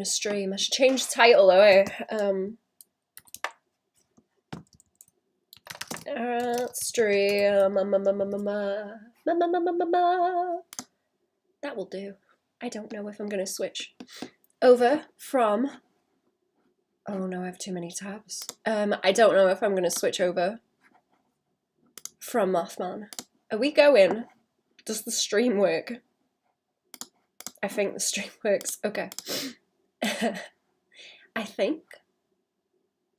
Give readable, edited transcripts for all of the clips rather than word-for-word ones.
A stream. I should change the title though, eh? Stream. That will do. I don't know if I'm gonna switch over from. Oh no, I have too many tabs. I don't know if I'm gonna switch over from Mothman. Are we going? Does the stream work? I think the stream works. Okay. I think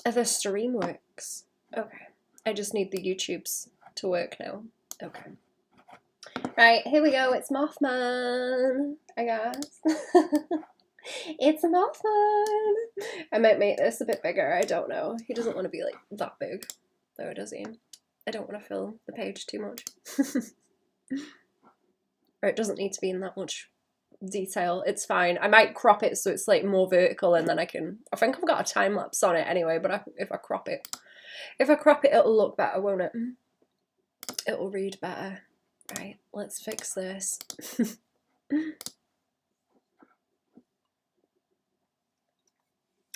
the stream works. Okay. I just need the YouTubes to work now. Okay. Right, here we go. It's Mothman, I guess. It's Mothman. I might make this a bit bigger. I don't know. He doesn't want to be like that big, though, does he? I don't want to fill the page too much. Or it doesn't need to be in that much detail. It's fine. I might crop it so it's like more vertical, and then I think I've got a time lapse on it anyway. But if I crop it, it'll look better, won't it? It'll read better. Right, let's fix this.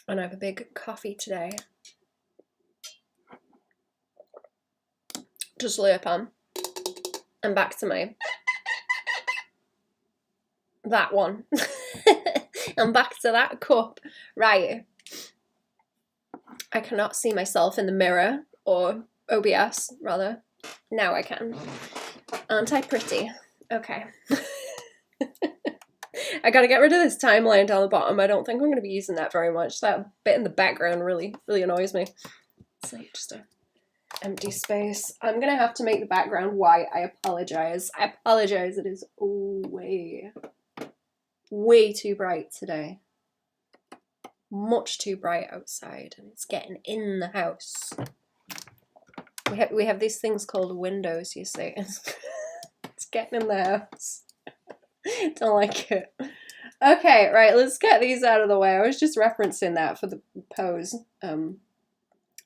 And I have a big coffee today to slurp on. And back to that one. And back to that cup. Right. I cannot see myself in the mirror, or OBS rather. Now I can. Aren't I pretty? Okay. I gotta get rid of this timeline down the bottom. I don't think I'm gonna be using that very much. That bit in the background really annoys me. It's like just a empty space. I'm gonna have to make the background white. I apologize. I apologize. It is way too bright today. Much too bright outside, and it's getting in the house. We have these things called windows, you see. It's getting in the house. Don't like it. Okay, right, let's get these out of the way. I was just referencing that for the pose. I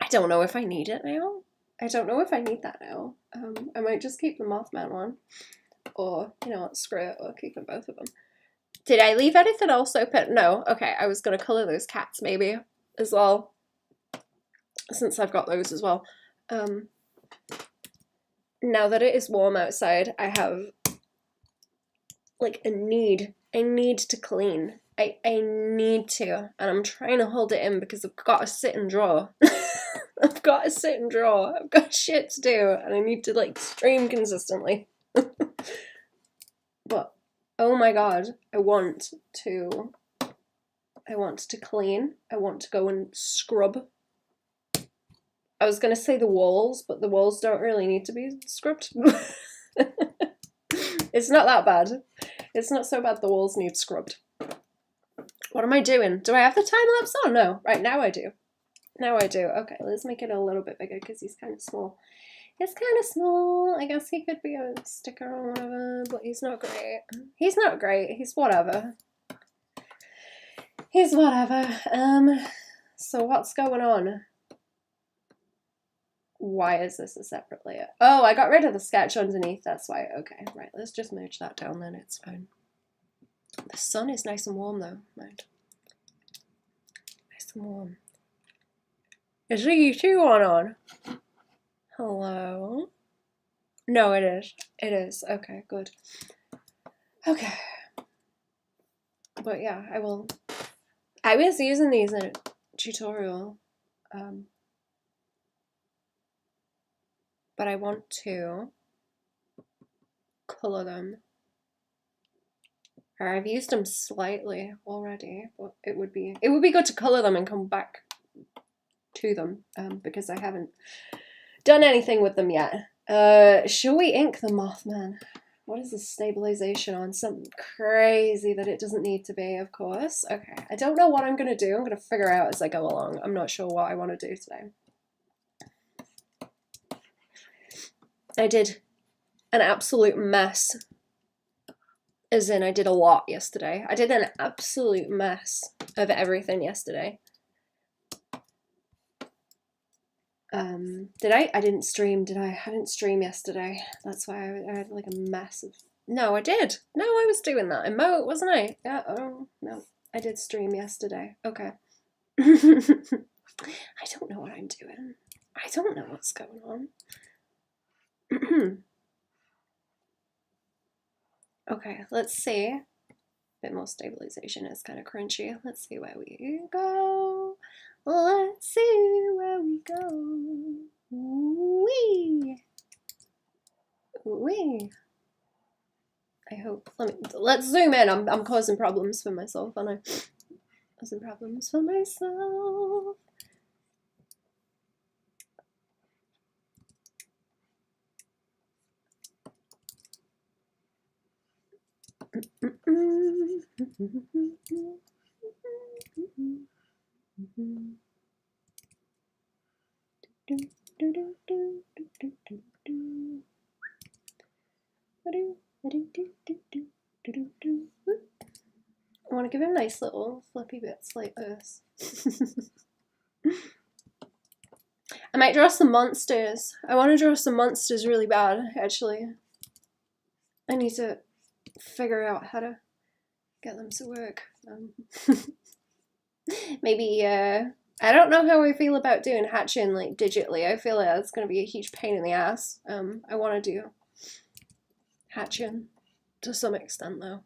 don't know if I need it now. I don't know if I need that now. I might just keep the Mothman one. Or, you know what, screw it, or keep them both of them. Did I leave anything else open? No. Okay, I was going to colour those cats maybe as well. Since I've got those as well. Now that it is warm outside, I have like a need. I need to clean. I need to. And I'm trying to hold it in because I've got to sit and draw. I've got to sit and draw. I've got shit to do. And I need to like stream consistently. But oh my god, I want to clean. I want to go and scrub. I was going to say the walls, but the walls don't really need to be scrubbed. It's not that bad. It's not so bad the walls need scrubbed. What am I doing? Do I have the time lapse on? No. Right, now I do. Now I do. Okay, let's make it a little bit bigger because he's kind of small. He's kind of small. I guess he could be a sticker or whatever, but he's not great. He's not great. He's whatever. He's whatever. So what's going on? Why is this a separate layer? Oh, I got rid of the sketch underneath. That's why. Okay, right. Let's just merge that down then. It's fine. The sun is nice and warm though. Mind. Nice and warm. Is the YouTube on? Hello? No, it is. It is. Okay, good. Okay. But yeah, I will. I was using these in a tutorial. But I want to colour them. Or I've used them slightly already, but it would be good to colour them and come back to them because I haven't done anything with them yet. Shall we ink the Mothman? What is the stabilization on? Something crazy that it doesn't need to be, of course. Okay, I don't know what I'm going to do. I'm going to figure out as I go along. I'm not sure what I want to do today. I did an absolute mess. As in, I did a lot yesterday. I did an absolute mess of everything yesterday. Did I? I didn't stream, did I? I didn't stream yesterday. That's why I had like a mess of... No, I did. No, I was doing that. Emote, wasn't I? Yeah, oh, no. I did stream yesterday. Okay. I don't know what I'm doing. I don't know what's going on. Okay, let's see. A bit more stabilization is kind of crunchy. Let's see where we go. Let's see where we go. Wee. Wee. I hope. Let's zoom in. I'm causing problems for myself, aren't I? Causing problems for myself. I want to give him nice little flippy bits like this. I might draw some monsters. I want to draw some monsters really bad, actually. I need to figure out how to get them to work. Maybe, I don't know how I feel about doing hatching like digitally. I feel like that's going to be a huge pain in the ass. I want to do hatching to some extent though.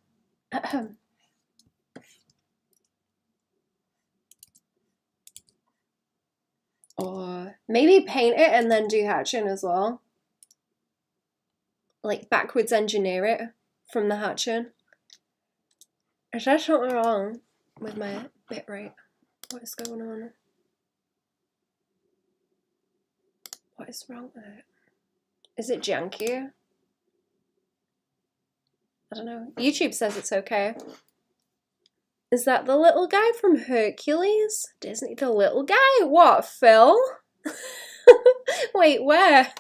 Or maybe paint it and then do hatching as well. Like backwards engineer it from the hatching. Is there something wrong with my bitrate? What is going on? What is wrong with it? Is it janky? I don't know. YouTube says it's okay. Is that the little guy from Hercules? Disney, the little guy? What, Phil? Wait, where?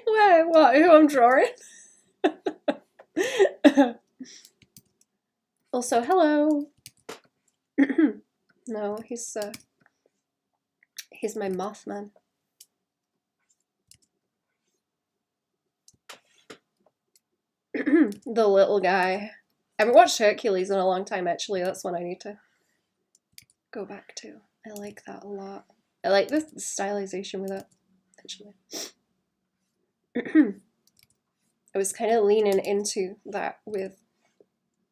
Where? What? Who I'm drawing? Also, hello. No, he's my Mothman. The little guy. I haven't watched Hercules in a long time, actually. That's one I need to go back to. I like that a lot. I like the stylization with it, actually. I was kind of leaning into that with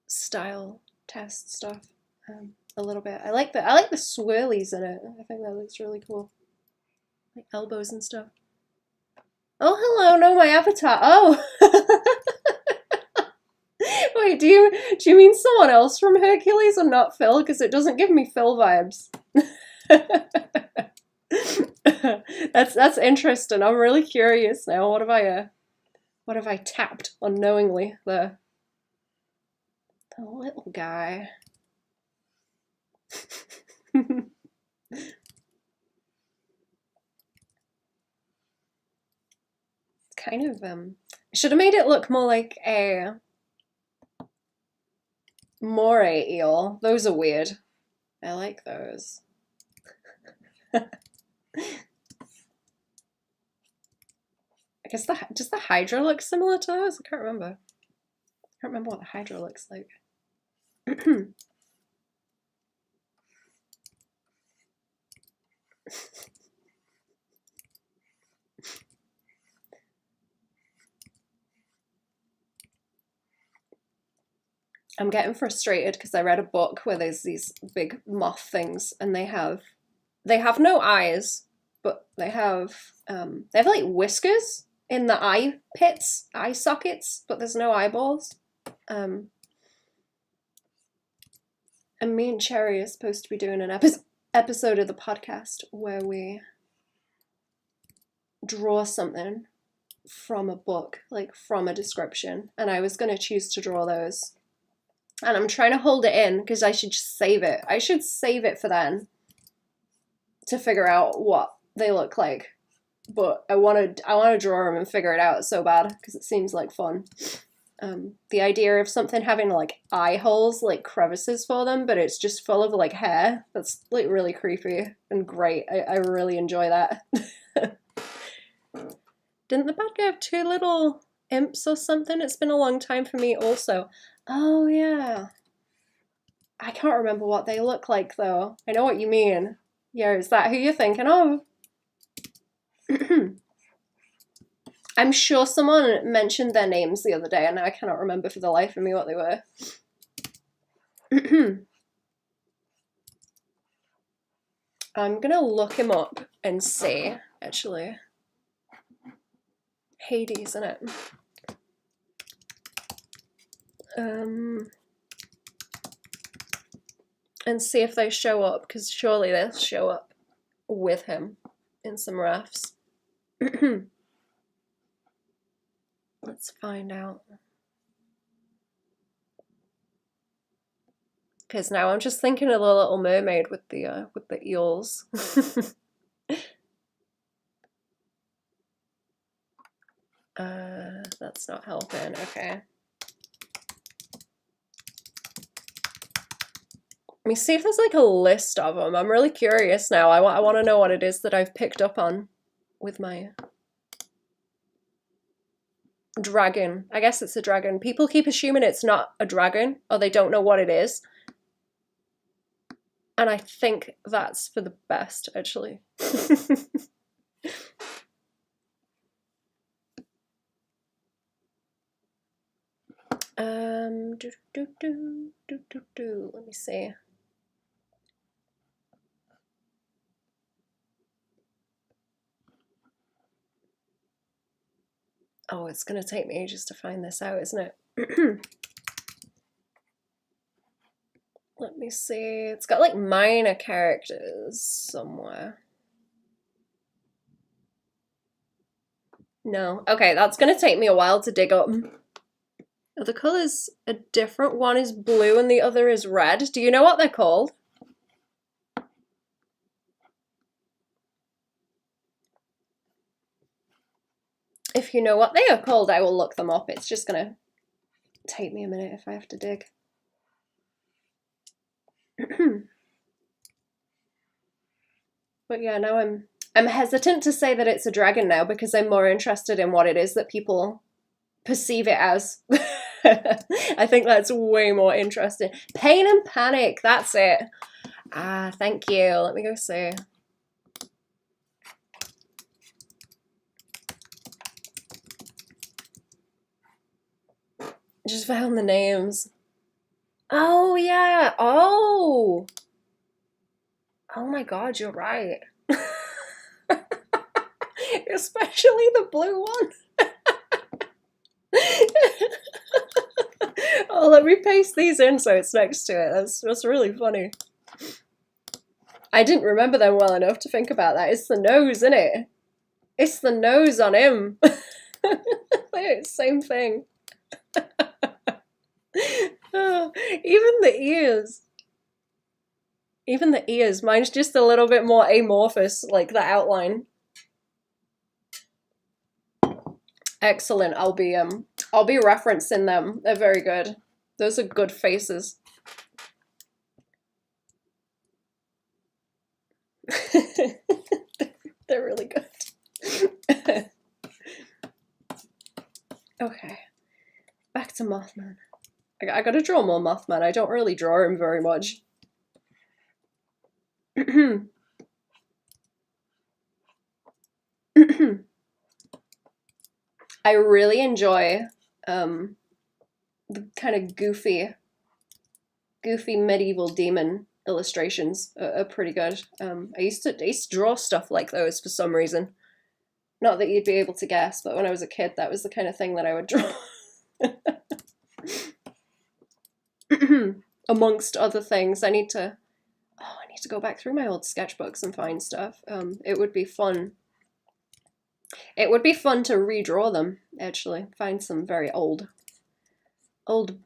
style test stuff a little bit. I like the swirlies in it. I think that looks really cool. Like elbows and stuff. Oh, hello, no, my avatar. Oh. Wait, do you mean someone else from Hercules and not Phil? Because it doesn't give me Phil vibes. That's interesting. I'm really curious now. What have I tapped unknowingly there? The little guy. Kind of should have made it look more like a moray eel. Those are weird. I like those. I guess does the Hydra look similar to those? I can't remember. I can't remember what the Hydra looks like. I'm getting frustrated because I read a book where there's these big moth things and they have no eyes, but they have like whiskers in the eye pits, eye sockets, but there's no eyeballs. And me and Cherry are supposed to be doing an episode of the podcast where we draw something from a book, like from a description, and I was going to choose to draw those. And I'm trying to hold it in because I should just save it. I should save it for then to figure out what they look like. But I want to draw them and figure it out so bad because it seems like fun. The idea of something having like eye holes, like crevices for them, but it's just full of like hair. That's like really creepy and great. I really enjoy that. Didn't the bad guy have two little imps or something? It's been a long time for me also. Oh yeah. I can't remember what they look like though. I know what you mean. Yeah, is that who you're thinking of? I'm sure someone mentioned their names the other day and I cannot remember for the life of me what they were. I'm gonna look him up and see, actually. Hades, isn't it? And see if they show up, because surely they'll show up with him in some refs. Let's find out. Because now I'm just thinking of the Little Mermaid with the eels. That's not helping. Okay. Let me see if there's like a list of them. I'm really curious now. I want to know what it is that I've picked up on with my dragon. I guess it's a dragon. People keep assuming it's not a dragon or they don't know what it is. And I think that's for the best, actually. Let me see. Oh, it's gonna take me ages to find this out, isn't it? Let me see. It's got like minor characters somewhere. No. Okay, that's gonna take me a while to dig up. Oh, the colors are different. One is blue and the other is red. Do you know what they're called? If you know what they are called, I will look them up. It's just gonna take me a minute if I have to dig. But yeah, now I'm hesitant to say that it's a dragon now because I'm more interested in what it is that people perceive it as. I think that's way more interesting. Pain and Panic, that's it. Ah, thank you. Let me go see. Just found the names. Oh, yeah. Oh. Oh my God, you're right. Especially the blue one. Oh, let me paste these in so it's next to it. That's really funny. I didn't remember them well enough to think about that. It's the nose, isn't it? It's the nose on him. Same thing. Oh, even the ears. Even the ears. Mine's just a little bit more amorphous, like the outline. Excellent. I'll be referencing them. They're very good. Those are good faces. They're really good. Okay. Back to Mothman. I gotta draw more Mothman. I don't really draw him very much. I really enjoy the kind of goofy medieval demon illustrations are pretty good. I used to draw stuff like those for some reason. Not that you'd be able to guess, but when I was a kid, that was the kind of thing that I would draw. Amongst other things, I need to go back through my old sketchbooks and find stuff. It would be fun. It would be fun to redraw them, actually. Find some very old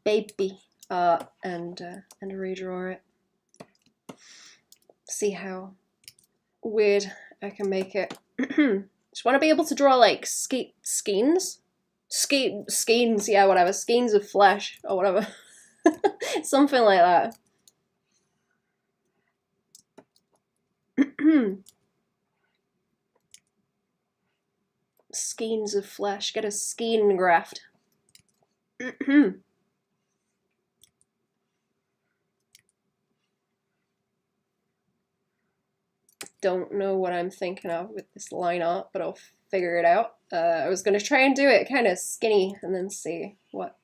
baby art and redraw it. See how weird I can make it. Just want to be able to draw like skeins, yeah, whatever, skeins of flesh or whatever. Something like that. Skeins of flesh. Get a skein graft. don't know what I'm thinking of with this line art, but I'll figure it out. I was going to try and do it kind of skinny and then see what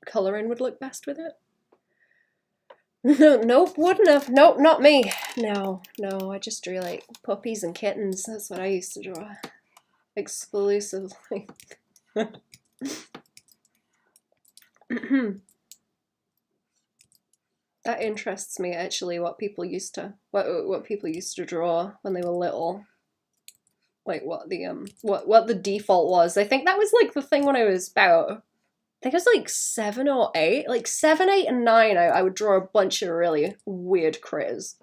colouring would look best with it. No, nope, wouldn't have. Nope, not me. No, I just drew like puppies and kittens. That's what I used to draw. Exclusively. That interests me actually, what people used to draw when they were little. Like what the default was. I think that was like the thing when I was about, I think it was like 7 or 8. Like 7, 8, and 9 I would draw a bunch of really weird critters.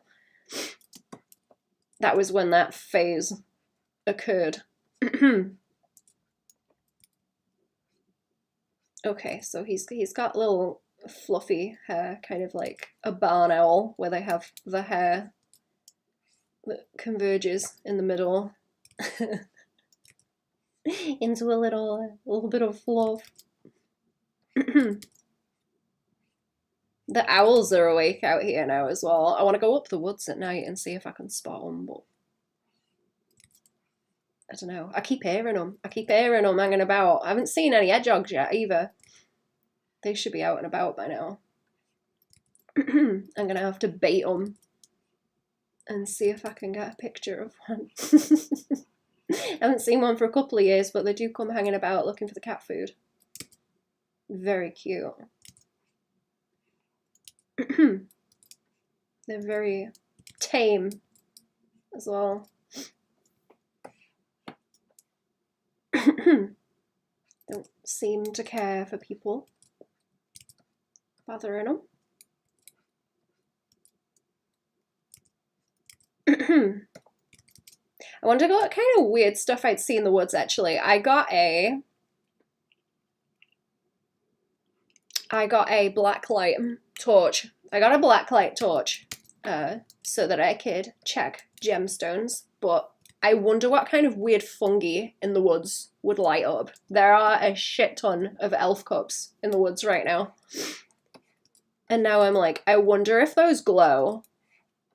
That was when that phase occurred. Okay, so he's got little fluffy hair, kind of like a barn owl, where they have the hair that converges in the middle into a little bit of fluff. The owls are awake out here now as well. I want to go up the woods at night and see if I can spot them, but I don't know. I keep hearing them. Hanging about. I haven't seen any hedgehogs yet either. They should be out and about by now. I'm gonna have to bait them and see if I can get a picture of one. I haven't seen one for a couple of years, but they do come hanging about looking for the cat food. Very cute. They're very tame as well. Don't seem to care for people bothering them. I wonder what kind of weird stuff I'd see in the woods actually. I got a black light torch. I got a black light torch so that I could check gemstones, but I wonder what kind of weird fungi in the woods would light up. There are a shit ton of elf cups in the woods right now. And now I'm like, I wonder if those glow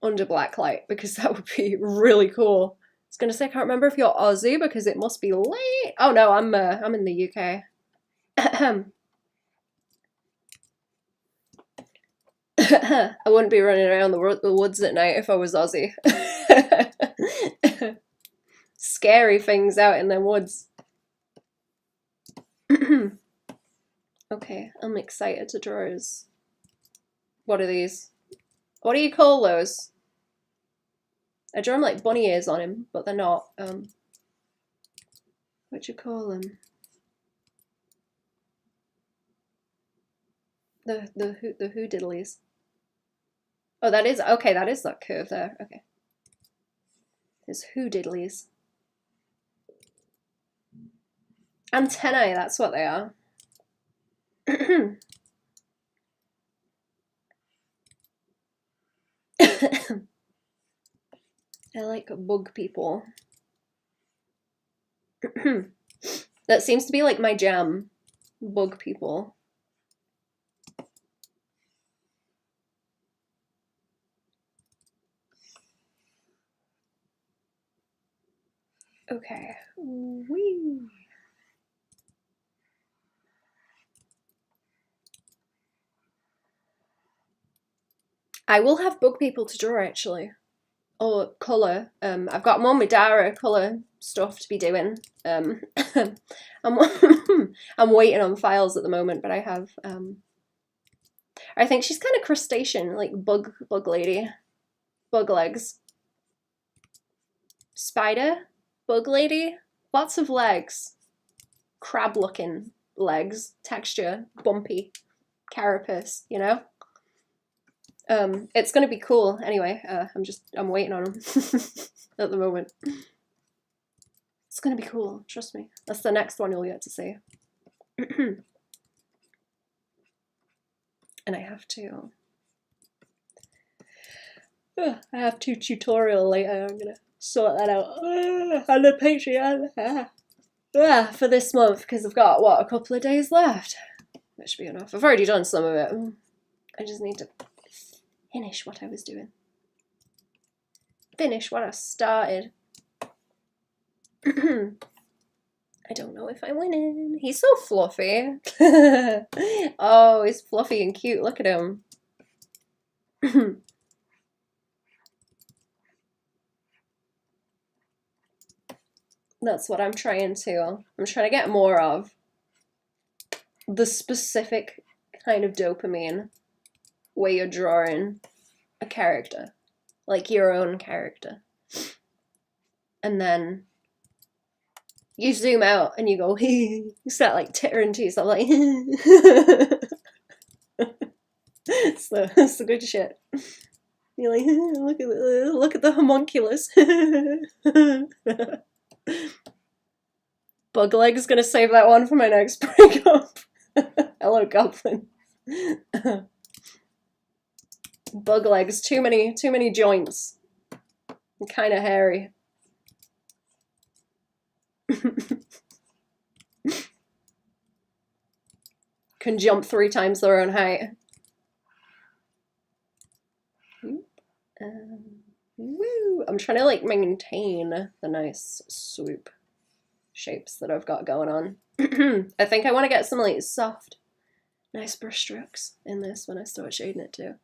under black light, because that would be really cool. I was gonna say, I can't remember if you're Aussie, because it must be late. Oh no, I'm in the UK. I wouldn't be running around the woods at night if I was Aussie. Scary things out in them woods. Okay, I'm excited to draw his. What are these? What do you call those? I drew them like bunny ears on him, but they're not. What do you call them? The who diddlies. Oh, that is okay. That is that curve there. Okay. There's who diddlies. Antennae. That's what they are. I like bug people. That seems to be like my jam. Bug people. Okay. Whee. I will have bug people to draw actually. Or colour. I've got more Madara colour stuff to be doing. I'm waiting on files at the moment, but I have I think she's kind of crustacean, like bug lady. Bug legs. Spider, bug lady, lots of legs. Crab looking legs, texture, bumpy, carapace, you know? It's gonna be cool anyway. I'm waiting on them at the moment. It's gonna be cool, trust me. That's the next one you'll get to see. And I have to tutorial later. I'm gonna sort that out on the Patreon for this month, because I've got what, a couple of days left. That should be enough. I've already done some of it. I just need to finish what I was doing. finish what I started. I don't know if I'm winning. He's so fluffy. Oh, he's fluffy and cute. Look at him. That's what I'm trying to. I'm trying to get more of the specific kind of dopamine where you're drawing a character, like your own character. And then you zoom out and you go, you start like tittering to yourself, like, it's the good shit. You're like, look at the homunculus. Bug Leg's gonna save that one for my next breakup. Hello, Goblin. Bug Legs, too many joints. Kind of hairy. Can jump 3 times their own height. Woo! I'm trying to like maintain the nice swoop shapes that I've got going on. I think I want to get some like soft, nice brush strokes in this when I start shading it too.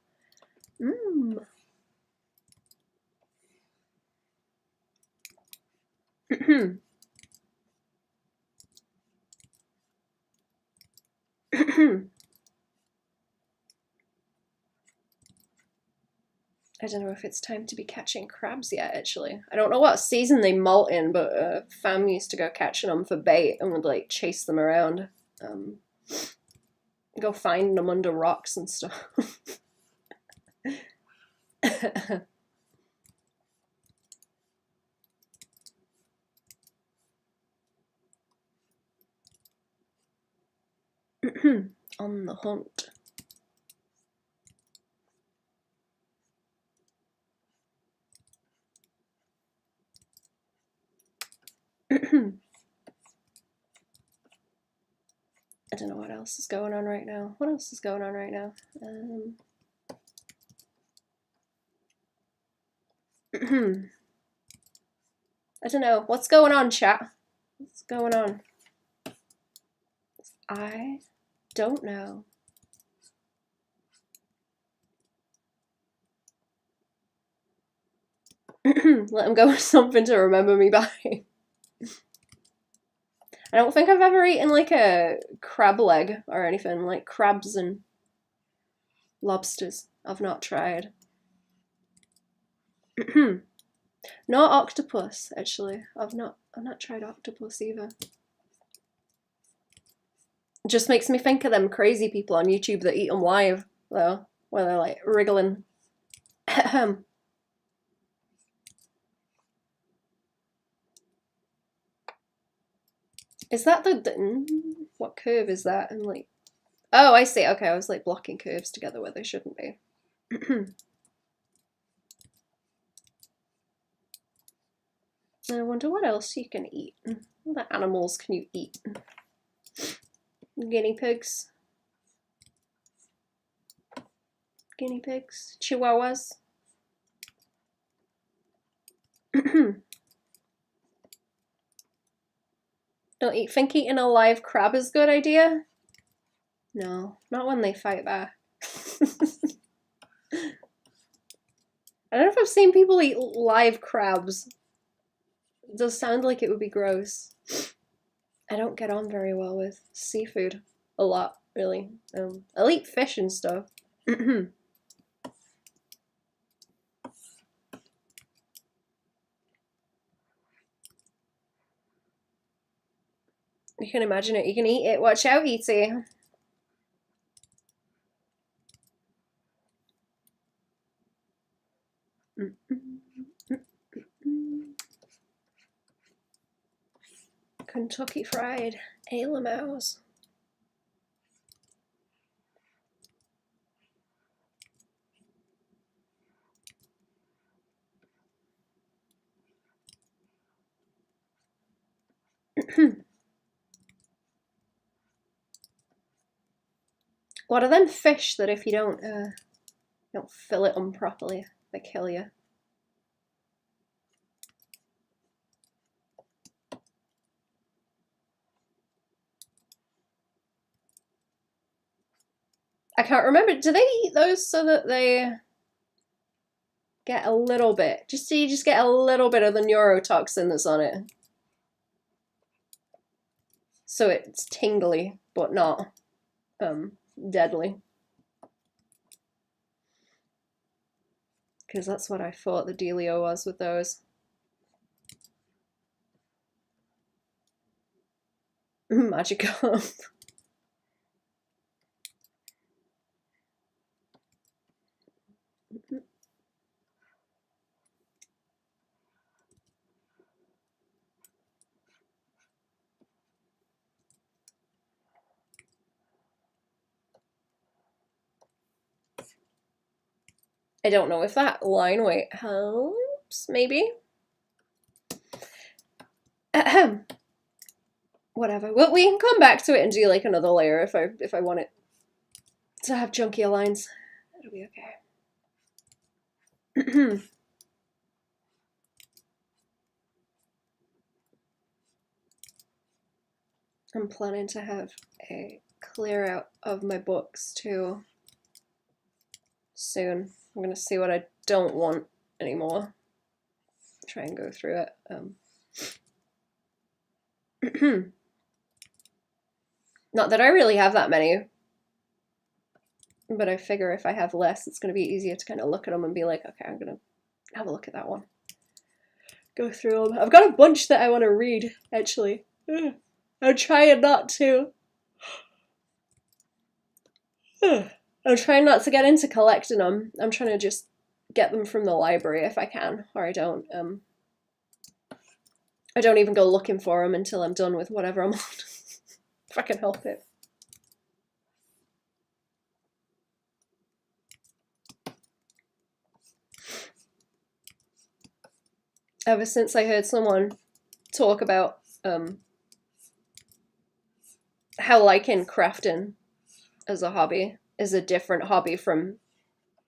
I don't know if it's time to be catching crabs yet, actually. I don't know what season they molt in, but fam used to go catching them for bait and would like chase them around. Go find them under rocks and stuff. On the hunt. I don't know what else is going on right now. What else is going on right now? I don't know. What's going on, chat? What's going on? I don't know. Let him go with something to remember me by. I don't think I've ever eaten like a crab leg or anything, like crabs and lobsters. I've not tried. Not octopus, actually. I've not tried octopus either. It just makes me think of them crazy people on YouTube that eat them live, though, where they're like wriggling. Is that what curve is that? And like, oh, I see. Okay, I was like blocking curves together where they shouldn't be. I wonder what else you can eat. What animals can you eat? Guinea pigs. Guinea pigs. Chihuahuas. Don't you think eating a live crab is a good idea? No, not when they fight back. I don't know if I've seen people eat live crabs. It does sound like it would be gross. I don't get on very well with seafood a lot, really. I'll eat fish and stuff. You can imagine it. You can eat it. Watch out, E.T. Kentucky Fried Mouse. What are them fish that if you don't fillet them properly, they kill you? I can't remember. Do they eat those so that they get a little bit? Just so you just get a little bit of the neurotoxin that's on it. So it's tingly, but not deadly. Because that's what I thought the dealio was with those. Magical. I don't know if that line weight helps, maybe. Whatever. Well, we can come back to it and do like another layer if I want it to have chunkier lines. It'll be okay. I'm planning to have a clear out of my books too soon. I'm gonna see what I don't want anymore. Try and go through it. Not that I really have that many, but I figure if I have less, it's gonna be easier to kind of look at them and be like, okay, I'm gonna have a look at that one. Go through them. I've got a bunch that I want to read, actually. I'm trying not to. I'm trying not to get into collecting them. I'm trying to just get them from the library if I can, or I don't even go looking for them until I'm done with whatever I'm on. If I can help it. Ever since I heard someone talk about how liking crafting as a hobby is a different hobby from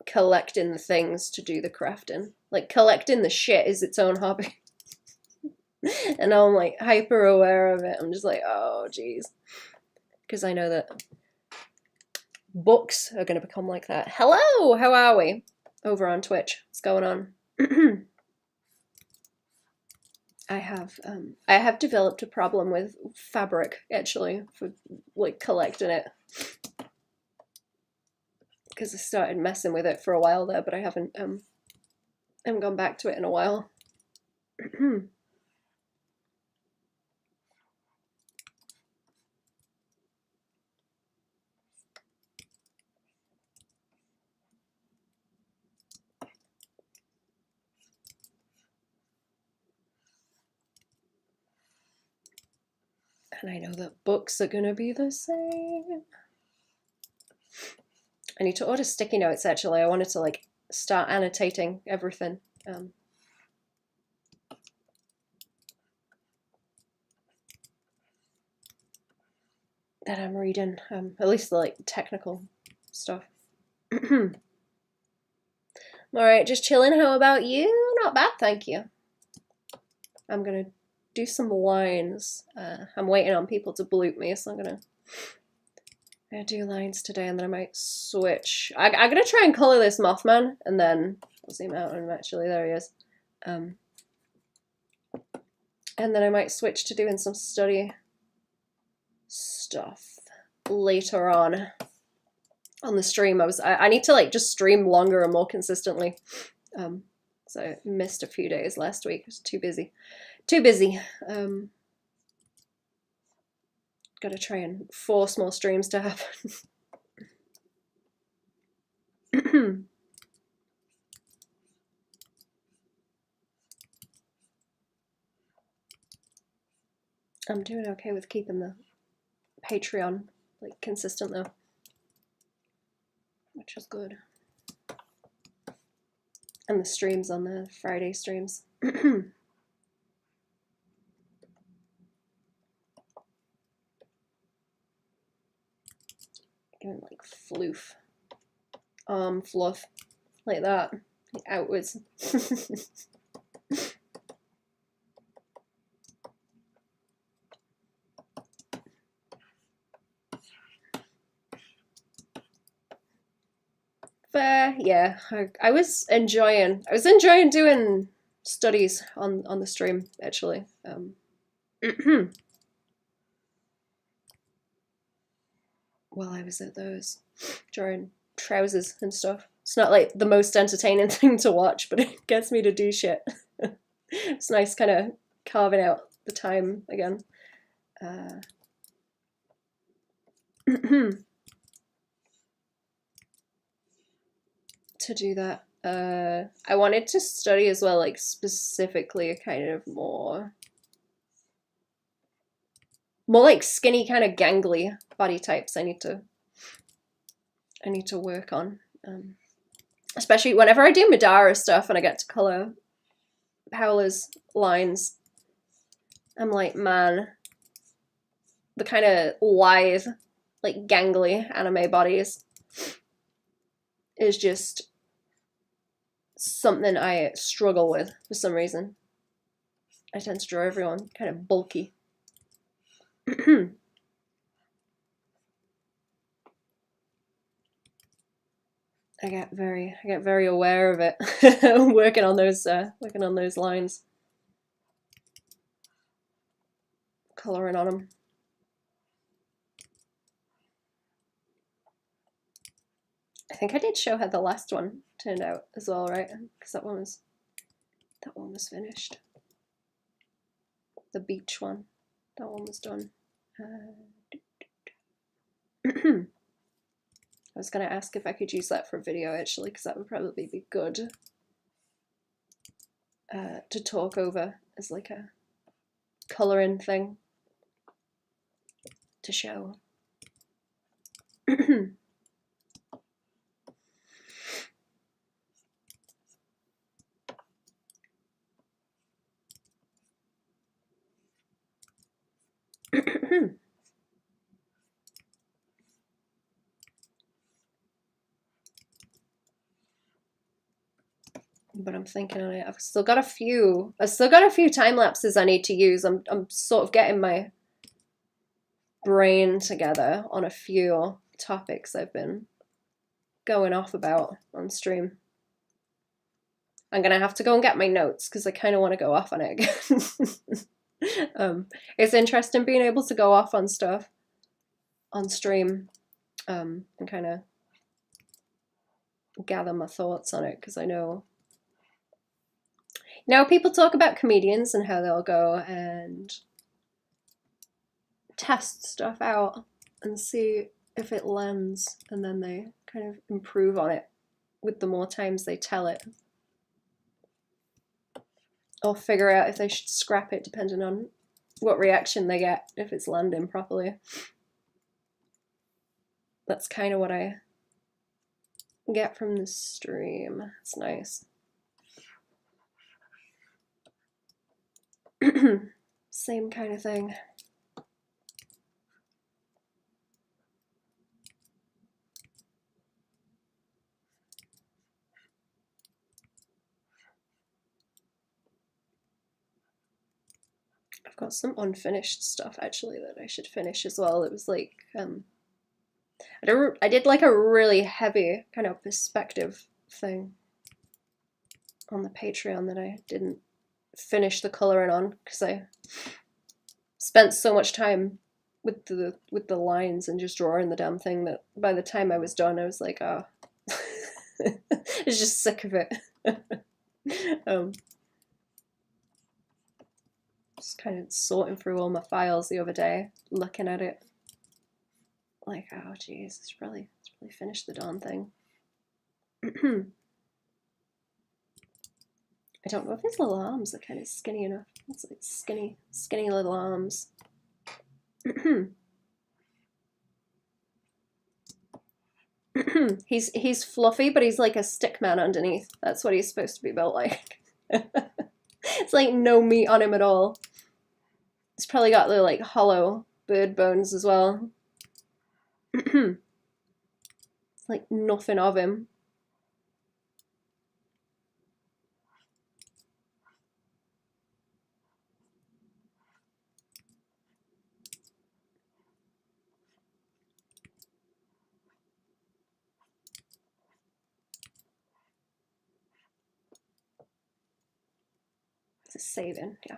collecting the things to do the crafting. Like, collecting the shit is its own hobby. And I'm like hyper aware of it. I'm just like, oh geez. Because I know that books are going to become like that. Hello, how are we? Over on Twitch. What's going on? I have developed a problem with fabric, actually, for like collecting it. Because I started messing with it for a while there, but I haven't gone back to it in a while. And I know that books are gonna be the same. I need to order sticky notes, actually. I wanted to like start annotating everything. That I'm reading, at least the like technical stuff. Alright, just chilling. How about you? Not bad, thank you. I'm gonna do some lines. I'm waiting on people to bloop me, so I'm gonna do lines today, and then I might switch. I'm gonna try and color this Mothman, and then I'll zoom out and actually there he is. And then I might switch to doing some study stuff later on the stream. I need to like just stream longer and more consistently. So I missed a few days last week. I was too busy. Gotta try and force more streams to happen. I'm doing okay with keeping the Patreon like consistent though, which is good. And the streams on the Friday streams. Giving like floof, fluff, like that, like outwards. Yeah, I was enjoying doing studies on the stream actually. While I was at those, drawing trousers and stuff. It's not like the most entertaining thing to watch, but it gets me to do shit. It's nice kind of carving out the time again. To do that. I wanted to study as well, like specifically a kind of more like skinny, kind of gangly body types. I need to work on, especially whenever I do Madara stuff and I get to color Paola's lines. I'm like, man, the kind of lithe, like gangly anime bodies is just something I struggle with for some reason. I tend to draw everyone kind of bulky. I get very aware of it. working on those lines, coloring on them. I think I did show how the last one turned out as well, right? Because that one was finished. The beach one, that one was done. I was gonna ask if I could use that for video actually, because that would probably be good to talk over as like a coloring thing to show. But I'm thinking on it. I've still got a few time lapses I need to use. I'm sort of getting my brain together on a few topics I've been going off about on stream. I'm gonna have to go and get my notes because I kind of want to go off on it again. It's interesting being able to go off on stuff on stream and kind of gather my thoughts on it, because I know now people talk about comedians and how they'll go and test stuff out and see if it lands, and then they kind of improve on it with the more times they tell it, or figure out if they should scrap it depending on what reaction they get, if it's landing properly. That's kind of what I get from the stream. It's nice. Same kind of thing. I've got some unfinished stuff actually that I should finish as well. It was like I did like a really heavy kind of perspective thing on the Patreon that I didn't finish the coloring on because I spent so much time with the lines and just drawing the damn thing that by the time I was done I was like, oh, I was just sick of it. Just kind of sorting through all my files the other day, looking at it like, oh geez, let's really finish the darn thing. I don't know if his little arms are kind of skinny enough. It's like skinny little arms. He's fluffy, but he's like a stick man underneath. That's what he's supposed to be built like. It's like no meat on him at all. He's probably got the like hollow bird bones as well. It's like nothing of him. This is saving, yeah.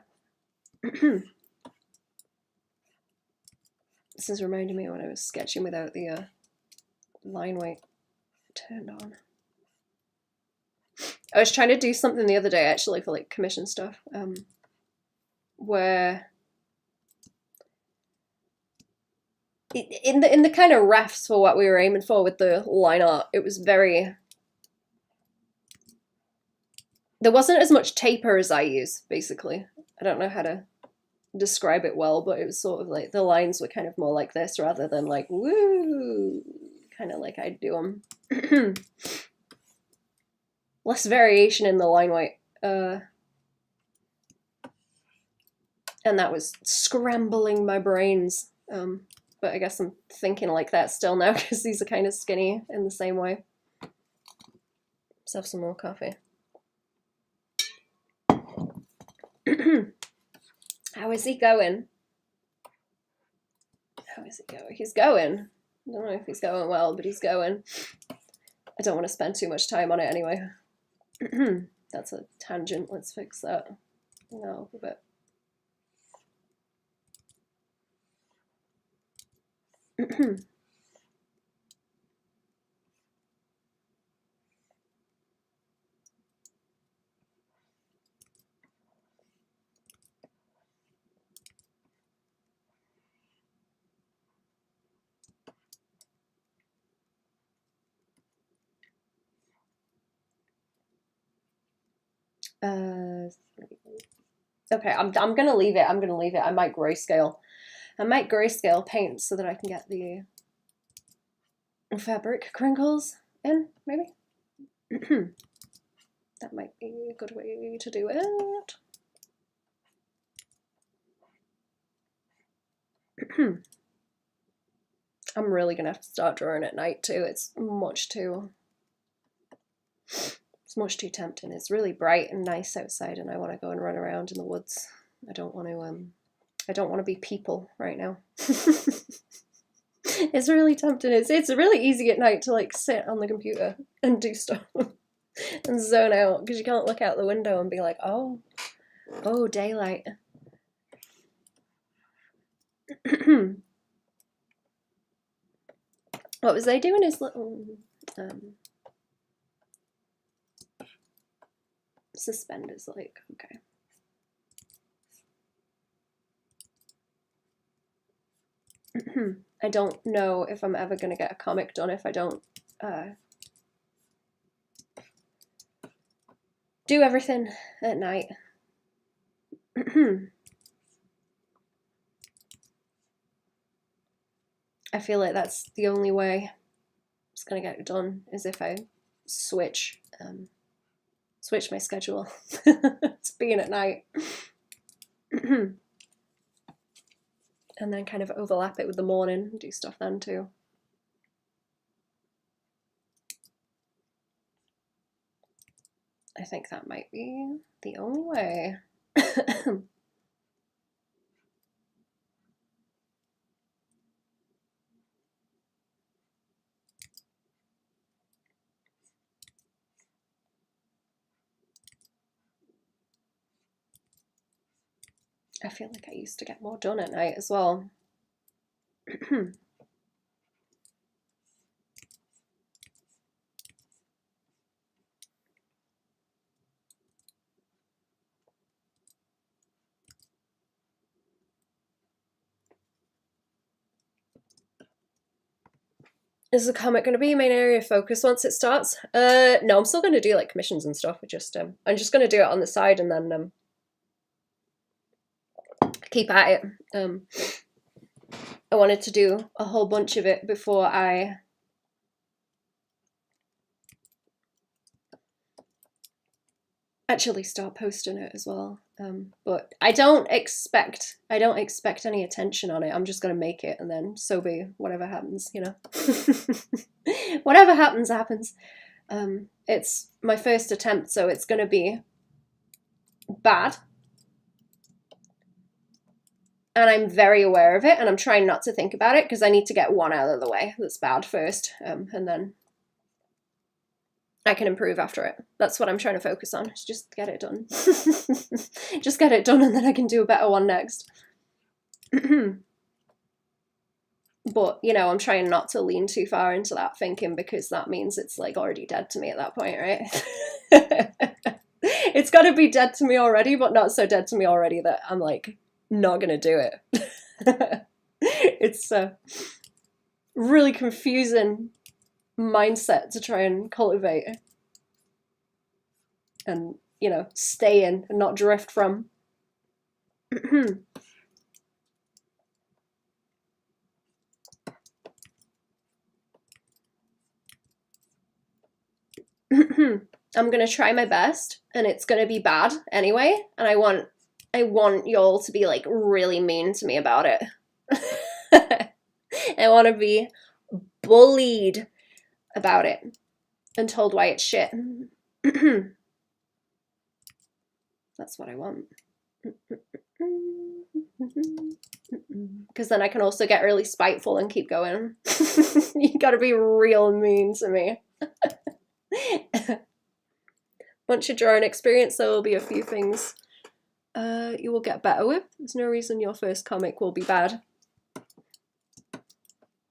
This is reminding me when I was sketching without the line weight turned on. I was trying to do something the other day actually for like commission stuff, where in the kind of refs for what we were aiming for with the line art, it was very, there wasn't as much taper as I use, basically. I don't know how to describe it well, but it was sort of like the lines were kind of more like this rather than like woo, kind of like I do them. Less variation in the line weight, and that was scrambling my brains, but I guess I'm thinking like that still now because these are kind of skinny in the same way. Let's have some more coffee. How is he going? How is he going? He's going. I don't know if he's going well, but he's going. I don't want to spend too much time on it anyway. That's a tangent. Let's fix that. No, a bit. Okay, I'm gonna leave it. I'm gonna leave it. I might grayscale. I might grayscale paint so that I can get the fabric crinkles in, maybe. That might be a good way to do it. I'm really gonna have to start drawing at night too. It's much too tempting. It's really bright and nice outside, and I want to go and run around in the woods. I don't want to be people right now. It's really tempting. It's really easy at night to like sit on the computer and do stuff and zone out because you can't look out the window and be like, oh, daylight. What was I doing? His little suspenders, like, okay. I don't know if I'm ever gonna get a comic done if I don't do everything at night. I feel like that's the only way it's gonna get done is if I switch my schedule to being at night. And then kind of overlap it with the morning and do stuff then too. I think that might be the only way. I feel like I used to get more done at night as well. Is the comic going to be main area of focus once it starts? No, I'm still going to do like commissions and stuff. I'm just going to do it on the side and then keep at it. I wanted to do a whole bunch of it before I actually start posting it as well. But I don't expect any attention on it. I'm just gonna make it and then so be whatever happens, you know. Whatever happens, happens. It's my first attempt, so it's gonna be bad. And I'm very aware of it, and I'm trying not to think about it because I need to get one out of the way that's bad first, and then I can improve after it. That's what I'm trying to focus on. Is just get it done. Just get it done and then I can do a better one next. But, you know, I'm trying not to lean too far into that thinking because that means it's like already dead to me at that point, right? It's got to be dead to me already, but not so dead to me already that I'm like not gonna do it. It's a really confusing mindset to try and cultivate and, you know, stay in and not drift from. I'm gonna try my best and it's gonna be bad anyway, and I want y'all to be like really mean to me about it. I want to be bullied about it and told why it's shit. That's what I want. Because then I can also get really spiteful and keep going. You gotta be real mean to me. Once you draw an experience, there will be a few things you will get better with. There's no reason your first comic will be bad.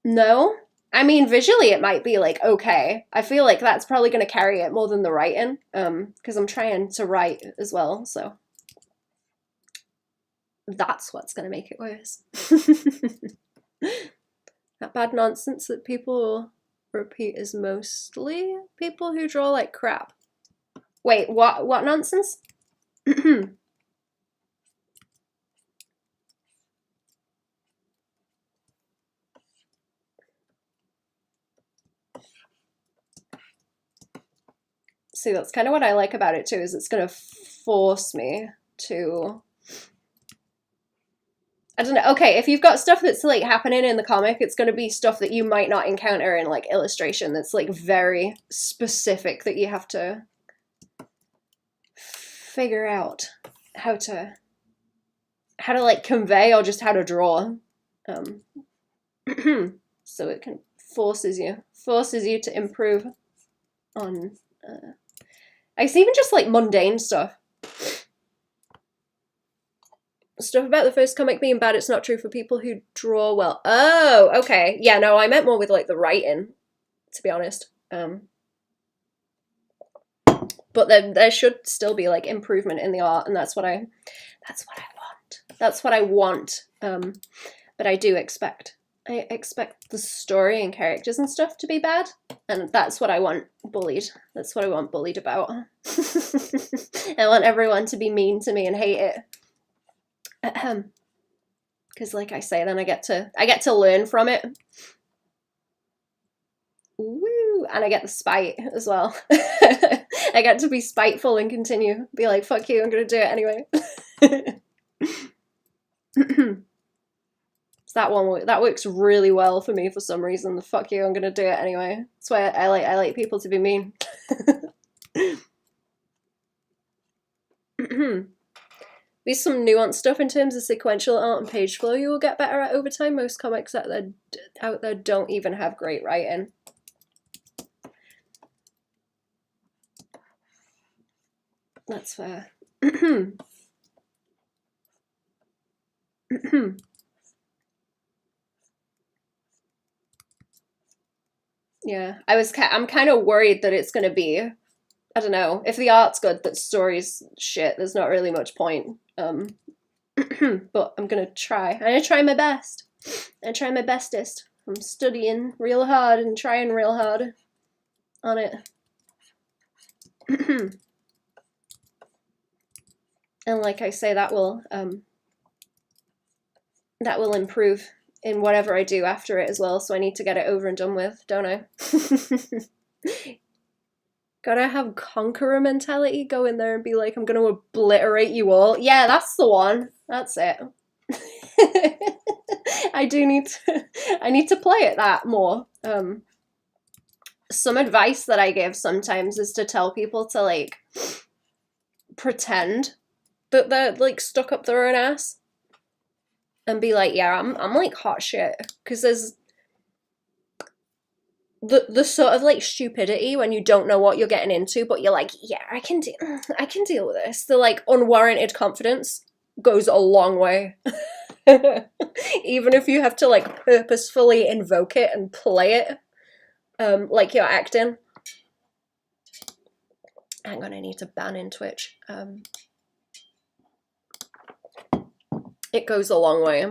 No? I mean, visually it might be like, okay. I feel like that's probably going to carry it more than the writing, because I'm trying to write as well, so that's what's going to make it worse. That bad nonsense that people repeat is mostly people who draw like crap. Wait, what nonsense? See, that's kind of what I like about it too, is it's going to force me to, I don't know, okay, if you've got stuff that's like happening in the comic, it's going to be stuff that you might not encounter in like illustration that's like very specific that you have to figure out how to like convey or just how to draw. So it can forces you to improve on I guess even just like mundane stuff. Stuff about the first comic being bad, it's not true for people who draw well. Oh, okay. Yeah, no, I meant more with like the writing, to be honest. But there should still be like improvement in the art, and that's what I want. That's what I want. But I expect the story and characters and stuff to be bad, and that's what I want bullied. That's what I want bullied about. I want everyone to be mean to me and hate it. Because like I say, then I get to learn from it. Woo! And I get the spite as well. I get to be spiteful and continue. Be like, fuck you, I'm gonna do it anyway. That works really well for me for some reason. The fuck you, I'm gonna do it anyway. That's why I like people to be mean. There's some nuanced stuff in terms of sequential art and page flow you will get better at over time. Most comics out there don't even have great writing. That's fair. Yeah, I'm kind of worried that it's going to be, I don't know, if the art's good, but story's shit, there's not really much point. But I'm going to try. I'm going to try my best. I try my bestest. I'm studying real hard and trying real hard on it. And like I say, that will improve in whatever I do after it as well, so I need to get it over and done with, don't I? Gotta have conqueror mentality, go in there and be like, I'm gonna obliterate you all. Yeah, that's the one. That's it. I need to play at that more. Some advice that I give sometimes is to tell people to like pretend that they're like stuck up their own ass. And be like, yeah, I'm like hot shit. Because the sort of like stupidity when you don't know what you're getting into, but you're like, yeah, I can deal with this. The like unwarranted confidence goes a long way. Even if you have to like purposefully invoke it and play it like you're acting. Hang on, I need to ban in Twitch. It goes a long way.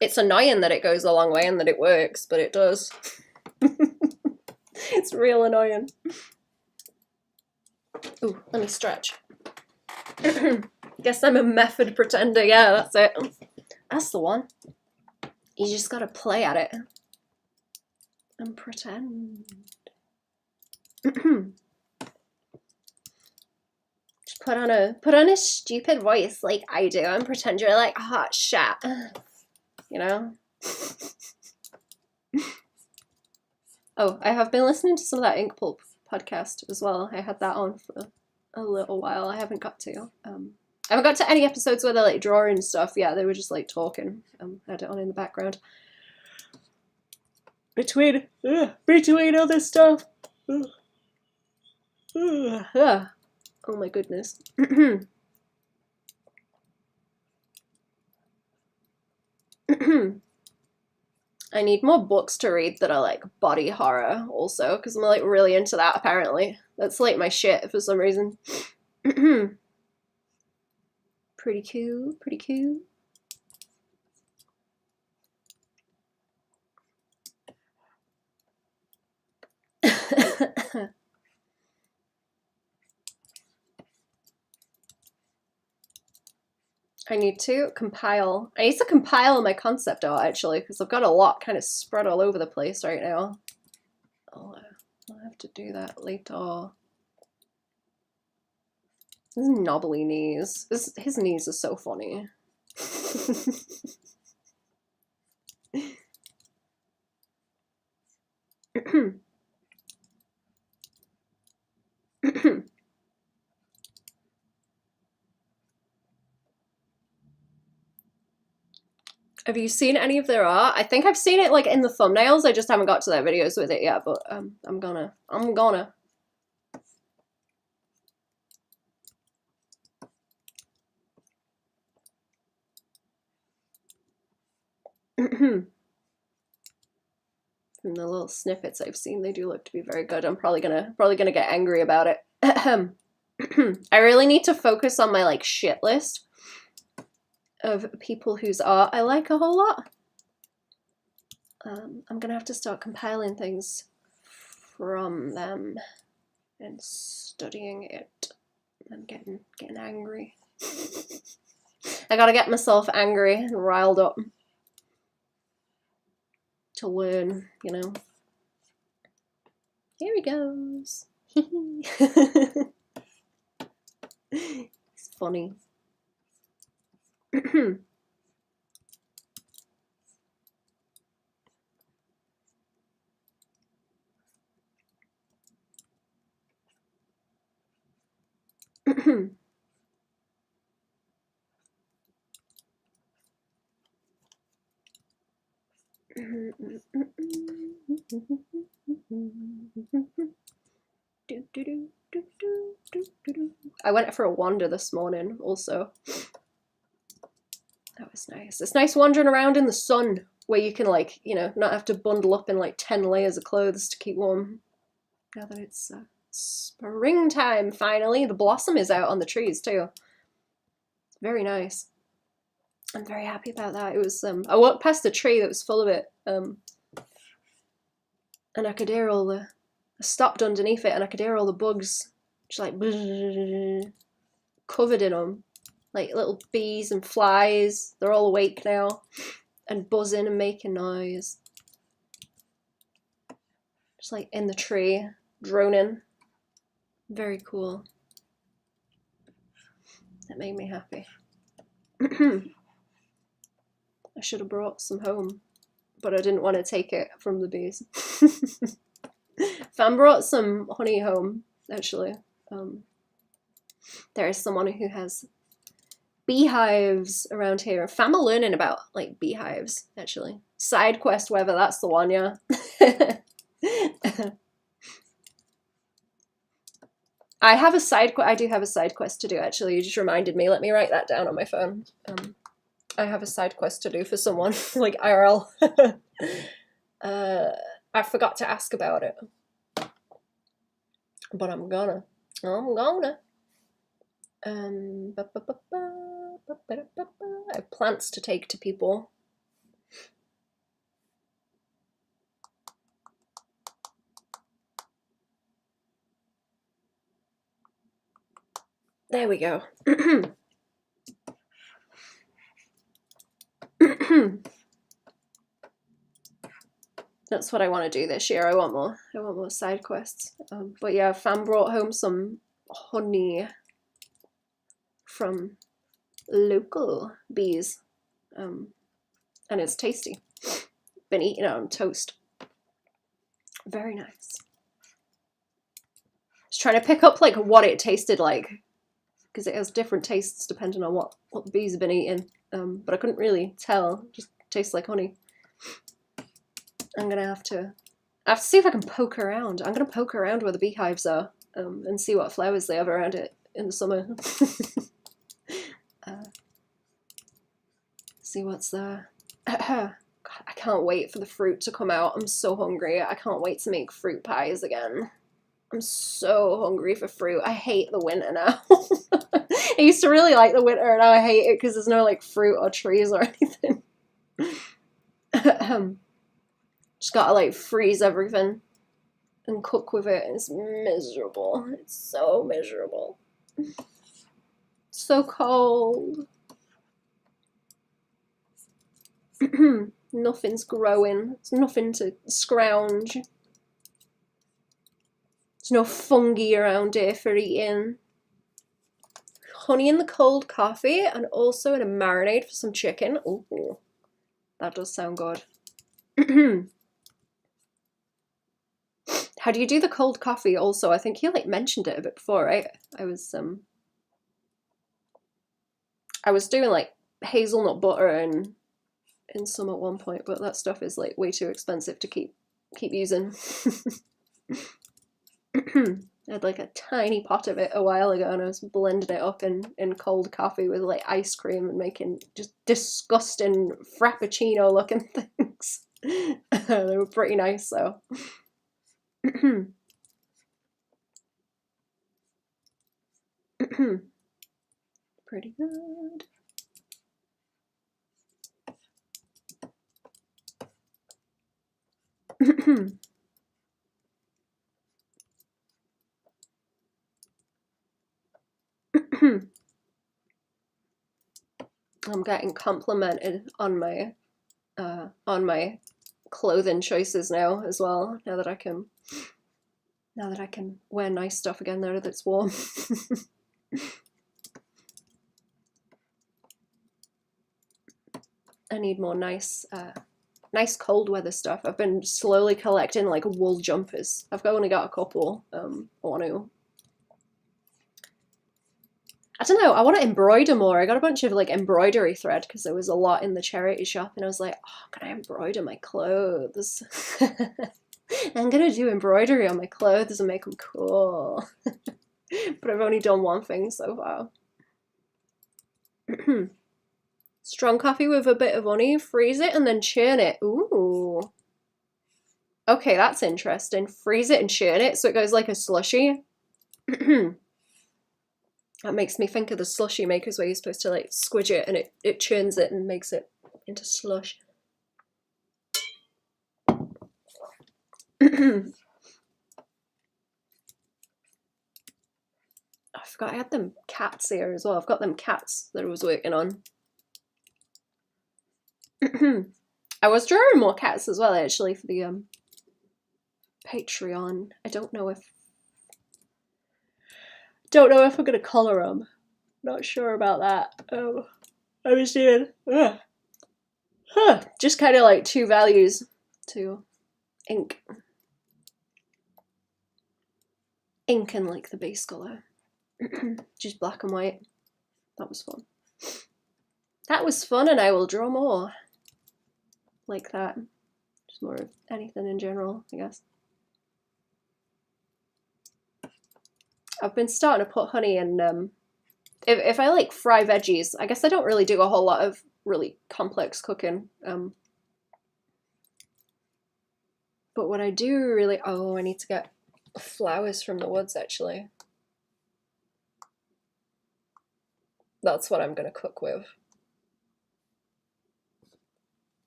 It's annoying that it goes a long way and that it works, but it does. It's real annoying. Ooh, let me stretch. Guess I'm a method pretender. Yeah, that's it. That's the one. You just gotta play at it and pretend. Just put on a stupid voice like I do and pretend you're like hot shit. You know? Oh, I have been listening to some of that Ink Pulp podcast as well. I had that on for a little while. I haven't got to. I haven't got to any episodes where they're like drawing stuff. Yeah, they were just like talking. I had it on in the background. Between other stuff. Oh my goodness. I need more books to read that are like body horror also, because I'm like really into that apparently. That's like my shit for some reason. Pretty cool, pretty cool. I need to compile my concept art actually, because I've got a lot kind of spread all over the place right now. I'll have to do that later. His knobbly knees. His knees are so funny. Have you seen any of their art? I think I've seen it like in the thumbnails. I just haven't got to their videos with it yet, but I'm gonna. From the little snippets I've seen, they do look to be very good. I'm probably gonna get angry about it. I really need to focus on my like shit list of people whose art I like a whole lot. I'm gonna have to start compiling things from them and studying it. I'm getting angry. I gotta get myself angry and riled up to learn, you know. Here he goes. It's funny. I went for a wander this morning also. That was nice. It's nice wandering around in the sun where you can like, you know, not have to bundle up in like 10 layers of clothes to keep warm. Now that it's springtime finally. The blossom is out on the trees too. It's very nice. I'm very happy about that. It was I walked past a tree that was full of it, and I could hear all the. I stopped underneath it, and I could hear all the bugs, just like covered in them, like little bees and flies. They're all awake now, and buzzing and making noise, just like in the tree, droning. Very cool. That made me happy. I should have brought some home, but I didn't want to take it from the bees. Fam brought some honey home, actually. There is someone who has beehives around here. Fam are learning about, like, beehives, actually. Side quest, whether that's the one, yeah. I have a side quest. I do have a side quest to do, actually. You just reminded me. Let me write that down on my phone. I have a side quest to do for someone, like IRL. I forgot to ask about it. But I'm gonna. I have plants to take to people. There we go. That's what I want to do this year. I want more side quests. But yeah, Fam brought home some honey from local bees, and it's tasty. Been eating it on toast. Very nice. Just trying to pick up like what it tasted like, because it has different tastes depending on what the bees have been eating. But I couldn't really tell. It just tastes like honey. I'm gonna have to see if I can poke around. I'm gonna poke around where the beehives are, and see what flowers they have around it in the summer. See what's there. God, I can't wait for the fruit to come out. I'm so hungry. I can't wait to make fruit pies again. I'm so hungry for fruit. I hate the winter now. I used to really like the winter, and now I hate it because there's no like fruit or trees or anything. Just gotta like freeze everything and cook with it. It's miserable. It's so miserable. So cold. Nothing's growing. There's nothing to scrounge. There's no fungi around here for eating. Honey in the cold coffee, and also in a marinade for some chicken. Ooh, that does sound good. How do you do the cold coffee also? I think you like mentioned it a bit before, right? I was doing like hazelnut butter and some at one point, but that stuff is like way too expensive to keep using. I had like a tiny pot of it a while ago, and I was blending it up in cold coffee with like ice cream and making just disgusting frappuccino looking things. They were pretty nice though. Pretty good. I'm getting complimented on my clothing choices now as well. Now that I can wear nice stuff again now that it's warm. I need more nice cold weather stuff. I've been slowly collecting like wool jumpers. I've only got a couple. I want to embroider more. I got a bunch of like embroidery thread because there was a lot in the charity shop, and I was like, oh, can I embroider my clothes? I'm gonna do embroidery on my clothes and make them cool. But I've only done one thing so far. Strong coffee with a bit of honey, freeze it and then churn it. Ooh. Okay, that's interesting. Freeze it and churn it so it goes like a slushy. That makes me think of the slushy makers where you're supposed to like squidge it and it churns it and makes it into slush. I forgot I had them cats here as well. I've got them cats that I was working on. I was drawing more cats as well actually for the Patreon. I don't know if I'm gonna colour them. Not sure about that. I was doing just kind of like two values to ink and like the base colour. Just black and white. That was fun. That was fun, and I will draw more like that. Just more of anything in general, I guess. I've been starting to put honey in, if I like fry veggies, I guess I don't really do a whole lot of really complex cooking. But what I do really, oh, I need to get flowers from the woods actually. That's what I'm gonna cook with.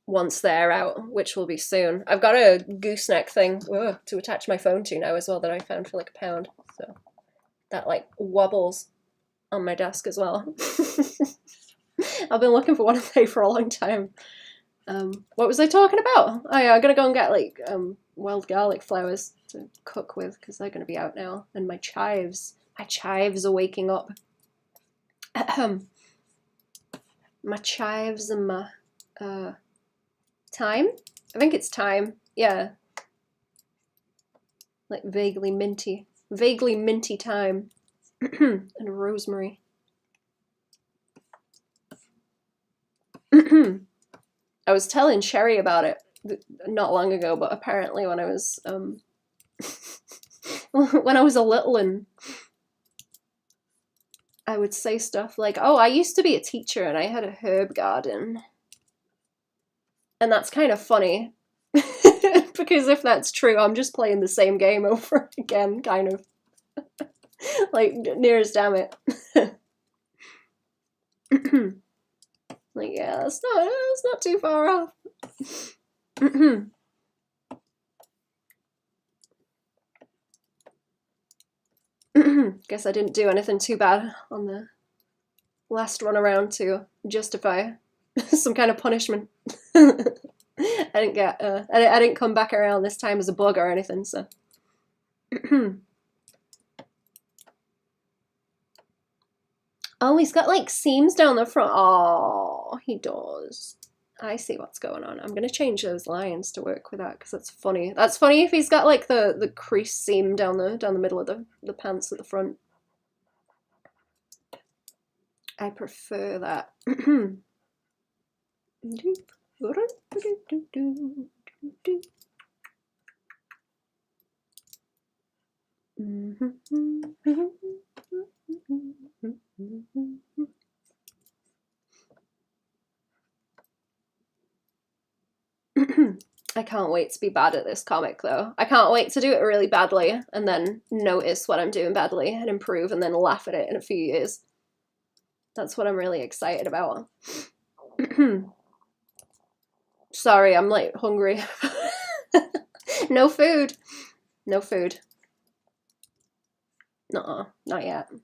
Once they're out, which will be soon. I've got a gooseneck thing to attach my phone to now as well that I found for like £1. So that like wobbles on my desk as well. I've been looking for one of those for a long time. What was I talking about? Oh yeah, I'm gonna go and get like wild garlic flowers to cook with because they're gonna be out now. And my chives are waking up. My chives and my thyme? I think it's thyme. Yeah. Like vaguely minty thyme. And rosemary. I was telling Sherry about it not long ago, but apparently when I was when I was a little and I would say stuff like, oh, I used to be a teacher and I had a herb garden. And that's kind of funny. Because if that's true, I'm just playing the same game over again, kind of. Like, near as damn it. Like, yeah, it's not too far off. Guess I didn't do anything too bad on the last run around to justify some kind of punishment. I didn't get I didn't come back around this time as a bug or anything, so. Oh, he's got like seams down the front. Oh, he does. I see what's going on. I'm gonna change those lines to work with that because that's funny. That's funny if he's got like the crease seam down the middle of the pants at the front. I prefer that. I can't wait to be bad at this comic though. I can't wait to do it really badly and then notice what I'm doing badly and improve and then laugh at it in a few years. That's what I'm really excited about. Sorry, I'm like hungry. No food. No food. Nuh-uh, not yet. Am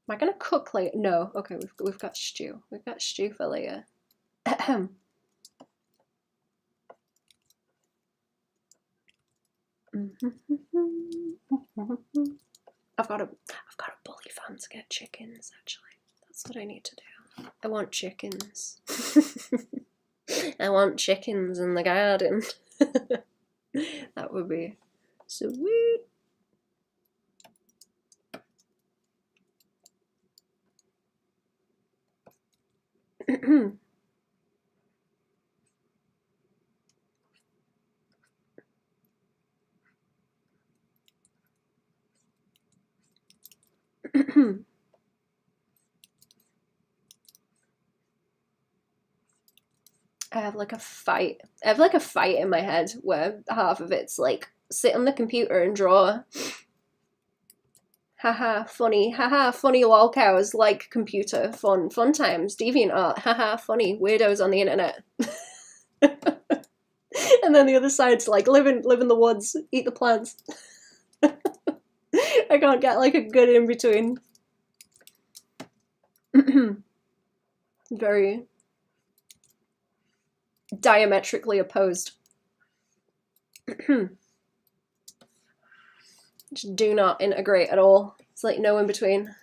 I gonna cook later? No. Okay, we've got stew. We've got stew for later. I've got a bully farm to get chickens. Actually, that's what I need to do. I want chickens. I want chickens in the garden. That would be sweet. I have like a fight. I have like a fight in my head where half of it's like sit on the computer and draw. Haha, funny. Haha, funny lol cows like computer. Fun times. Deviant art. Haha, funny. Weirdos on the internet. And then the other side's like live in the woods, eat the plants. I can't get like a good in between. Very diametrically opposed. Just do not integrate at all. It's like no in between.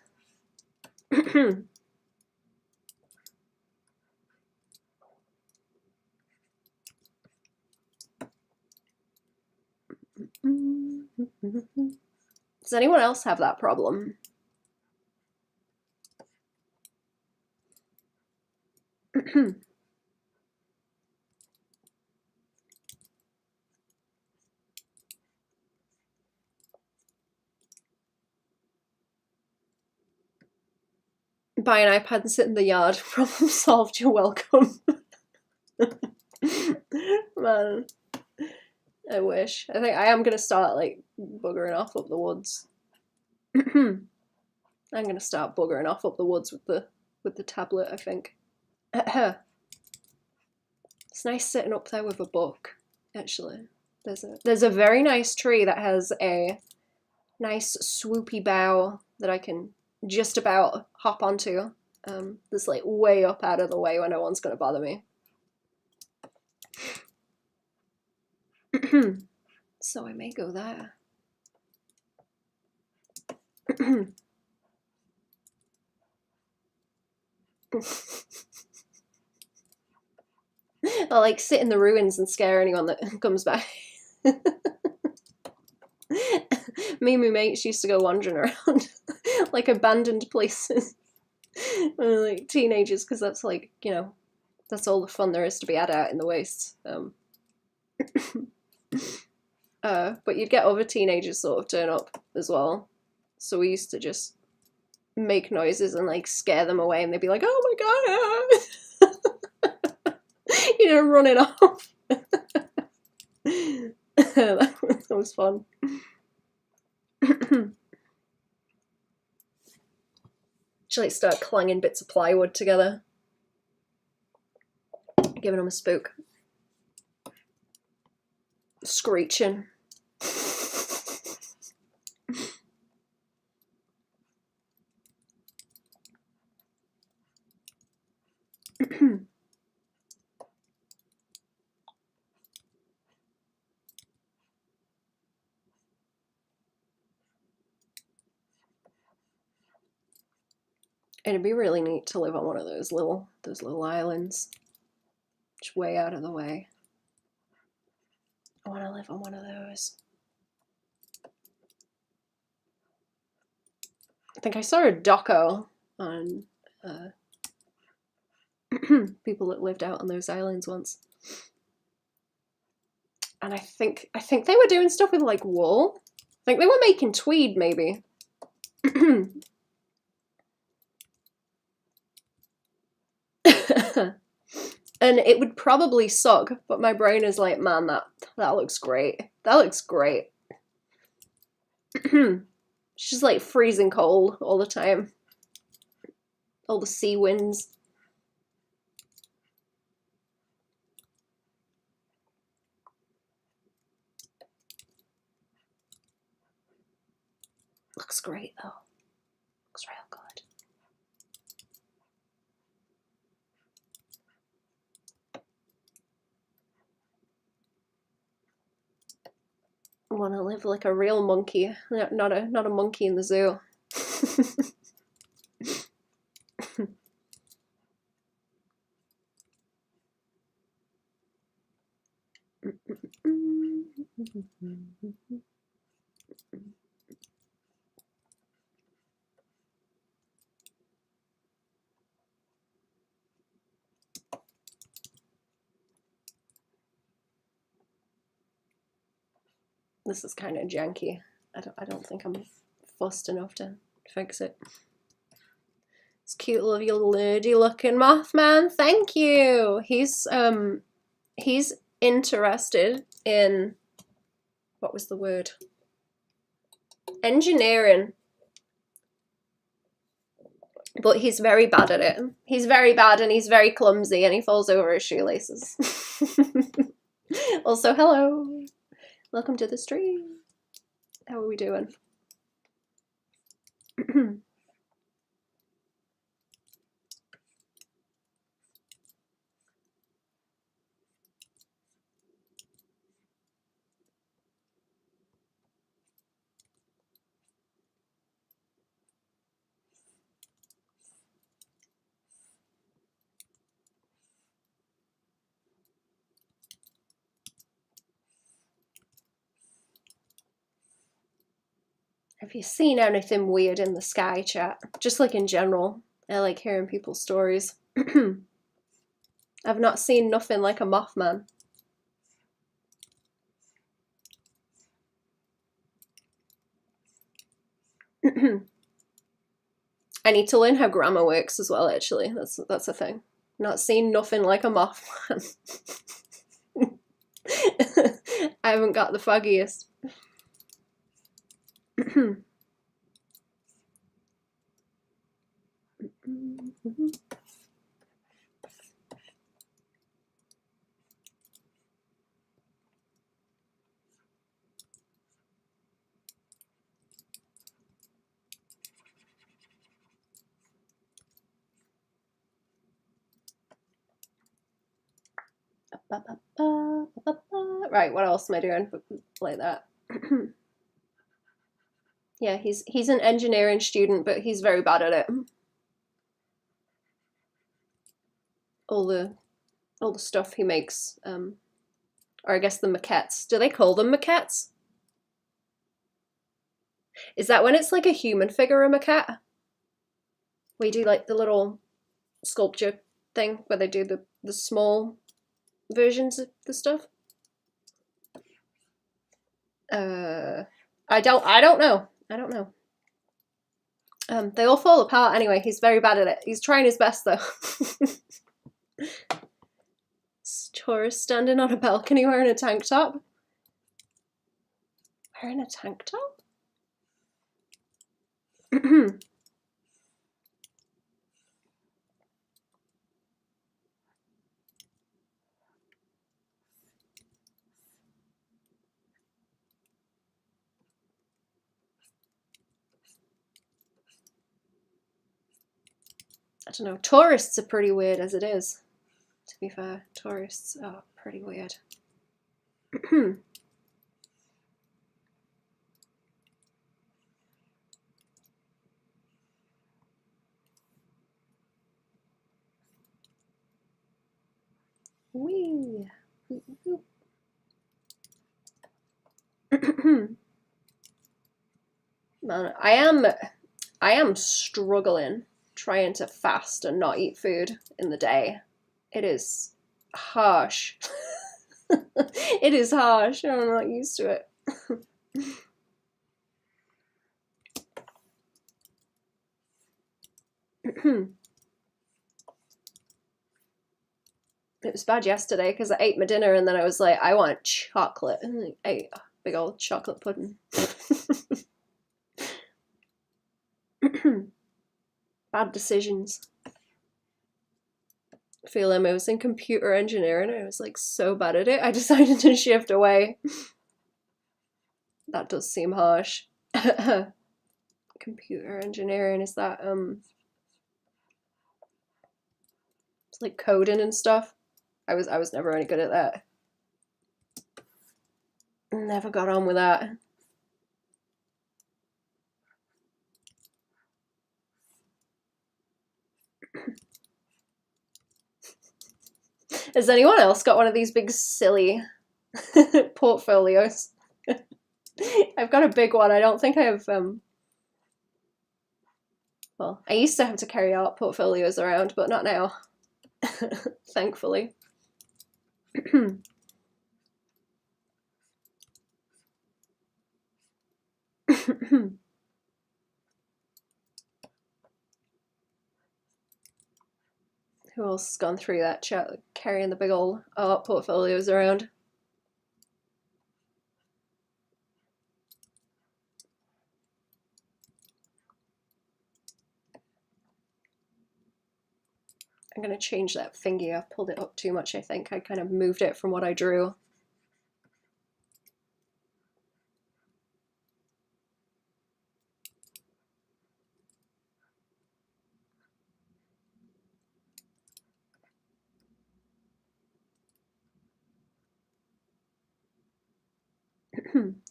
Does anyone else have that problem? buy an iPad and sit in the yard. Problem solved, you're welcome. Man, I wish. I think I am gonna start like buggering off up the woods. I'm gonna start buggering off up the woods with the tablet, I think. It's nice sitting up there with a book, actually. There's a very nice tree that has a nice swoopy bough that I can just about hop onto. That's like way up out of the way where no one's gonna bother me. So I may go there. I'll like sit in the ruins and scare anyone that comes by. Me and my mates used to go wandering around like abandoned places when we were like teenagers, because that's like, you know, that's all the fun there is to be had out in the wastes. But you'd get other teenagers sort of turn up as well, so we used to just make noises and like scare them away, and they'd be like, "Oh my god!" You know, running off. That was fun. Should like start clanging bits of plywood together, giving them a spook. Screeching. It'd be really neat to live on one of those little islands, just way out of the way. I want to live on one of those. I think I saw a doco on people that lived out on those islands once, and I think they were doing stuff with like wool. I think they were making tweed, maybe. And it would probably suck, but my brain is like, man, that looks great. That looks great. It's just like freezing cold all the time. All the sea winds. Looks great though. Looks real good. I want to live like a real monkey, not a monkey in the zoo. This is kind of janky. I don't think I'm fussed enough to fix it. It's cute little nerdy looking Mothman. Thank you. He's interested in, what was the word? Engineering. But he's very bad at it. He's very bad and he's very clumsy and he falls over his shoelaces. Also, hello. Welcome to the stream. How are we doing? Have you seen anything weird in the sky, chat? Just like in general. I like hearing people's stories. I've not seen nothing like a Mothman. I need to learn how grammar works as well, actually. That's a thing. Not seen nothing like a moth. I haven't got the foggiest. Right, what else am I doing? Like that. Yeah, he's an engineering student, but he's very bad at it. All the stuff he makes, or I guess the maquettes. Do they call them maquettes? Is that when it's like a human figure, a maquette? We do like the little sculpture thing where they do the small versions of the stuff. I don't know. They all fall apart anyway. He's very bad at it. He's trying his best though. Tourist standing on a balcony wearing a tank top. Wearing a tank top? I don't know. Tourists are pretty weird as it is. To be fair, tourists are pretty weird. Wee. Man, I am struggling trying to fast and not eat food in the day. It is harsh. It is harsh. I'm not used to it. It was bad yesterday because I ate my dinner and then I was like, I want chocolate, and I ate a big old chocolate pudding. Bad decisions. I feel like I was in computer engineering. I was like so bad at it. I decided to shift away. That does seem harsh. Computer engineering, is that it's like coding and stuff? I was never any good at that. Never got on with that. Has anyone else got one of these big silly portfolios? I've got a big one. I don't think I have well, I used to have to carry art portfolios around, but not now. Thankfully. Who else has gone through that chat, carrying the big old art portfolios around? I'm going to change that thingy. I've pulled it up too much, I think. I kind of moved it from what I drew.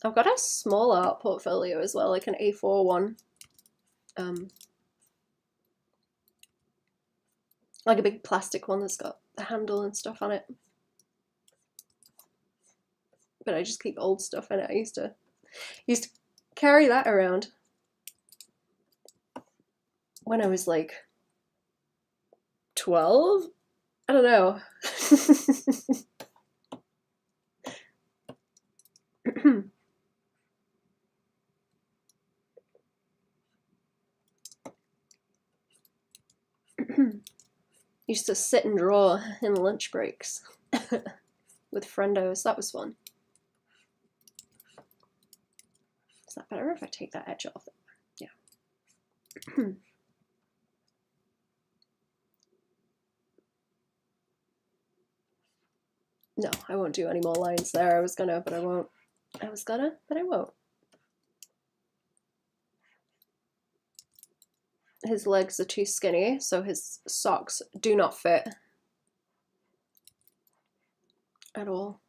I've got a small art portfolio as well, like an A4 one. Like a big plastic one that's got the handle and stuff on it. But I just keep old stuff in it. I used to carry that around when I was like 12. I don't know. Used to sit and draw in lunch breaks with friendos. That was fun. Is that better if I take that edge off? Yeah. No, I won't do any more lines there. I was gonna, but I won't. I was gonna, but I won't. His legs are too skinny, so his socks do not fit at all.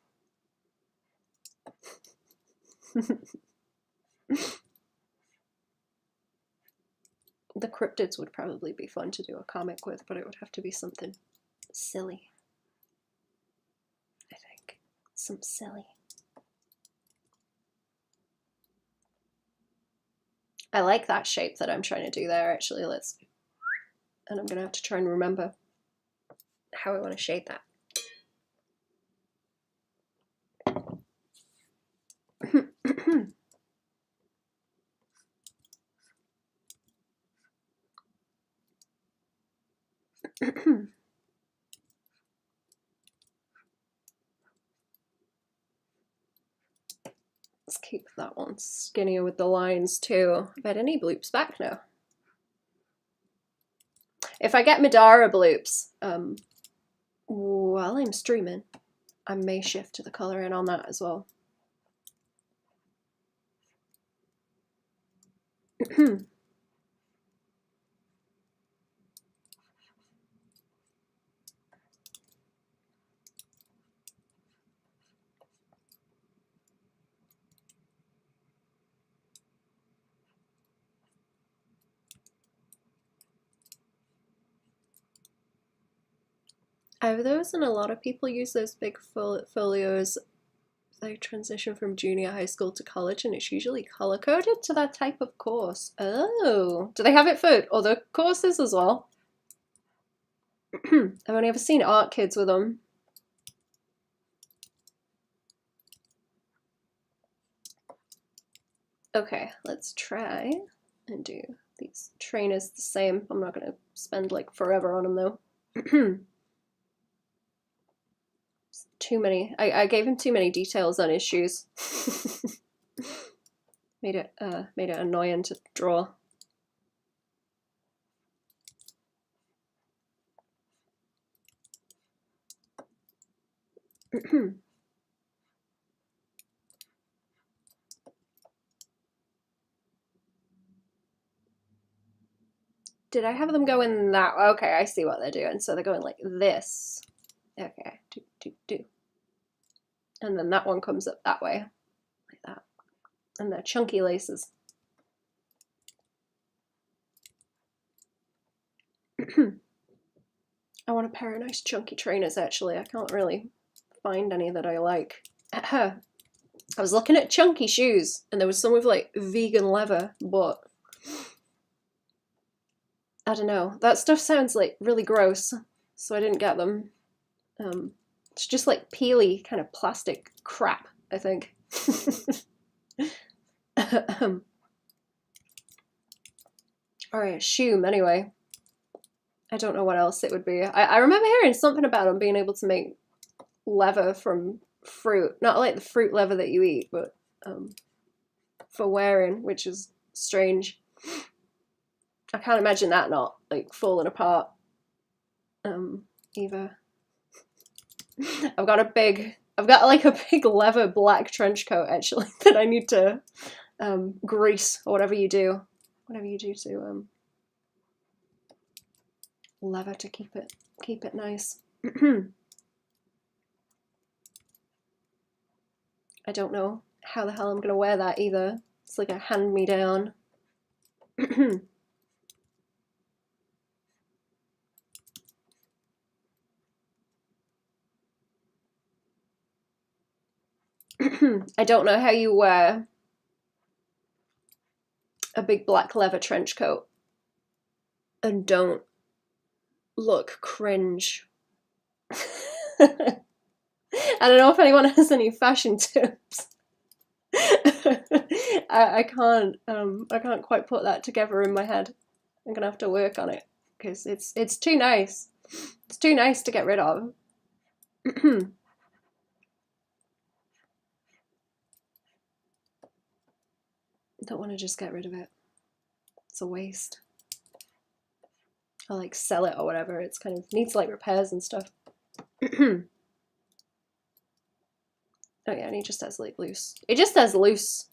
The cryptids would probably be fun to do a comic with, but it would have to be something silly. I think. Some silly. I like that shape that I'm trying to do there, actually. And I'm gonna have to try and remember how I want to shade that. Let's keep that one skinnier with the lines too. I bet any bloops back now. If I get Madara bloops, while I'm streaming, I may shift to the coloring on that as well. I have those, and a lot of people use those big folios. They transition from junior high school to college, and it's usually color coded to that type of course. Oh, do they have it for other courses as well? I've only ever seen art kids with them. Okay, let's try and do these trainers the same. I'm not gonna spend like forever on them though. Too many. I gave him too many details on his shoes. made it annoying to draw. Did I have them go in that? Okay, I see what they're doing. So they're going like this. Okay, do. And then that one comes up that way, like that. And they're chunky laces. I want a pair of nice chunky trainers, actually. I can't really find any that I like. I was looking at chunky shoes, and there was some with like vegan leather, but I don't know. That stuff sounds like really gross, so I didn't get them. It's just like peely kind of plastic crap, I think. Alright, shoe anyway. I don't know what else it would be. I remember hearing something about them being able to make leather from fruit. Not like the fruit leather that you eat, but for wearing, which is strange. I can't imagine that not like falling apart either. I've got like a big leather black trench coat actually that I need to grease, or whatever you do to leather to keep it nice. I don't know how the hell I'm gonna wear that either. It's like a hand-me-down. I don't know how you wear a big black leather trench coat and don't look cringe. I don't know if anyone has any fashion tips. I can't quite put that together in my head. I'm gonna have to work on it because it's too nice. It's too nice to get rid of. Don't want to just get rid of it. It's a waste. Or like sell it or whatever. It's kind of needs like repairs and stuff. Oh yeah, and he just has like loose. It just has loose.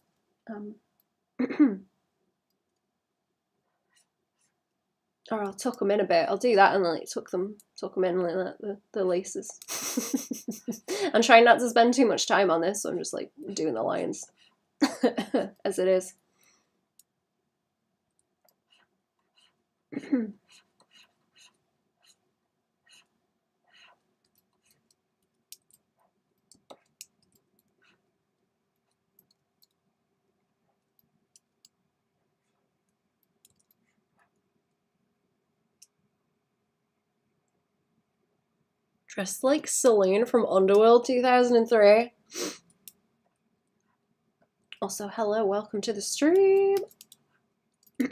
Or I'll tuck them in a bit. I'll do that and like tuck them in like the laces. I'm trying not to spend too much time on this, so I'm just like doing the lines as it is. Dressed like Celine from Underworld 2003. Also, hello, welcome to the stream. I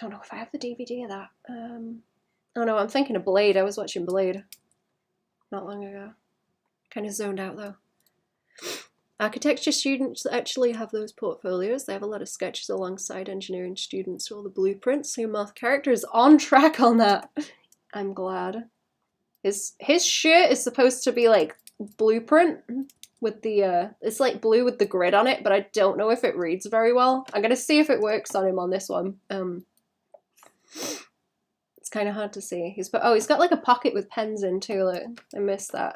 don't know if I have the DVD of that. Oh no, I'm thinking of Blade. I was watching Blade not long ago. Kind of zoned out though. Architecture students actually have those portfolios. They have a lot of sketches alongside engineering students. All the blueprints. So Math character is on track on that. I'm glad. His shirt is supposed to be like blueprint with the it's like blue with the grid on it, but I don't know if it reads very well. I'm gonna see if it works on him on this one. It's kind of hard to see. He's got like a pocket with pens in too. Look, I missed that.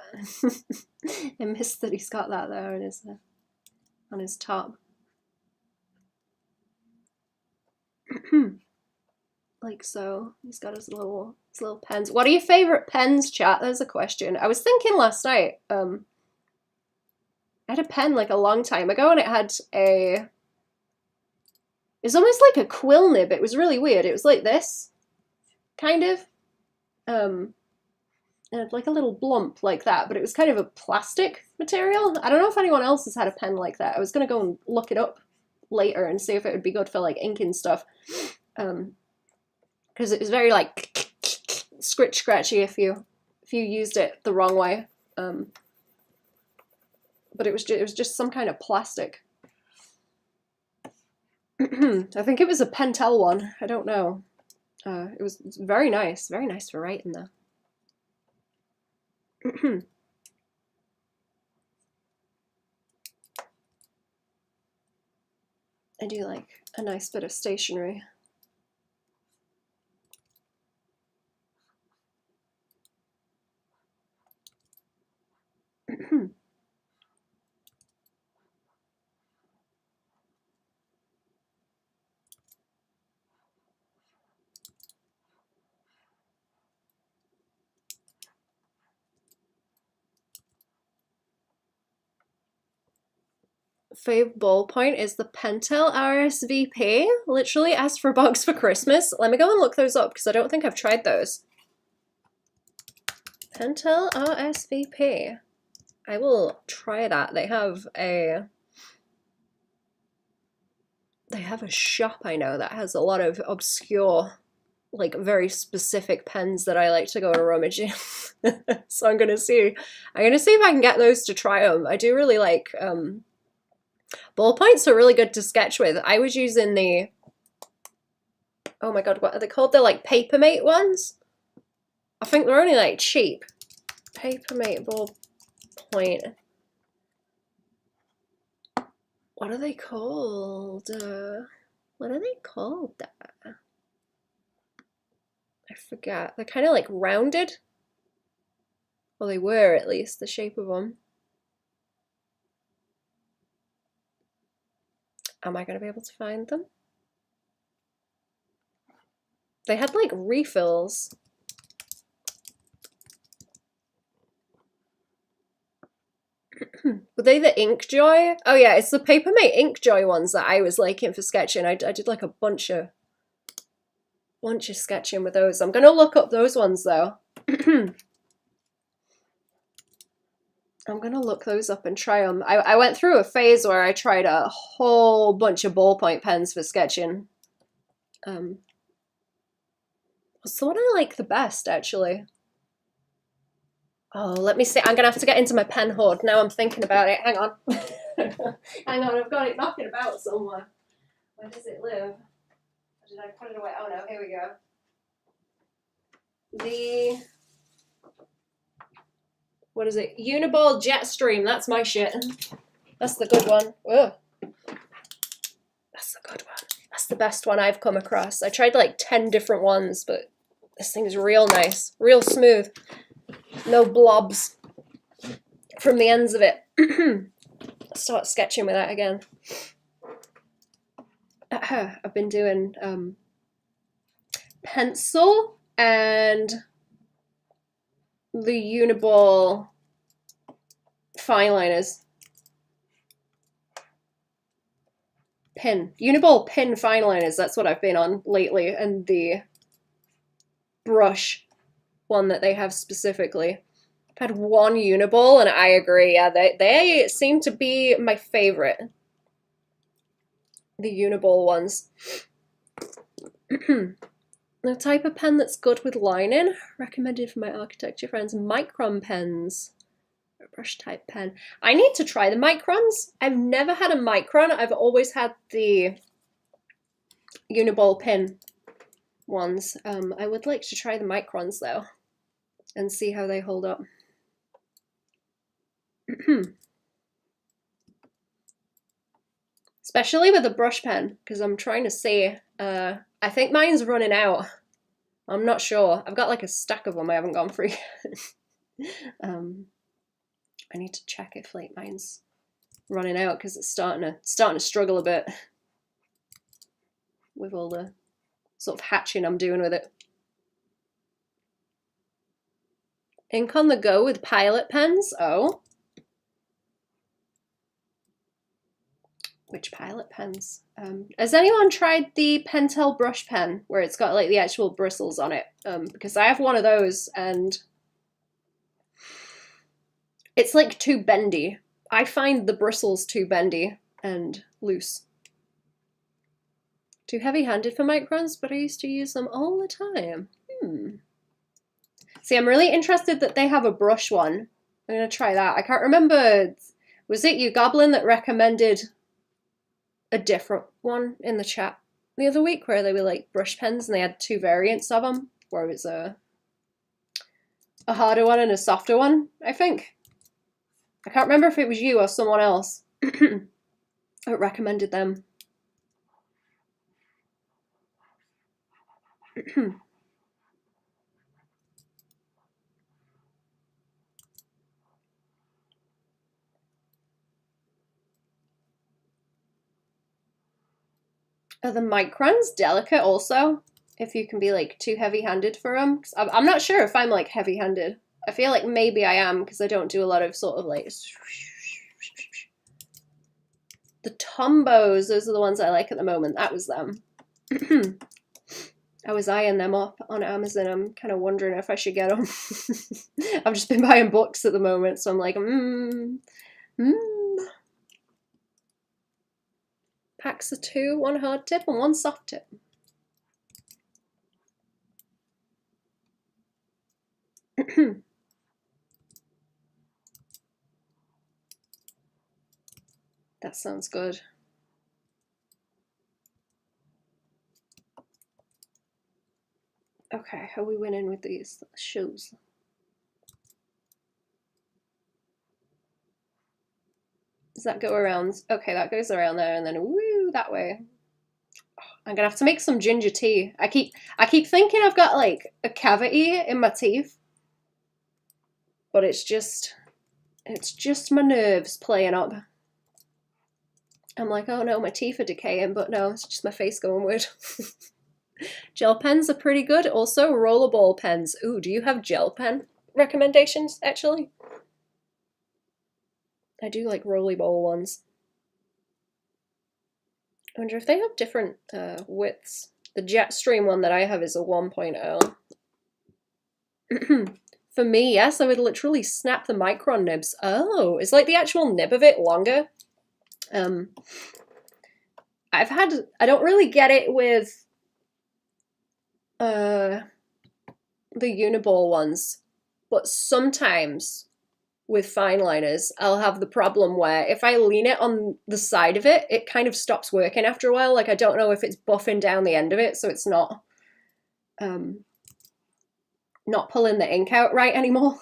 I missed that he's got that there on his top. Like so. He's got his little pens. What are your favorite pens, chat? There's a question. I was thinking last night. I had a pen like a long time ago, and it had a. It's almost like a quill nib. It was really weird. It was like this. Kind of. And like a little blump like that, but it was kind of a plastic material. I don't know if anyone else has had a pen like that. I was going to go and look it up later and see if it would be good for like inking stuff. Because it was very like scratchy if you used it the wrong way. But it was just some kind of plastic. I think it was a Pentel one. I don't know. It was very nice for writing though. I do like a nice bit of stationery. Fave ballpoint is the Pentel RSVP. Literally asked for a box for Christmas. Let me go and look those up because I don't think I've tried those. Pentel RSVP. I will try that. They have a shop I know that has a lot of obscure, like very specific pens that I like to go and rummage in. So I'm gonna see if I can get those to try them. I do really like ballpoints are really good to sketch with. I was using the, oh my god, what are they called? They're like Papermate ones. I think they're only like cheap. Papermate ballpoint. What are they called? What are they called? I forget. They're kind of like rounded. Well, they were at least, the shape of them. Am I going to be able to find them? They had like refills. Were they the Inkjoy? Oh yeah, it's the Papermate Inkjoy ones that I was liking for sketching. I did like a bunch of sketching with those. I'm going to look up those ones though. I'm gonna look those up and try them. I went through a phase where I tried a whole bunch of ballpoint pens for sketching. What's the one I like the best, actually? Oh, let me see. I'm gonna have to get into my pen hoard. Now I'm thinking about it. Hang on. Hang on, I've got it knocking about somewhere. Where does it live? Or did I put it away? Oh no, here we go. What is it? Uniball Jetstream. That's my shit. That's the good one. Ugh. That's the good one. That's the best one I've come across. I tried like 10 different ones, but this thing is real nice. Real smooth. No blobs from the ends of it. Start sketching with that again. I've been doing pencil and the Uniball fine liners. Uniball pin fine liners, that's what I've been on lately, and the brush one that they have specifically. I've had one Uniball and I agree, yeah, they seem to be my favorite. The Uniball ones. The type of pen that's good with lining, recommended for my architecture friends, micron pens. A brush type pen. I need to try the microns. I've never had a micron. I've always had the Uniball pin ones. I would like to try the microns though and see how they hold up. Especially with a brush pen, because I'm trying to see. I think mine's running out. I'm not sure. I've got like a stack of them I haven't gone through yet. I need to check if like mine's running out because it's starting to struggle a bit with all the sort of hatching I'm doing with it. Ink on the go with Pilot pens. Oh. Which Pilot pens? Has anyone tried the Pentel brush pen where it's got like the actual bristles on it? Because I have one of those and it's like too bendy. I find the bristles too bendy and loose. Too heavy-handed for microns, but I used to use them all the time. See, I'm really interested that they have a brush one. I'm gonna try that. I can't remember, was it you, Goblin, that recommended a different one in the chat the other week where they were like brush pens and they had two variants of them, where it was a harder one and a softer one, I think. I can't remember if it was you or someone else that recommended them. Are the microns delicate also? If you can be like too heavy-handed for them? I'm not sure if I'm like heavy-handed. I feel like maybe I am because I don't do a lot of sort of like... The Tombos, those are the ones I like at the moment. That was them. I was eyeing them up on Amazon. I'm kind of wondering if I should get them. I've just been buying books at the moment, so I'm like, Packs of 2, 1 hard tip and 1 soft tip. That sounds good. Okay, how are we winning with these shoes? Does that go around? Okay, that goes around there and then woo, that way. I'm gonna have to make some ginger tea. I keep thinking I've got like a cavity in my teeth, but it's just my nerves playing up. I'm like, oh no, my teeth are decaying, but no, it's just my face going weird. Gel pens are pretty good. Also, rollerball pens. Ooh, do you have gel pen recommendations, actually? I do like rollerball ones. I wonder if they have different widths. The Jetstream one that I have is a 1.0. For me, yes, I would literally snap the micron nibs. Oh, is like the actual nib of it longer? I don't really get it with the uniball ones, but sometimes with fine liners, I'll have the problem where if I lean it on the side of it, it kind of stops working after a while. Like, I don't know if it's buffing down the end of it, so it's not pulling the ink out right anymore.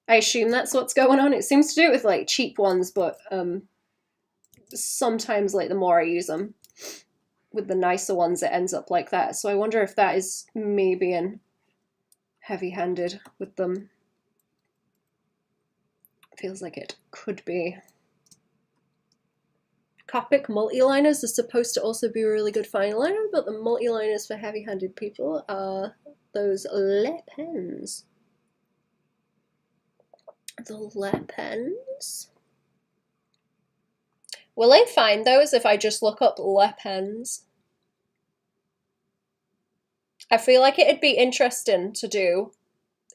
I assume that's what's going on. It seems to do it with like cheap ones, but sometimes like the more I use them, with the nicer ones, it ends up like that. So I wonder if that is me being heavy-handed with them. Feels like it could be. Copic multi-liners are supposed to also be a really good fine liner, but the multi-liners for heavy-handed people are those Le Pens. The Le Pens. Will I find those if I just look up Le Pens? I feel like it'd be interesting to do.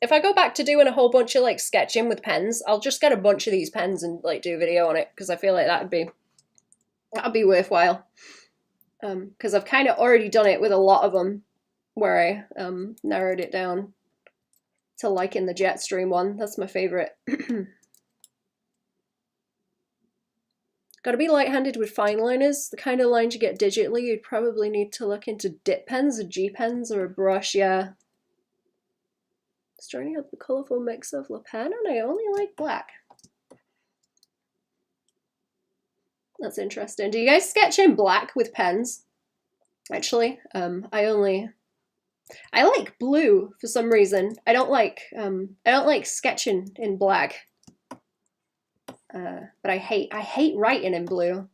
If I go back to doing a whole bunch of like sketching with pens, I'll just get a bunch of these pens and like do a video on it, because I feel like that'd be worthwhile. Because I've kind of already done it with a lot of them, where I narrowed it down to liking the Jetstream one. That's my favorite. Gotta be light-handed with fine liners. The kind of lines you get digitally, you'd probably need to look into dip pens, or G pens, or a brush. Yeah. Starting out the colourful mix of Le Pen, and I only like black. That's interesting. Do you guys sketch in black with pens? Actually, I like blue for some reason. I don't like sketching in black. But I hate writing in blue.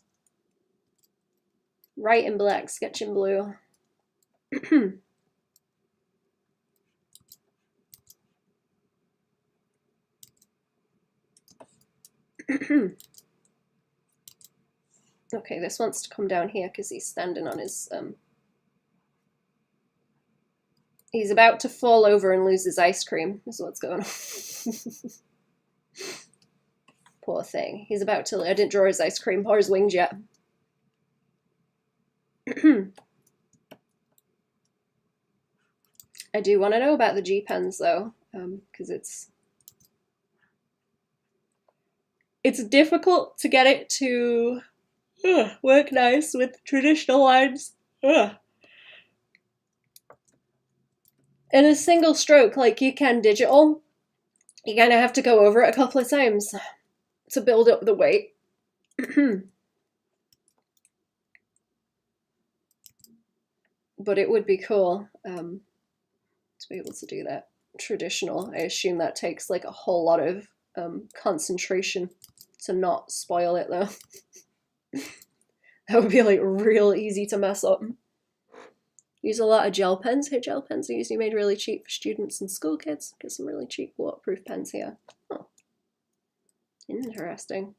Write in black, sketch in blue. Okay, this wants to come down here because he's standing on his he's about to fall over and lose his ice cream, is what's going on. Poor thing. He's about to, I didn't draw his ice cream or his wings yet. I do want to know about the G pens though, because it's difficult to get it to work nice with traditional lines. In a single stroke, like you can digital, you kind of have to go over it a couple of times to build up the weight. But it would be cool to be able to do that traditional. I assume that takes like a whole lot of concentration to not spoil it though. That would be like real easy to mess up. Use a lot of gel pens. Hey, gel pens are usually made really cheap for students and school kids. Get some really cheap waterproof pens here. Oh, interesting.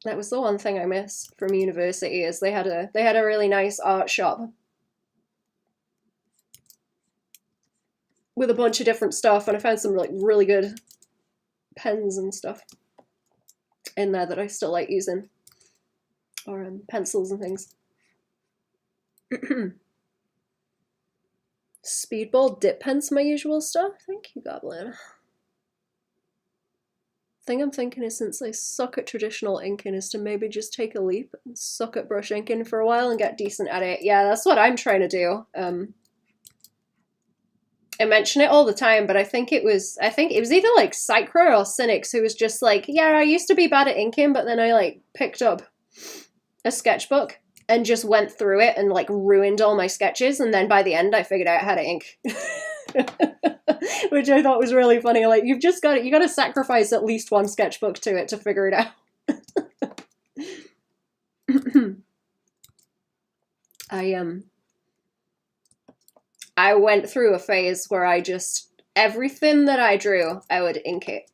That was the one thing I miss from university, is they had a really nice art shop with a bunch of different stuff, and I found some like really good pens and stuff in there that I still like using, or pencils and things. Speedball dip pens, my usual stuff. Thank you, Goblin. Thing I'm thinking is, since I suck at traditional inking, is to maybe just take a leap and suck at brush inking for a while and get decent at it. Yeah, that's what I'm trying to do. I mention it all the time, but I think it was either like Psychro or Cynics who was just like, yeah, I used to be bad at inking, but then I like picked up a sketchbook and just went through it and like ruined all my sketches, and then by the end I figured out how to ink. Which I thought was really funny. Like, you gotta sacrifice at least one sketchbook to it to figure it out. I went through a phase where everything that I drew, I would ink it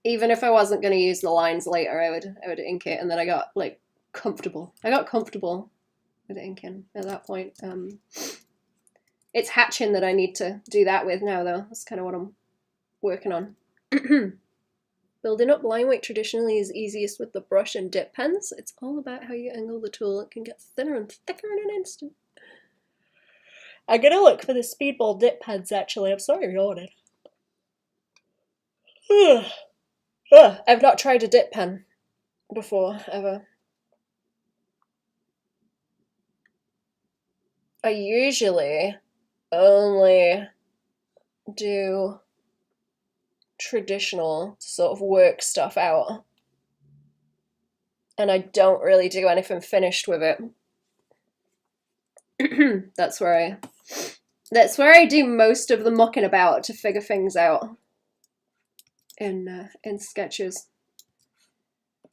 even if I wasn't going to use the lines later, I would ink it, and then I got like comfortable. I got comfortable with inking at that point. It's hatching that I need to do that with now, though. That's kind of what I'm working on. Building up line weight traditionally is easiest with the brush and dip pens. It's all about how you angle the tool. It can get thinner and thicker in an instant. I'm gonna look for the Speedball dip pens, actually. I'm sorry, I'm yawning. I've not tried a dip pen before, ever. I usually only do traditional to sort of work stuff out, and I don't really do anything finished with it. That's where I do most of the mucking about to figure things out in sketches.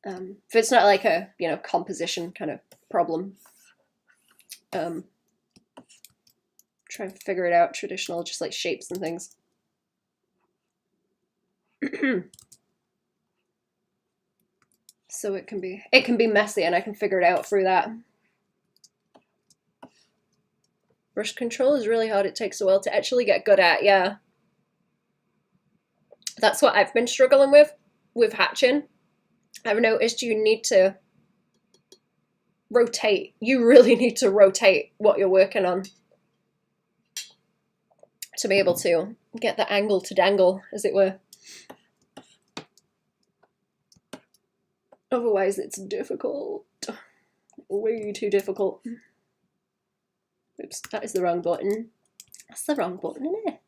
If it's not like a composition kind of problem, try and figure it out traditional, just like shapes and things. So it can be messy, and I can figure it out through that. Brush control is really hard. It takes a while to actually get good at. Yeah, that's what I've been struggling with hatching. I've noticed you need to rotate. You really need to rotate what you're working on to be able to get the angle to dangle, as it were. Otherwise, it's difficult. Way too difficult. Oops, that is the wrong button. That's the wrong button, isn't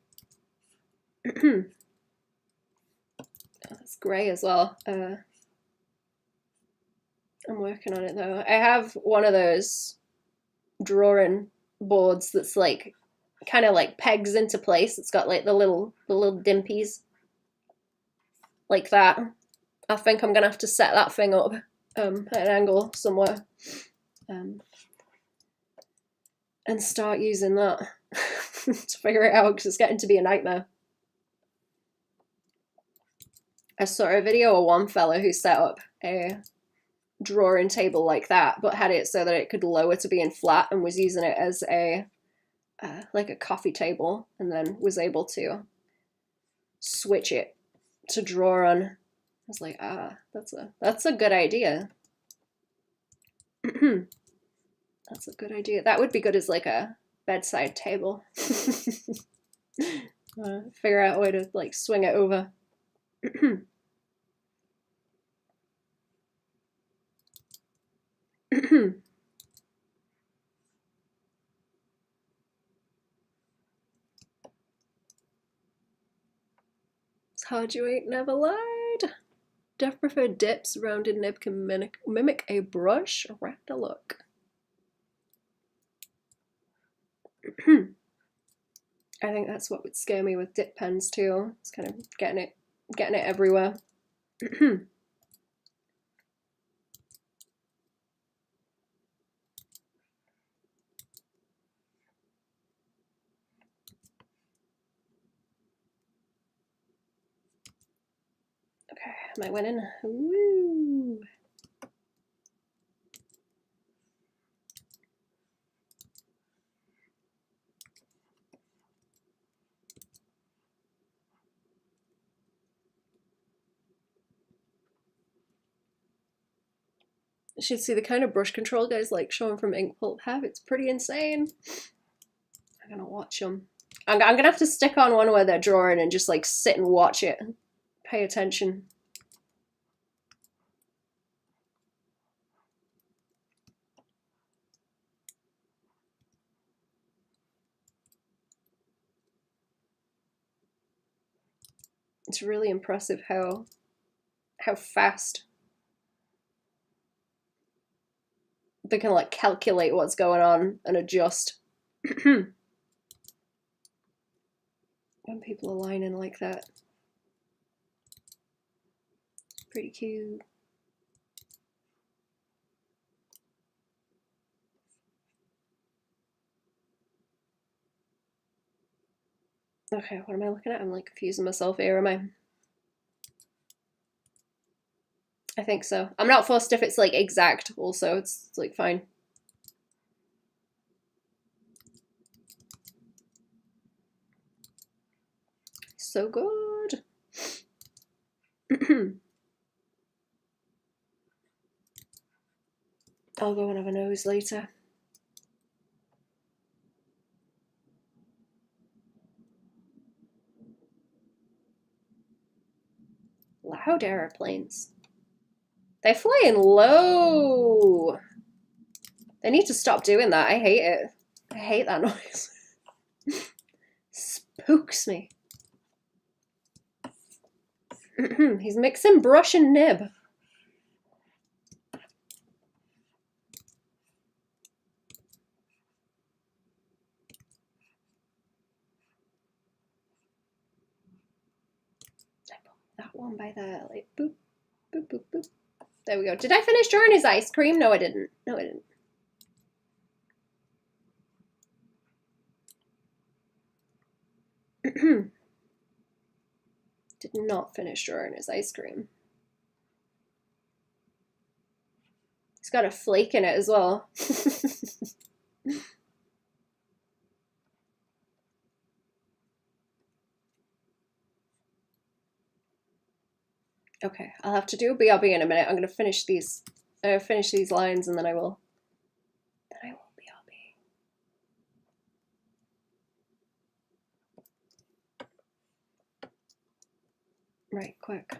it? That's grey as well. I'm working on it though. I have one of those drawing boards that's like kind of like pegs into place. It's got like the little dimpies like that. I think I'm gonna have to set that thing up at an angle somewhere, and start using that to figure it out, because it's getting to be a nightmare. I saw a video of one fella who set up a drawing table like that, but had it so that it could lower to being flat, and was using it as a like a coffee table, and then was able to switch it to draw on. I was like, that's a good idea. That's a good idea. That would be good as like a bedside table. Figure out a way to like swing it over. It's hard you ain't never lied. Def prefer dips. Rounded nib can mimic a brush. Right to look. I think that's what would scare me with dip pens too. It's kind of getting it everywhere. Okay, am I winning? Woo! You should see the kind of brush control guys like showing from Ink Pulp have. It's pretty insane. I'm gonna watch them. I'm gonna have to stick on one where they're drawing and just like sit and watch it. Pay attention. It's really impressive how fast they can like calculate what's going on and adjust. When people are lining like that. Pretty cute. Okay, what am I looking at? I'm like confusing myself here, am I? I think so. I'm not fussed if it's like exact also, it's like fine. So good. I'll go and have a nose later. Loud airplanes. They're flying low. They need to stop doing that. I hate it. I hate that noise. Spooks me. He's mixing brush and nib. That one by the, like, boop, boop, boop, boop. There we go. Did I finish drawing his ice cream? No, I didn't. No, I didn't. Did not finish drawing his ice cream. He's got a flake in it as well. Okay, I'll have to do a BRB in a minute. I'm gonna finish these lines and then I will BRB. Right, quick.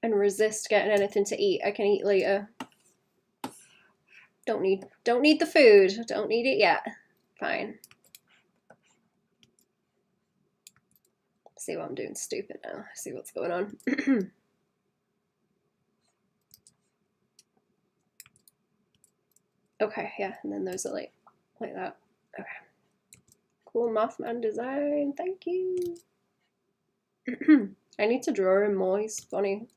And resist getting anything to eat. I can eat later. Don't need the food. Don't need it yet. Fine. See what I'm doing stupid now. See what's going on. Okay, yeah, and then those are like that. Okay. Cool Mothman design, thank you. I need to draw him more, he's funny.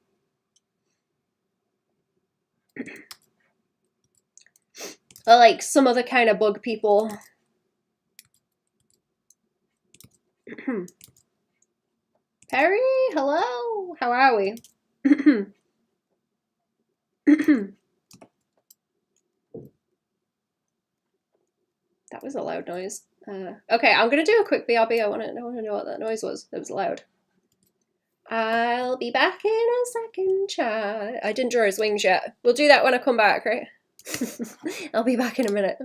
Or like some other kind of bug people. Perry, hello, how are we? That was a loud noise. Okay, I'm gonna do a quick BRB. I wanna know what that noise was. It was loud. I'll be back in a second, chat. I didn't draw his wings yet. We'll do that when I come back, right? I'll be back in a minute.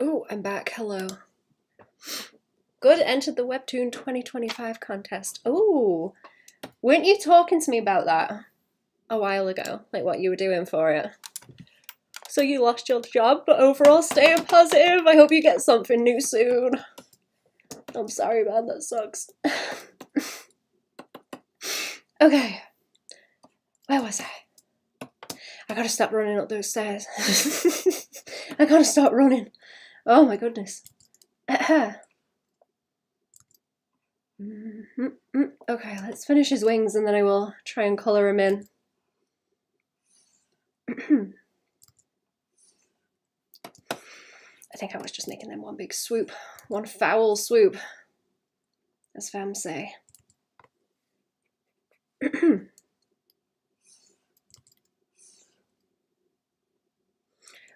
Oh, I'm back. Hello. Good, entered the Webtoon 2025 contest. Oh, weren't you talking to me about that a while ago? Like what you were doing for it? So you lost your job, but overall staying positive. I hope you get something new soon. I'm sorry, man, that sucks. Okay, where was I? I gotta stop running up those stairs. I gotta stop running. Oh my goodness. Okay, let's finish his wings and then I will try and colour him in. I think I was just making them one big swoop. One foul swoop, as fams say.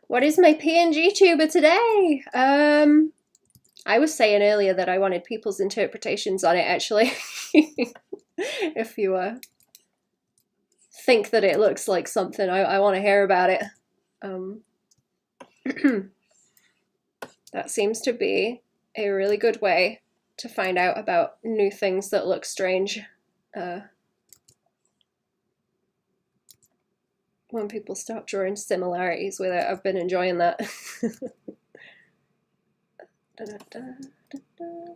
What is my PNG tuber today? I was saying earlier that I wanted people's interpretations on it, actually. If you think that it looks like something, I want to hear about it. That seems to be a really good way to find out about new things that look strange. When people start drawing similarities with it, I've been enjoying that. Da, da, da, da, da.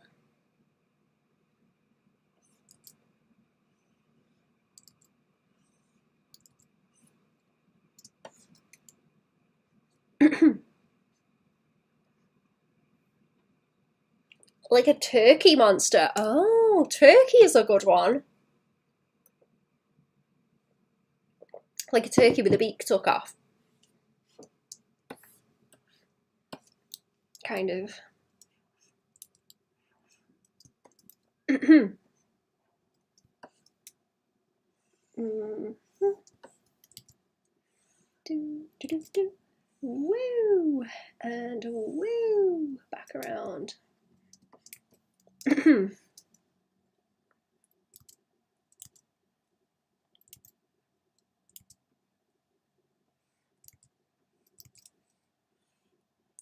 Like a turkey monster. Oh, turkey is a good one. Like a turkey with a beak took off. Kind of. Woo! And woo! Back around.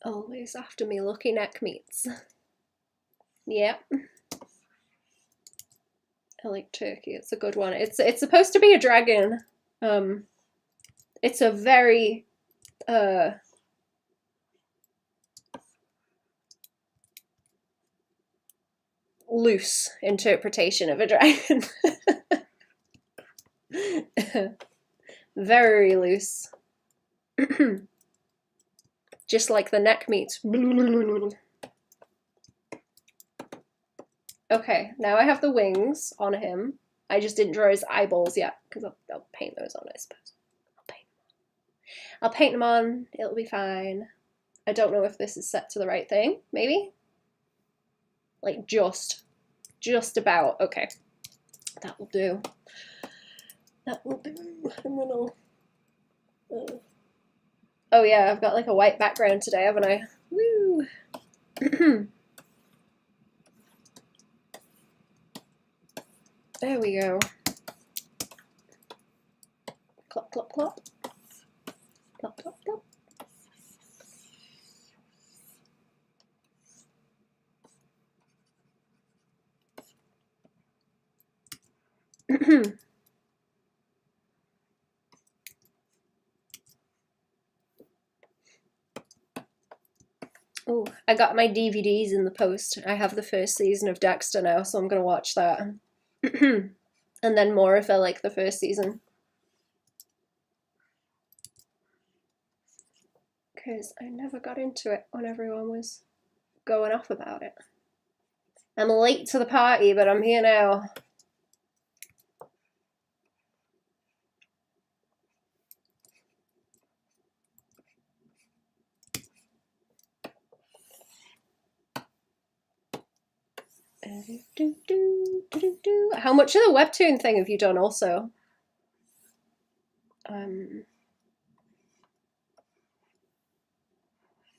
Always after me lucky neck meats. Yep. I like turkey, it's a good one. It's supposed to be a dragon. It's a very loose interpretation of a dragon. Very loose. Just like the neck meat. Okay, now I have the wings on him. I just didn't draw his eyeballs yet, because I'll paint those on, I suppose. I'll paint them on, it'll be fine. I don't know if this is set to the right thing, maybe? Like just about, okay. That will do. That will do. I'm gonna... Oh yeah, I've got like a white background today, haven't I? Woo! There we go. Clop, clop, clop. Clop, clop, clop. Oh, I got my DVDs in the post. I have the first season of Dexter now, so I'm gonna watch that. And then more if I like the first season. Because I never got into it when everyone was going off about it. I'm late to the party, but I'm here now. How much of the Webtoon thing have you done also?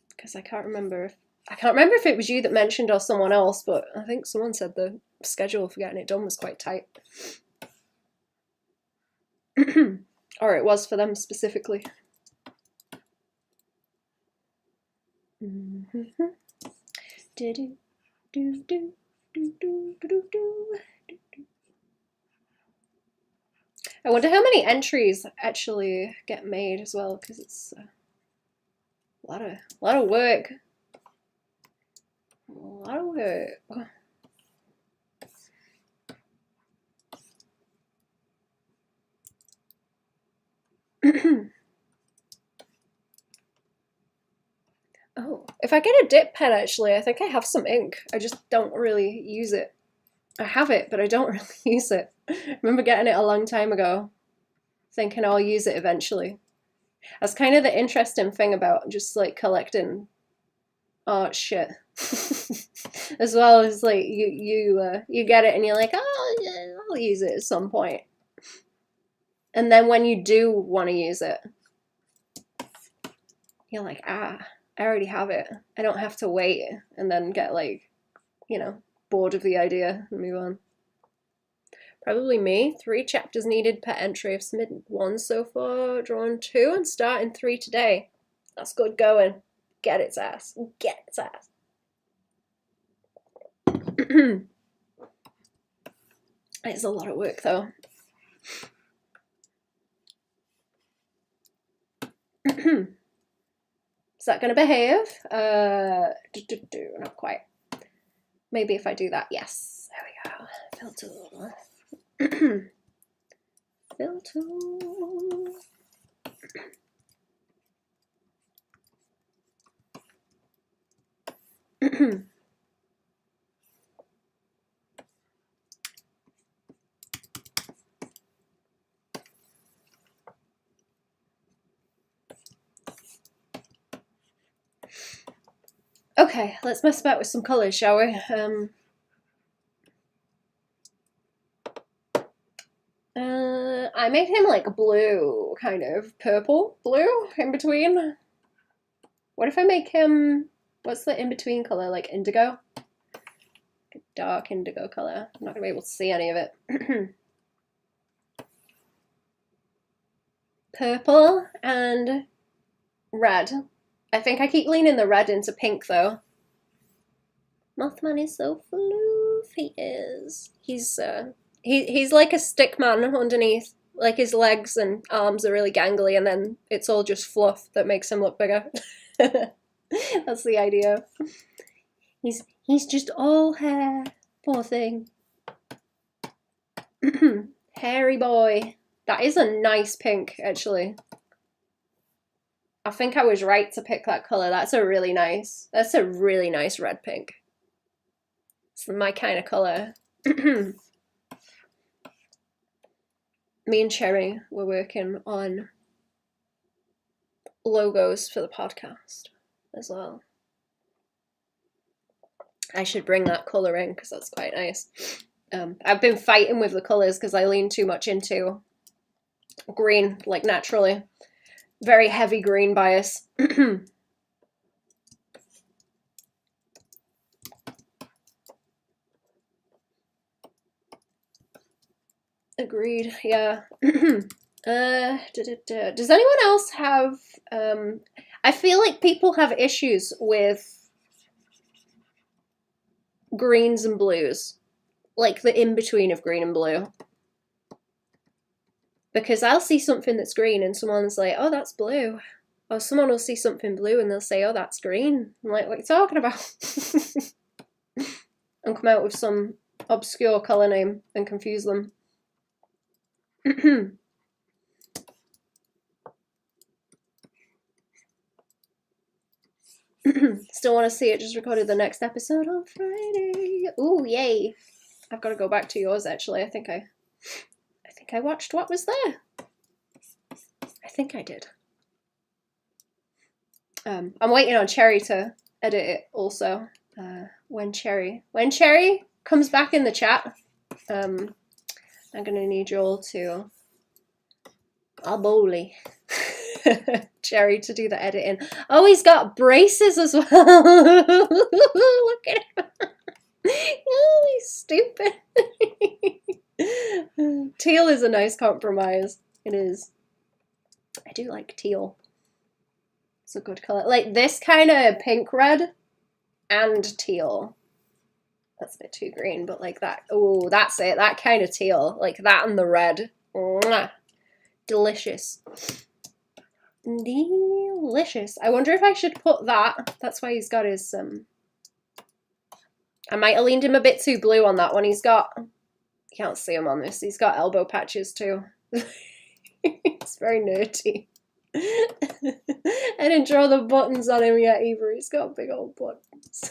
Because I can't remember if it was you that mentioned or someone else, but I think someone said the schedule for getting it done was quite tight. Or it was for them specifically. I wonder how many entries actually get made as well, because it's a lot of work. A lot of work. Oh, if I get a dip pen, actually, I think I have some ink. I just don't really use it. I have it, but I don't really use it. I remember getting it a long time ago, thinking I'll use it eventually. That's kind of the interesting thing about just like collecting art shit. As well as like you get it and you're like, oh yeah, I'll use it at some point. And then when you do want to use it, you're like, ah, I already have it. I don't have to wait and then get like, you know, bored of the idea and move on. Probably me. 3 chapters needed per entry. I've submitted 1 so far, drawn 2, and starting 3 today. That's good going. Get its ass. Get its ass. It's a lot of work though. Is that going to behave? Not quite. Maybe if I do that, yes. There we go. Filter. Filter. Okay, let's mess about with some colours, shall we? I made him like blue, kind of purple blue in between. What if I make him, what's the in-between colour, like indigo? Like a dark indigo colour. I'm not gonna be able to see any of it. Purple and red. I think I keep leaning the red into pink though. Mothman is so floof, he is. He's like a stick man underneath. Like his legs and arms are really gangly and then it's all just fluff that makes him look bigger. That's the idea. He's just all hair. Poor thing. Hairy boy. That is a nice pink, actually. I think I was right to pick that colour. That's a really nice red pink. It's my kind of colour. Me and Cherry were working on logos for the podcast as well. I should bring that colour in because that's quite nice. I've been fighting with the colours because I lean too much into green, like naturally. Very heavy green bias. Agreed, yeah. Does anyone else have... I feel like people have issues with greens and blues. Like the in-between of green and blue. Because I'll see something that's green and someone's like, oh, that's blue. Or someone will see something blue and they'll say, oh, that's green. I'm like, what are you talking about? And come out with some obscure colour name and confuse them. Still want to see it, just recorded the next episode on Friday. Ooh, yay. I've got to go back to yours, actually. I think I watched what was there. I think I did. I'm waiting on Cherry to edit it also. When Cherry comes back in the chat, I'm gonna need you all to Bolly Cherry to do the editing. Oh, he's got braces as well. Look at him. Oh, he's stupid. Teal is a nice compromise. It is. I do like teal. It's a good colour. Like this kind of pink red and teal. That's a bit too green, but like that. Oh, that's it. That kind of teal. Like that and the red. Mwah. Delicious. Delicious. I wonder if I should put that. That's why he's got his I might have leaned him a bit too blue on that one. He's got, you can't see him on this, he's got elbow patches too. It's very nerdy. I didn't draw the buttons on him yet either. He's got big old buttons.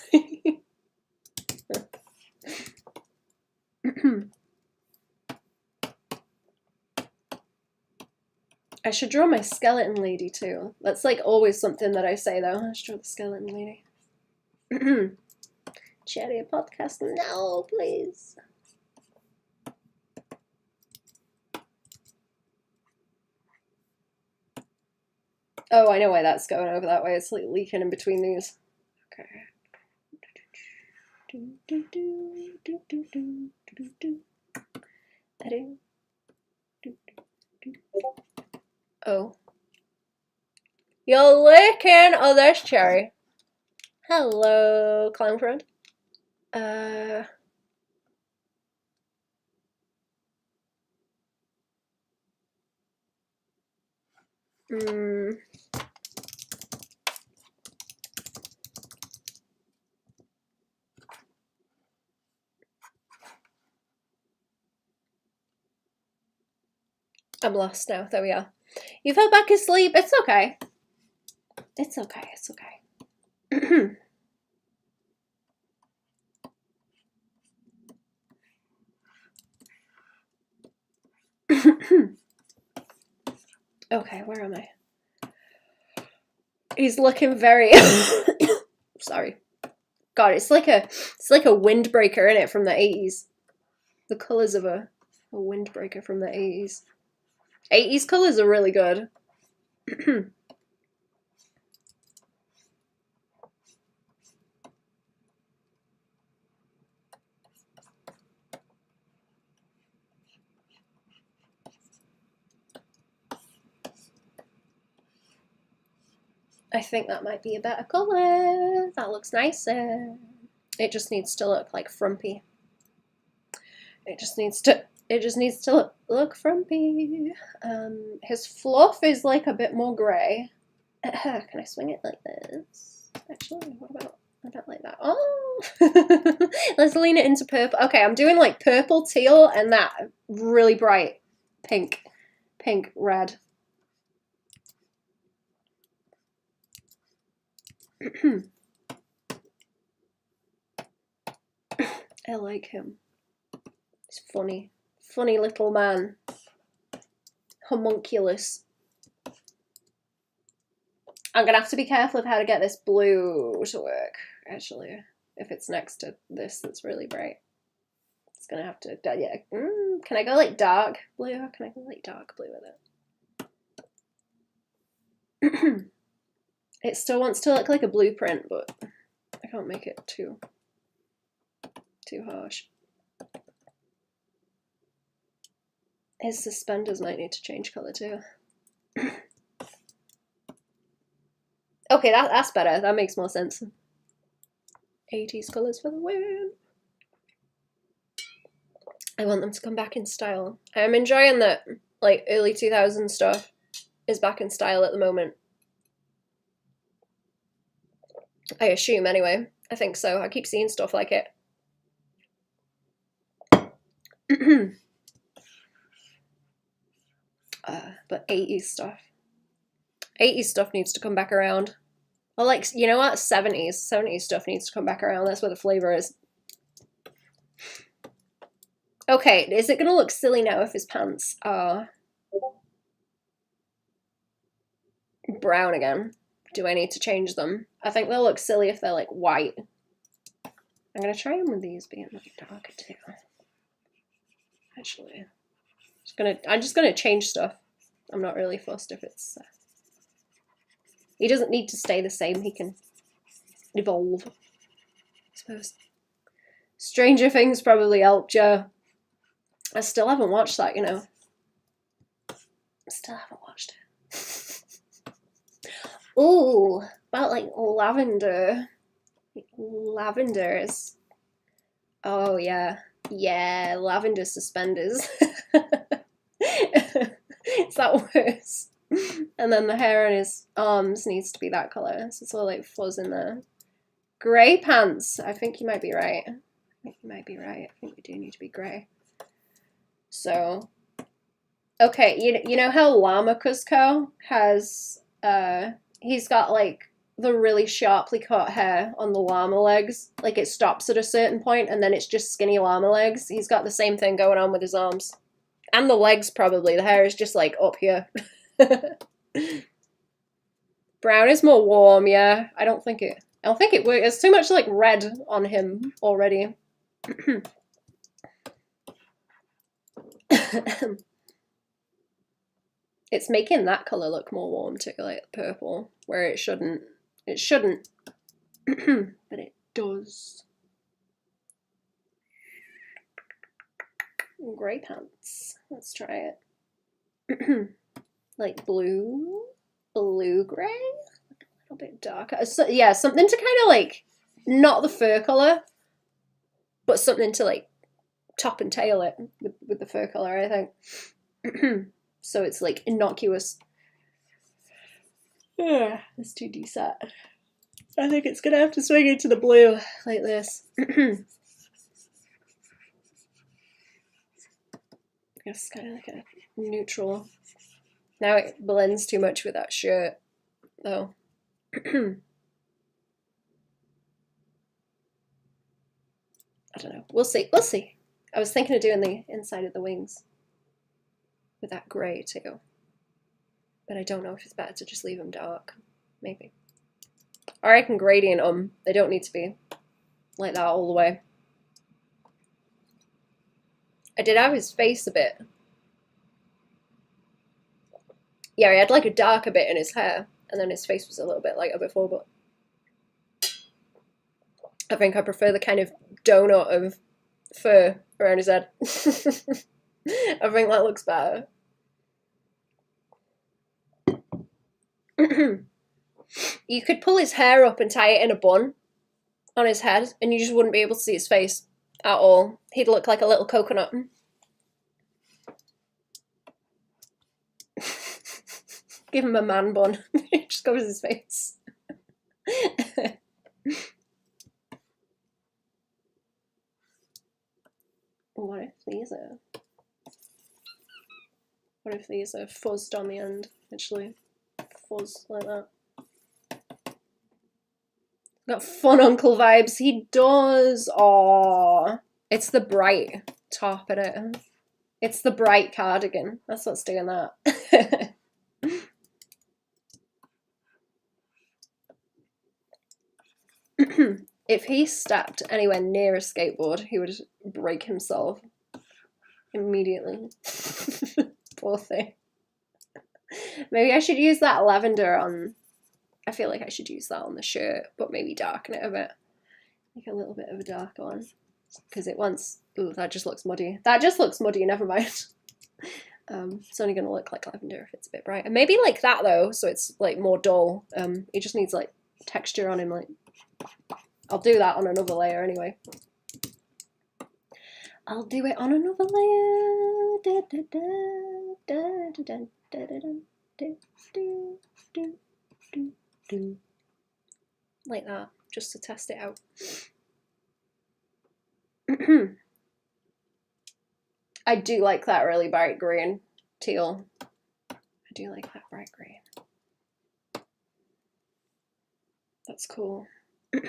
I should draw my skeleton lady too. That's like always something that I say though. I should draw the skeleton lady. Cherry, a podcast? No, please. Oh, I know why that's going over that way. It's like leaking in between these. Okay. Oh. You're leaking! Oh, there's Cherry. Hello, clown friend. I'm lost now. There we are. You fell back asleep. It's okay. It's okay. It's okay. Okay, where am I? He's looking very sorry. God, it's like a windbreaker, isn't it, from the 80s? The colours of a windbreaker from the 80s. 80s colours are really good. I think that might be a better colour. That looks nicer. It just needs to look like frumpy. It just needs to look frumpy. His fluff is like a bit more grey. Can I swing it like this? Actually, what about like that? Oh, let's lean it into purple. Okay, I'm doing like purple, teal, and that really bright pink red. I like him. He's funny. Funny little man. Homunculus. I'm gonna have to be careful of how to get this blue to work, actually. If it's next to this that's really bright. It's gonna have to, yeah. Can I go like dark blue? Or can I go like dark blue with it? It still wants to look like a blueprint, but I can't make it too harsh. His suspenders might need to change colour too. Okay, that's better. That makes more sense. 80s colours for the win. I want them to come back in style. I'm enjoying that like early 2000s stuff is back in style at the moment. I assume anyway. I think so. I keep seeing stuff like it. But 80s stuff. 80s stuff needs to come back around. Or like, you know what? 70s. 70s stuff needs to come back around. That's where the flavour is. Okay, is it going to look silly now if his pants are brown again? Do I need to change them? I think they'll look silly if they're like white. I'm going to try them with these being like darker too. Actually, I'm just gonna change stuff. I'm not really fussed if it's. He doesn't need to stay the same. He can evolve. I suppose. Stranger Things probably helped you. I still haven't watched that, you know. I still haven't watched it. Ooh, about like lavender. Lavender is. Oh yeah, yeah, lavender suspenders. Is that worse? And then the hair on his arms needs to be that colour, so it's all like fuzz in there. Grey pants. I think you might be right. I think you might be right. I think we do need to be grey. So, okay, you know how Llama Cusco has he's got like the really sharply cut hair on the llama legs, like it stops at a certain point and then it's just skinny llama legs. He's got the same thing going on with his arms and the legs. Probably the hair is just like up here. Brown is more warm. Yeah, I don't think it works. There's too much like red on him already. It's making that color look more warm too, like purple, where it shouldn't. It shouldn't, but it does. Grey pants. Let's try it. Like blue gray, a little bit darker. So, yeah, something to kind of like, not the fur color, but something to like top and tail it with the fur color, I think. So it's like innocuous. It's too decent. I think it's gonna have to swing into the blue like this. It's kind of like a neutral. Now it blends too much with that shirt, though. I don't know. We'll see. We'll see. I was thinking of doing the inside of the wings with that grey too, but I don't know if it's better to just leave them dark. Maybe. Or I can gradient them. They don't need to be like that all the way. I did have his face a bit. Yeah, he had like a darker bit in his hair, and then his face was a little bit lighter before, but I think I prefer the kind of donut of fur around his head. I think that looks better. You could pull his hair up and tie it in a bun on his head, and you just wouldn't be able to see his face at all. He'd look like a little coconut. Give him a man bun. It just covers his face. What if these are fuzzed on the end? Actually, fuzz like that. Got fun uncle vibes. He does. Aww. It's the bright top in it. It's the bright cardigan. That's what's doing that. If he stepped anywhere near a skateboard, he would break himself immediately. Poor thing. Maybe I should use that lavender on. I feel like I should use that on the shirt, but maybe darken it a bit. Like a little bit of a darker one. Because it wants. Ooh, that just looks muddy. That just looks muddy, never mind. It's only going to look like lavender if it's a bit bright. And maybe like that though, so it's like more dull. It just needs like texture on him. Like, I'll do that on another layer anyway. I'll do it on another layer. Da, da, da, da, da, da, da, da, da, da, da, da. Like that, just to test it out. I do like that really bright green teal. I do like that bright green. That's cool. I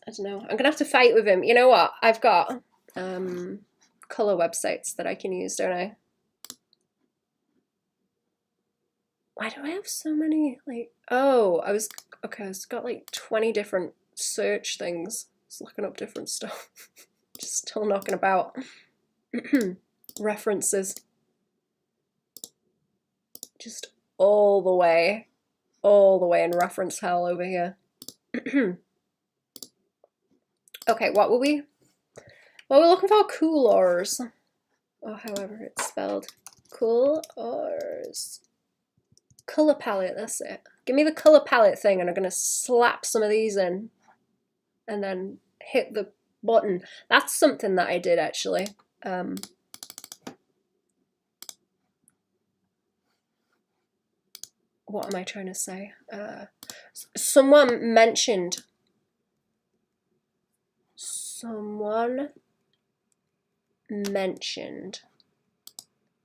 don't know. I'm gonna have to fight with him. You know what? I've got color websites that I can use, don't I? Why do I have so many? Like, oh, I've got like 20 different search things. Just looking up different stuff. Just still knocking about. References. Just all the way in reference hell over here. Okay, what were we looking for? Coolors. Or however it's spelled. Coolors. Color palette, that's it. Give me the color palette thing, and I'm gonna slap some of these in and then hit the button. That's something that I did actually. What am I trying to say? Someone mentioned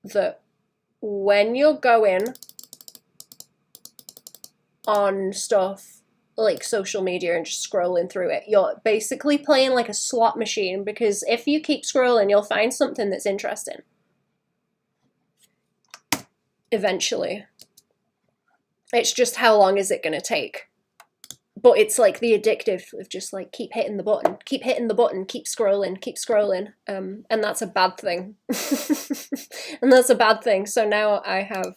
that when you're going on stuff like social media and just scrolling through it, you're basically playing like a slot machine, because if you keep scrolling, you'll find something that's interesting eventually. It's just how long is it going to take? But it's like the addictive of just like keep hitting the button, keep hitting the button, keep scrolling, and that's a bad thing. And that's a bad thing. So now I have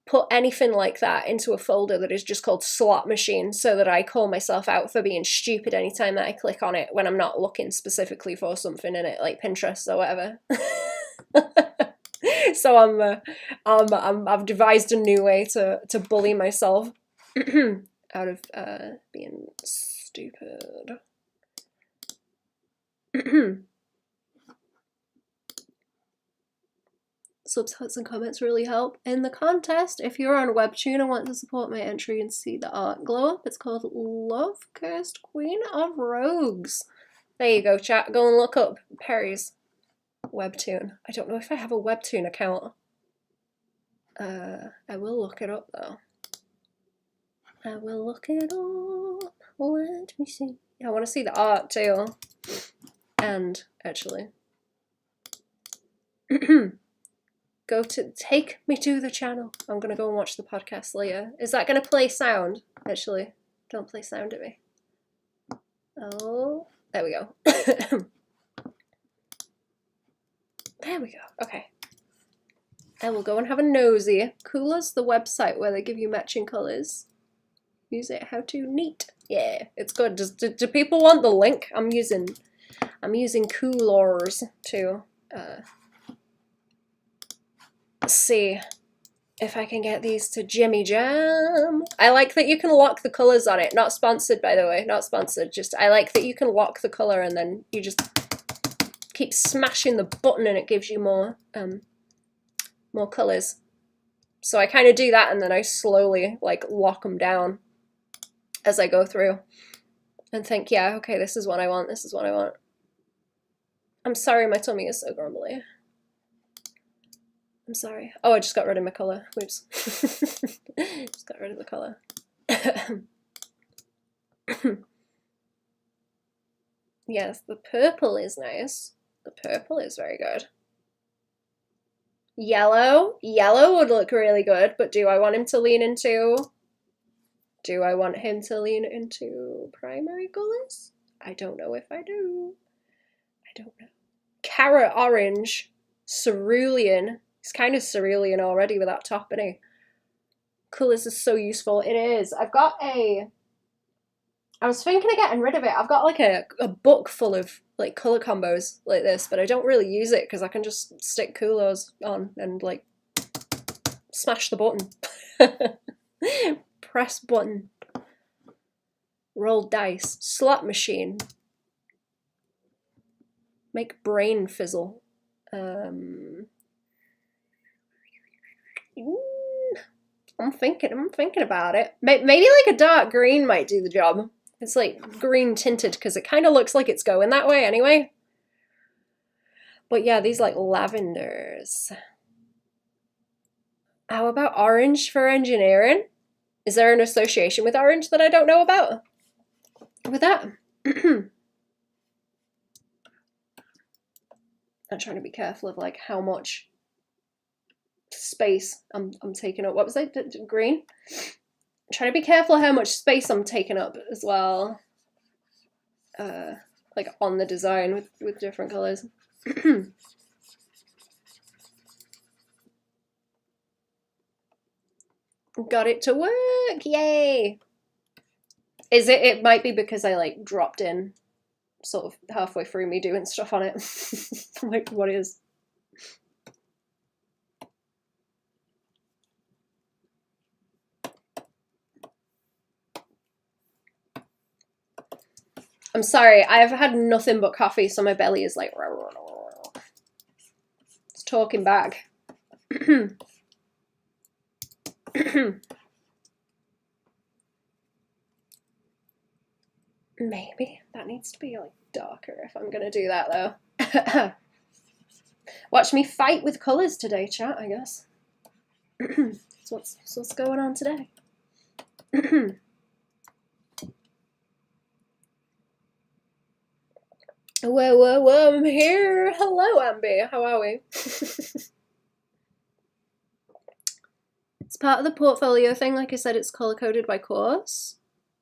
put anything like that into a folder that is just called slot machine, so that I call myself out for being stupid anytime that I click on it when I'm not looking specifically for something in it, like Pinterest or whatever. So I've devised a new way to bully myself out of being stupid. Subtitles and comments really help. In the contest, if you're on Webtoon and want to support my entry and see the art glow up, it's called Love Cursed Queen of Rogues. There you go, chat. Go and look up Perry's Webtoon. I don't know if I have a Webtoon account. I will look it up though. I will look it up. Let me see. I want to see the art too. And actually, go to take me to the channel. I'm gonna go and watch the podcast later. Is that gonna play sound? Actually, don't play sound at me. Oh, there we go. There we go. Okay. I will go and have a nosy. Coola's the website where they give you matching colours. Use it how to. Neat. Yeah, it's good. Do people want the link? I'm using Coolors to see if I can get these to Jimmy Jam. I like that you can lock the colours on it. Not sponsored, by the way. Not sponsored. Just I like that you can lock the colour and then you just keep smashing the button and it gives you more colours. So I kind of do that and then I slowly like lock them down as I go through and think, yeah, okay, this is what I want, this is what I want. I'm sorry, my tummy is so grumbly. I'm sorry. Oh, I just got rid of my colour. Whoops. Just got rid of the colour. Yes, the purple is nice. The purple is very good. Yellow would look really good, but do I want him to lean into primary colours? I don't know if I do. I don't know. Carrot orange, cerulean. It's kind of cerulean already with that top, isn't he? Colours is so useful. It is. I was thinking of getting rid of it. I've got like a book full of like colour combos like this, but I don't really use it because I can just stick Coolers on and like smash the button. Press button. Roll dice. Slot machine. Make brain fizzle. I'm thinking about it. Maybe like a dark green might do the job. It's like green tinted because it kind of looks like it's going that way anyway. But yeah, these like lavenders. How about orange for engineering? Is there an association with orange that I don't know about? With that? I'm trying to be careful of like how much space I'm taking up. What was I? Green? I'm trying to be careful how much space I'm taking up as well. Like on the design with different colours. Got it to work! Yay! It might be because I like dropped in sort of halfway through me doing stuff on it. Like, what is? I'm sorry, I have had nothing but coffee, so my belly is like... It's talking back. Maybe that needs to be like darker if I'm gonna do that though. Watch me fight with colours today, chat, I guess. So what's going on today? Whoa, I'm here. Hello, Ambi. How are we? It's part of the portfolio thing. Like I said, it's color-coded by course.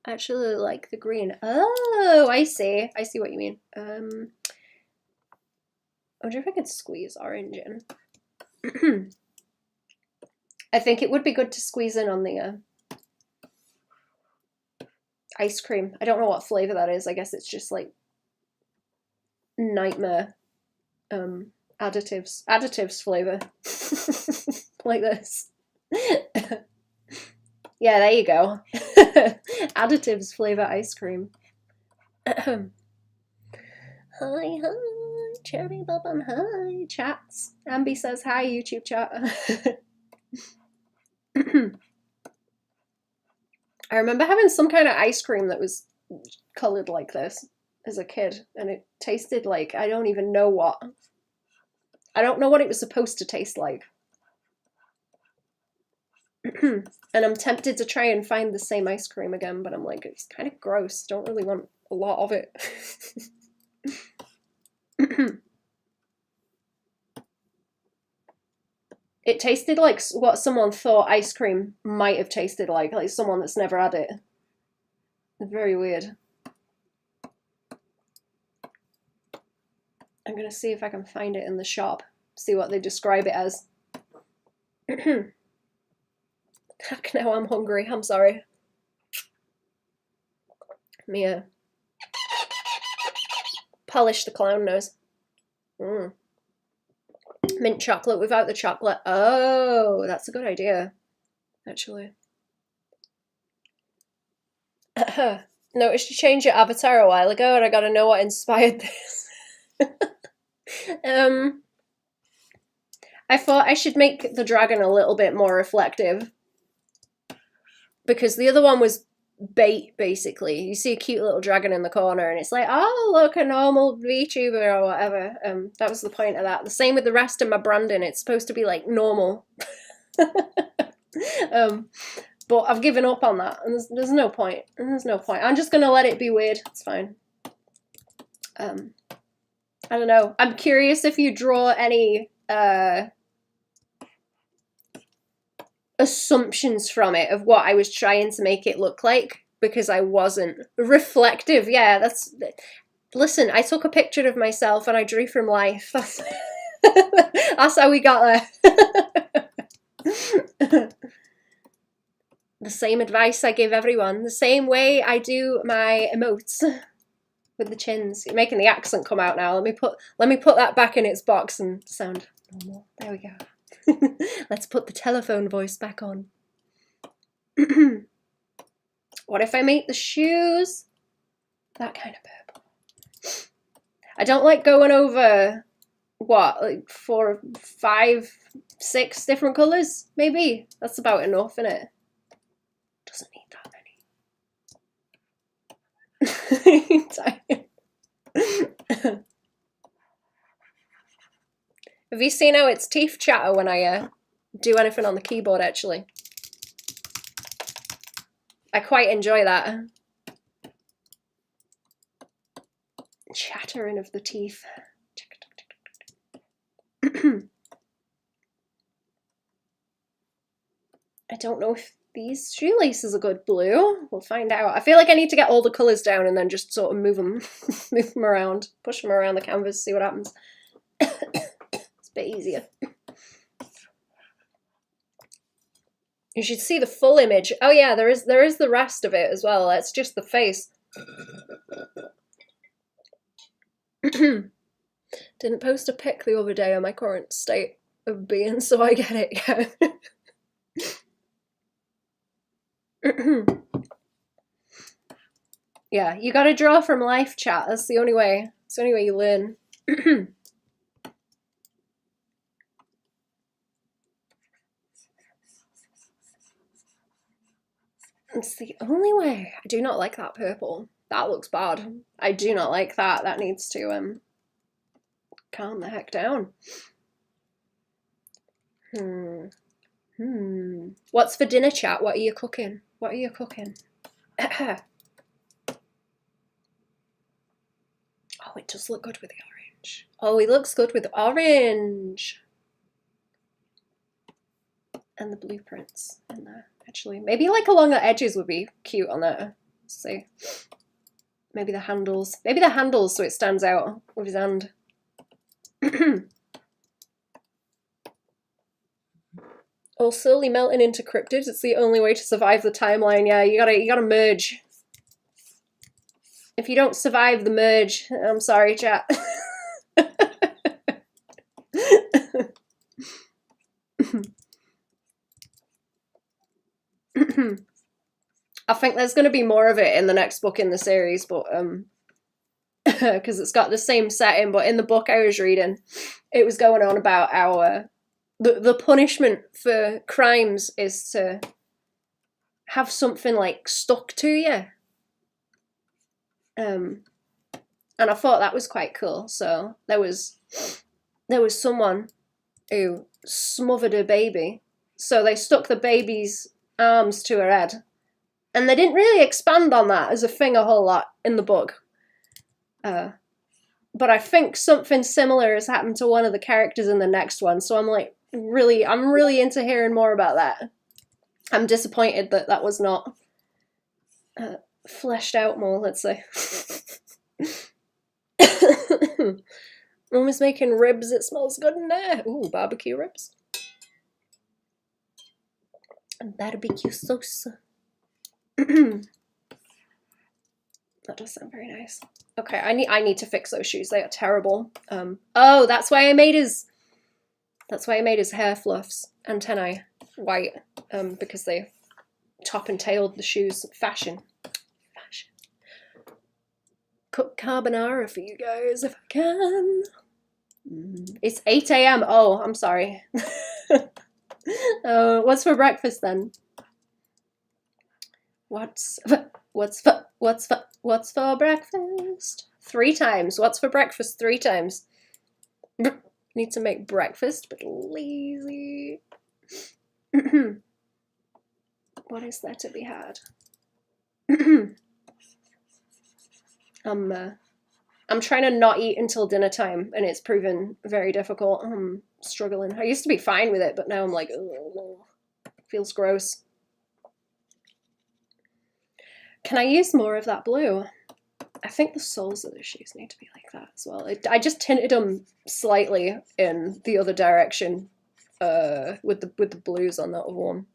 I actually like the green. Oh, I see. I see what you mean. I wonder if I can squeeze orange in. I think it would be good to squeeze in on the ice cream. I don't know what flavor that is. I guess it's just like nightmare additives flavor. Like this. Yeah, there you go. Additives flavor ice cream. Hi, Cherry Baban, hi, chats. Ambi says hi, YouTube chat. I remember having some kind of ice cream that was colored like this as a kid, and it tasted like, I don't even know what. I don't know what it was supposed to taste like. And I'm tempted to try and find the same ice cream again, but I'm like, it's kind of gross. Don't really want a lot of it. It tasted like what someone thought ice cream might have tasted like someone that's never had it. Very weird. I'm gonna see if I can find it in the shop, see what they describe it as. Heck, now I'm hungry, I'm sorry. Let me polish the clown nose. Mint chocolate without the chocolate. Oh, that's a good idea, actually. Noticed you changed your avatar a while ago, and I gotta know what inspired this. I thought I should make the dragon a little bit more reflective, because the other one was bait, basically. You see a cute little dragon in the corner and it's like, oh, look, a normal VTuber or whatever. That was the point of that. The same with the rest of my branding. It's supposed to be like normal. But I've given up on that, and there's no point. There's no point. I'm just gonna let it be weird. It's fine. I don't know. I'm curious if you draw any assumptions from it of what I was trying to make it look like, because I wasn't. Reflective, yeah, that's... Listen, I took a picture of myself and I drew from life. That's how we got there. The same advice I give everyone, the same way I do my emotes with the chins. You're making the accent come out now. Let me put that back in its box and sound normal. There we go. Let's put the telephone voice back on. What if I make the shoes that kind of purple? I don't like going over, what, like 4, 5, 6 different colours, maybe? That's about enough, innit? Doesn't need that many. Have you seen how its teeth chatter when I do anything on the keyboard, actually? I quite enjoy that. Chattering of the teeth. I don't know if these shoelaces are good blue. We'll find out. I feel like I need to get all the colours down and then just sort of move them around, push them around the canvas, see what happens. It's a bit easier. You should see the full image. Oh yeah, there is the rest of it as well. That's just the face. Didn't post a pic the other day on my current state of being, so I get it, yeah. Yeah, you gotta draw from life, chat. That's the only way. It's the only way you learn. It's the only way. I do not like that purple. That looks bad. I do not like that. That needs to calm the heck down. What's for dinner, chat? What are you cooking? What are you cooking? Oh, it does look good with the orange. Oh, he looks good with orange. And the blueprints in there, actually. Maybe like along the edges would be cute on there. Let's see. Maybe the handles. Maybe the handles so it stands out with his hand. All slowly melting into cryptids. It's the only way to survive the timeline. Yeah, you gotta merge. If you don't survive the merge, I'm sorry, chat. I think there's going to be more of it in the next book in the series, but because it's got the same setting. But in the book I was reading, it was going on about our the punishment for crimes is to have something like stuck to you. And I thought that was quite cool. So there was someone who smothered a baby, so they stuck the baby's arms to her head. And they didn't really expand on that as a thing a whole lot in the book. But I think something similar has happened to one of the characters in the next one, so I'm like, I'm really into hearing more about that. I'm disappointed that that was not fleshed out more, let's say. Mum is making ribs, it smells good in there. Ooh, barbecue ribs. And barbecue sauce. That does sound very nice. Okay, I need to fix those shoes. They are terrible. Oh, that's why I made his hair fluffs antennae white. Because they top and tailed the shoes. Fashion. Cook carbonara for you guys if I can. It's 8 AM. Oh, I'm sorry. What's for breakfast then? What's for breakfast? 3 times. What's for breakfast 3 times? Need to make breakfast, but lazy. What is there to be had? I'm trying to not eat until dinner time, and it's proven very difficult. I'm struggling. I used to be fine with it, but now I'm like, oh, feels gross. Can I use more of that blue? I think the soles of the shoes need to be like that as well. I just tinted them slightly in the other direction with the blues on that other one.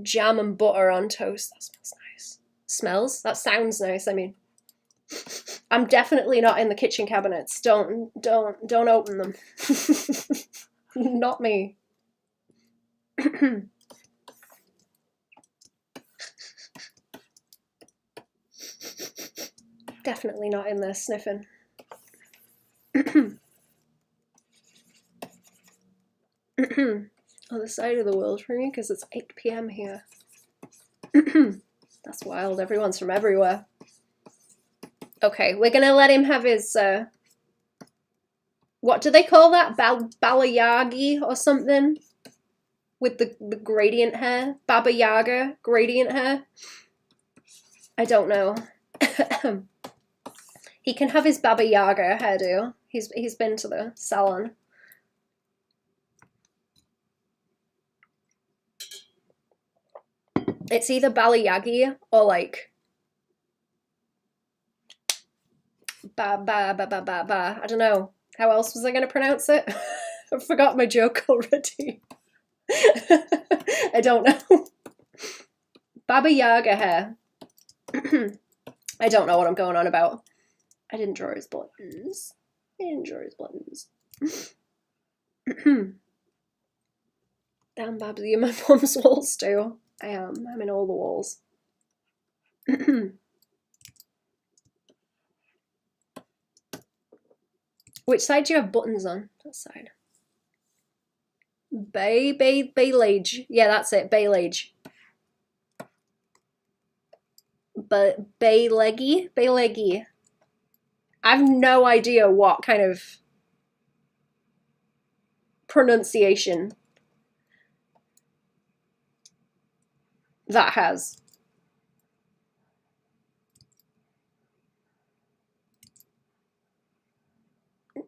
Jam and butter on toast. That smells nice. Smells? That sounds nice. I mean, I'm definitely not in the kitchen cabinets. Don't open them. Not me. Definitely not in there sniffing. Other side of the world for me because it's 8 PM here. That's wild. Everyone's from everywhere. Okay, we're gonna let him have his what do they call that? Balayagi or something? With the gradient hair? Baba Yaga gradient hair? I don't know. He can have his Baba Yaga hairdo. He's been to the salon. It's either balayagi or like ba. I don't know. How else was I going to pronounce it? I forgot my joke already. I don't know. Baba Yaga hair. I don't know what I'm going on about. I didn't draw his buttons. Damn, Babs, you're my mom's walls too. I am. I'm in all the walls. Which side do you have buttons on? That side. Bailage. Yeah, that's it. Bailage. But Bayleggy. I've no idea what kind of pronunciation that has.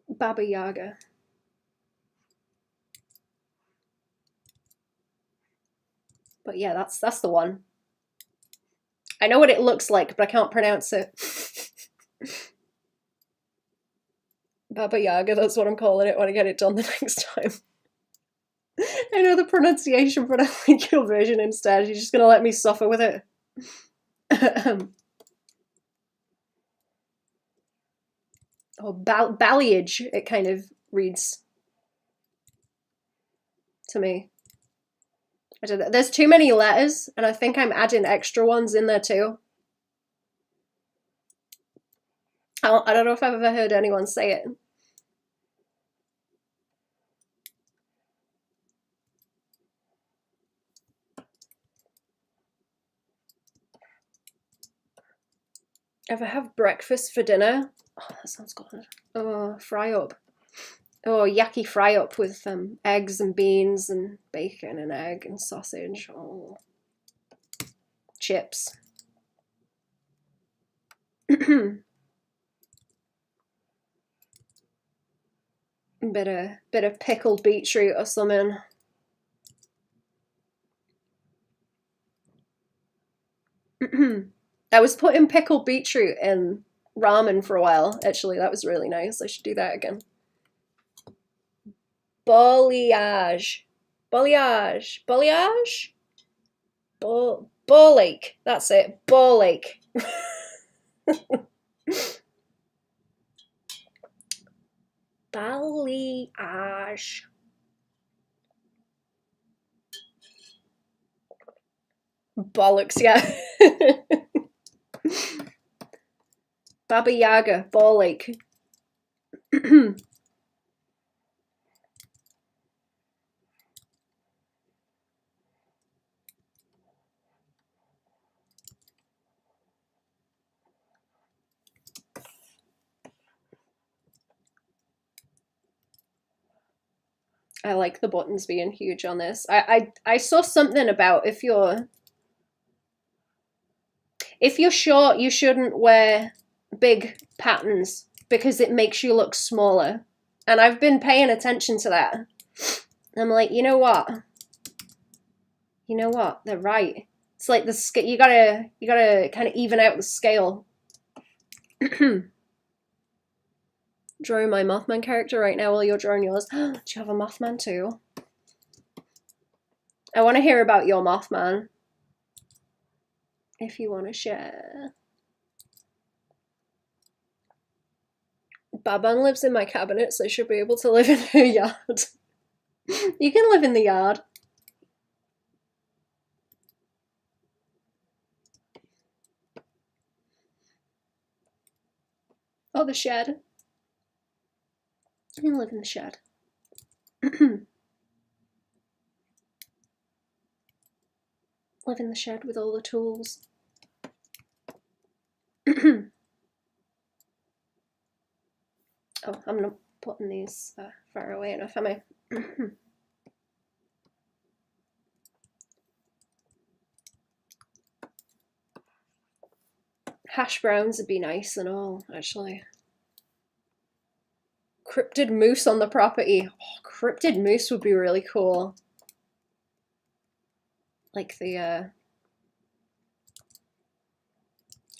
Baba Yaga. But yeah, that's the one. I know what it looks like, but I can't pronounce it. Baba Yaga, that's what I'm calling it when I get it done the next time. I know the pronunciation, but I like your version instead. You're just gonna let me suffer with it. Oh, balayage, it kind of reads to me. I don't know. There's too many letters, and I think I'm adding extra ones in there too. I don't know if I've ever heard anyone say it. Ever have breakfast for dinner? Oh, that sounds good. Oh, fry up. Oh, yaki fry up with eggs and beans and bacon and egg and sausage. Oh, chips. bit of pickled beetroot or something. I was putting pickled beetroot in ramen for a while. Actually, that was really nice. I should do that again. Balayage. Bolake. That's it. Bolake. Balayage. Bollocks, yeah. Baba Yaga, Bolake. I like the buttons being huge on this. I saw something about if you're short, you shouldn't wear big patterns because it makes you look smaller. And I've been paying attention to that. I'm like, you know what? You know what? They're right. It's like the scale. You gotta kind of even out the scale. Drawing my Mothman character right now while you're drawing yours. Do you have a Mothman too? I want to hear about your Mothman. If you want to share. Baban lives in my cabinet, so she'll be able to live in her yard. You can live in the yard. Oh, the shed. You can live in the shed. Live in the shed with all the tools. Oh, I'm not putting these far away enough, am I? Hash browns would be nice and all, actually. Cryptid moose on the property. Oh, cryptid moose would be really cool. Like the,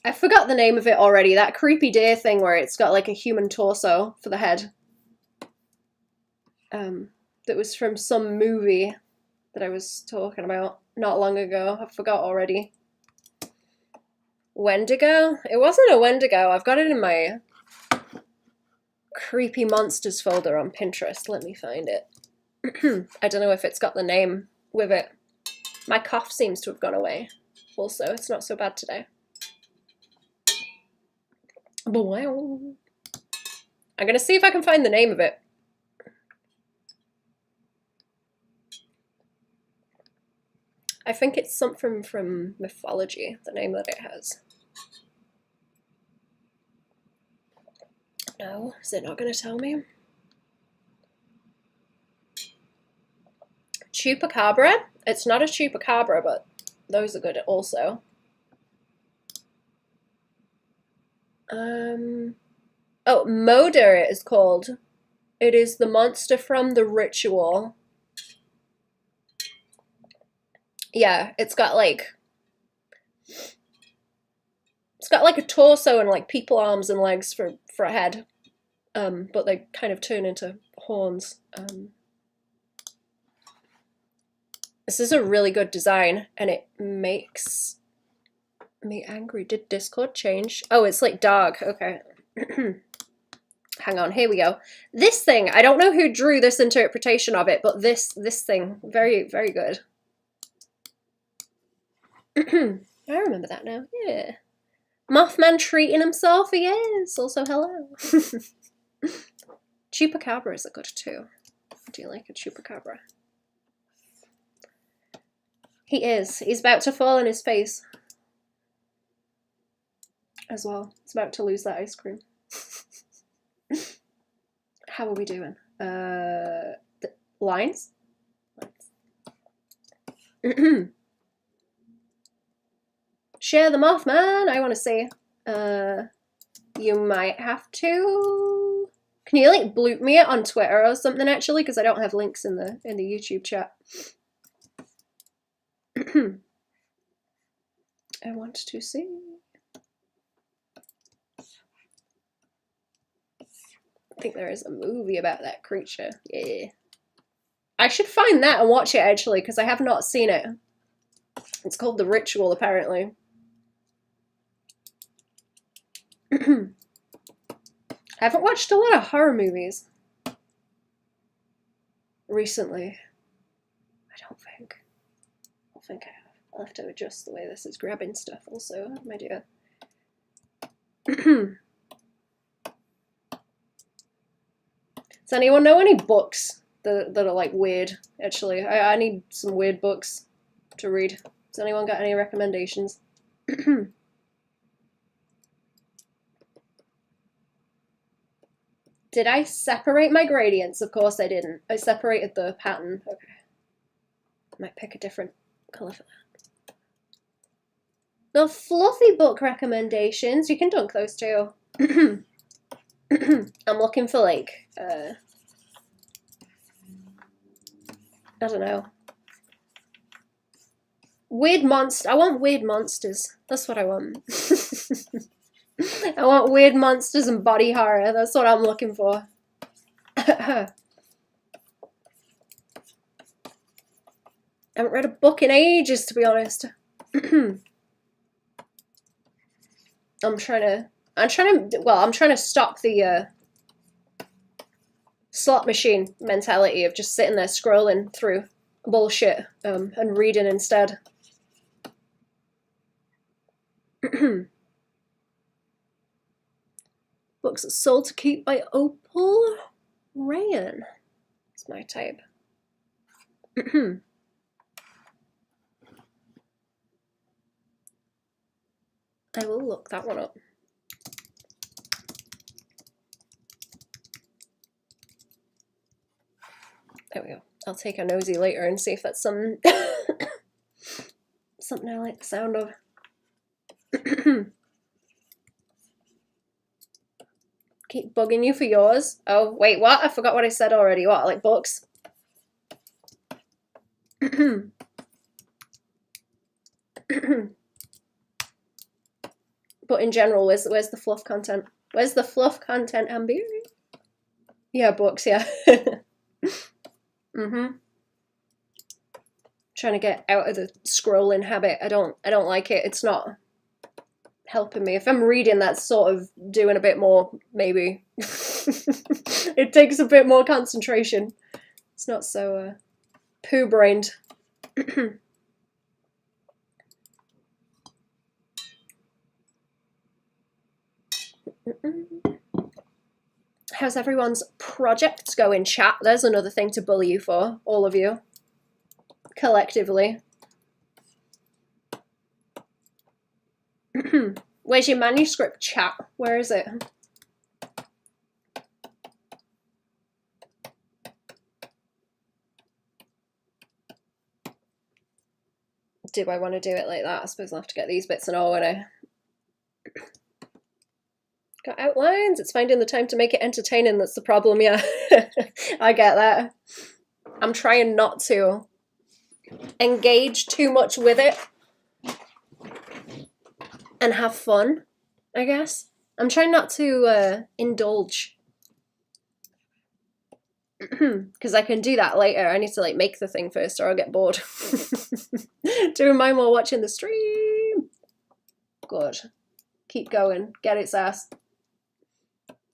I forgot the name of it already. That creepy deer thing where it's got like a human torso for the head. That was from some movie that I was talking about not long ago. I forgot already. Wendigo? It wasn't a Wendigo. I've got it in my creepy monsters folder on Pinterest. Let me find it. I don't know if it's got the name with it. My cough seems to have gone away. Also, it's not so bad today. Wow. I'm gonna see if I can find the name of it. I think it's something from mythology, the name that it has. No, is it not gonna tell me? Chupacabra? It's not a chupacabra, but those are good also. Oh, Moderator is called. It is the monster from the ritual. Yeah, it's got like a torso and like people arms and legs for a head. But they kind of turn into horns. This is a really good design, and it makes me angry. Did Discord change? Oh, it's like dark. Okay. Hang on, here we go. This thing, I don't know who drew this interpretation of it, but this thing, very, very good. I remember that now, yeah. Mothman treating himself, he is. Also, hello. Chupacabras are good too. Do you like a chupacabra? He is. He's about to fall on his face. As well. He's about to lose that ice cream. How are we doing? Lines? Share the Mothman, I want to say. You might have to... Can you like bloop me it on Twitter or something actually? Because I don't have links in the YouTube chat. I want to see. I think there is a movie about that creature. Yeah. I should find that and watch it actually, because I have not seen it. It's called The Ritual, apparently. I haven't watched a lot of horror movies recently. I don't think I have. I'll have to adjust the way this is grabbing stuff also, my dear. Does anyone know any books that are like weird, actually? I need some weird books to read. Has anyone got any recommendations? Did I separate my gradients? Of course I didn't. I separated the pattern. Okay. Might pick a different colour for that. The fluffy book recommendations. You can dunk those too. I'm looking for like, I don't know. Weird monster. I want weird monsters. That's what I want. I want weird monsters and body horror. That's what I'm looking for. I haven't read a book in ages, to be honest. I'm trying to stop the slot machine mentality of just sitting there scrolling through bullshit and reading instead. Books are sold to keep by Opal Rayan. It's my type. I will look that one up. There we go. I'll take a nosy later and see if that's some something I like the sound of. Keep bugging you for yours. Oh, wait, what? I forgot what I said already. What, like books? But in general, where's the fluff content? Where's the fluff content, Amber? Yeah, books, yeah. Trying to get out of the scrolling habit. I don't like it. It's not helping me. If I'm reading, that's sort of doing a bit more, maybe. It takes a bit more concentration. It's not so poo-brained. How's everyone's projects going, chat? There's another thing to bully you for, all of you. Collectively. Where's your manuscript, chat? Where is it? Do I want to do it like that? I suppose I'll have to get these bits in order. Got outlines. It's finding the time to make it entertaining that's the problem, yeah. I get that. I'm trying not to engage too much with it and have fun, I guess. I'm trying not to indulge. Because I can do that later. I need to like make the thing first or I'll get bored. Doing mine while watching the stream. Good. Keep going. Get its ass.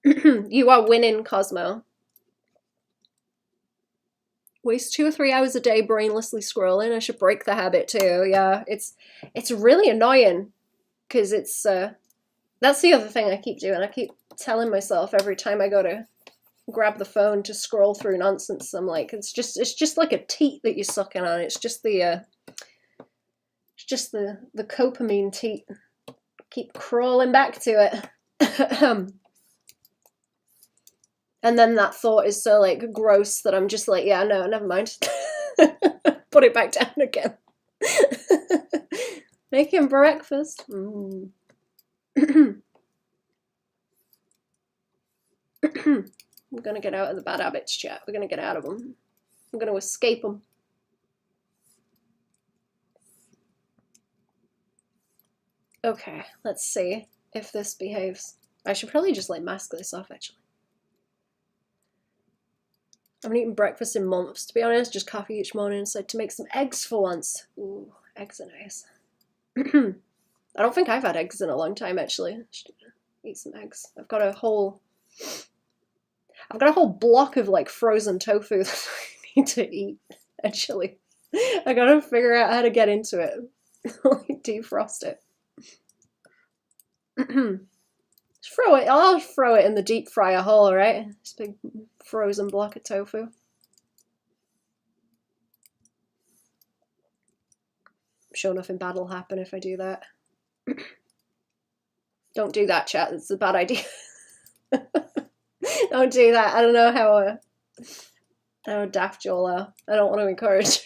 You are winning, Cosmo. Waste 2 or 3 hours a day brainlessly scrolling. I should break the habit too. Yeah, it's really annoying because it's that's the other thing I keep doing. I keep telling myself every time I go to grab the phone to scroll through nonsense, I'm like, it's just like a teat that you're sucking on. It's just the dopamine teat. Keep crawling back to it. And then that thought is so like gross that I'm just like, yeah, no, never mind. Put it back down again. Making breakfast. We're gonna get out of the bad habits, chat. We're gonna get out of them. I'm gonna escape them. Okay, let's see if this behaves. I should probably just like mask this off actually. I haven't eaten breakfast in months, to be honest. Just coffee each morning. So to make some eggs for once. Ooh, eggs are nice. I don't think I've had eggs in a long time, actually. I should eat some eggs. I've got a whole block of like frozen tofu that I need to eat. Actually, I gotta figure out how to get into it. Like defrost it. Throw it. I'll throw it in the deep fryer hole, right? This big frozen block of tofu. I'm sure nothing bad will happen if I do that. Don't do that, chat. It's a bad idea. Don't do that. I don't know how daft you'll are. I don't want to encourage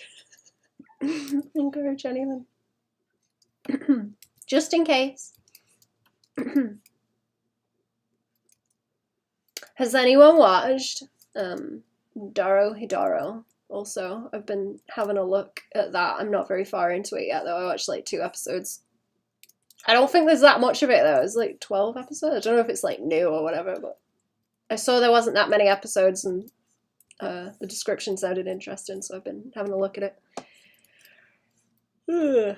anything. Just in case. Has anyone watched Daro Hidaro? Also, I've been having a look at that. I'm not very far into it yet, though. I watched like 2 episodes. I don't think there's that much of it, though. It's like 12 episodes. I don't know if it's like new or whatever, but I saw there wasn't that many episodes, and the description sounded interesting, so I've been having a look at it. Ugh.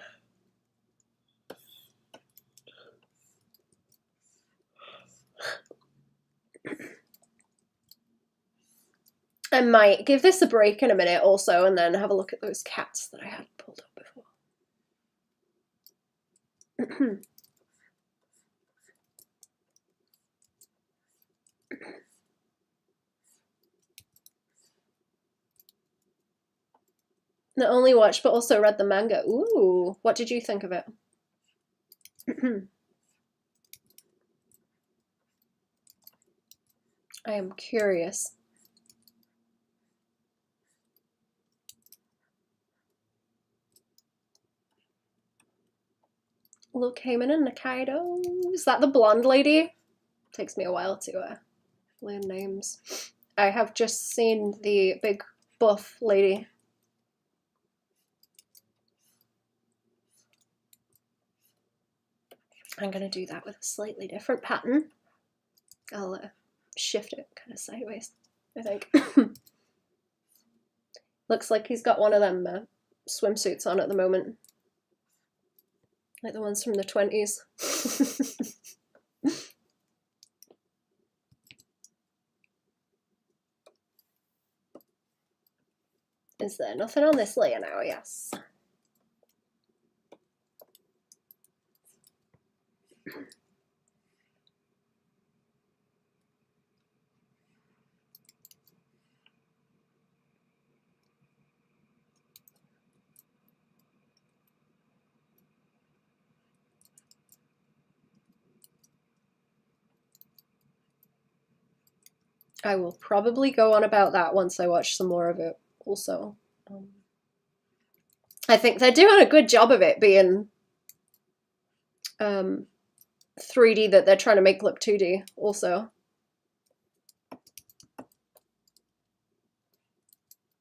I might give this a break in a minute also and then have a look at those cats that I had pulled up before. Not only watched but also read the manga. Ooh, what did you think of it? I am curious. Luke Heyman and Nikaido. Is that the blonde lady? Takes me a while to learn names. I have just seen the big buff lady. I'm gonna do that with a slightly different pattern. I'll shift it kind of sideways, I think. Looks like he's got one of them swimsuits on at the moment. Like the ones from the 20s. Is there nothing on this layer now? Yes. I will probably go on about that once I watch some more of it also. I think they're doing a good job of it being 3D that they're trying to make look 2D also.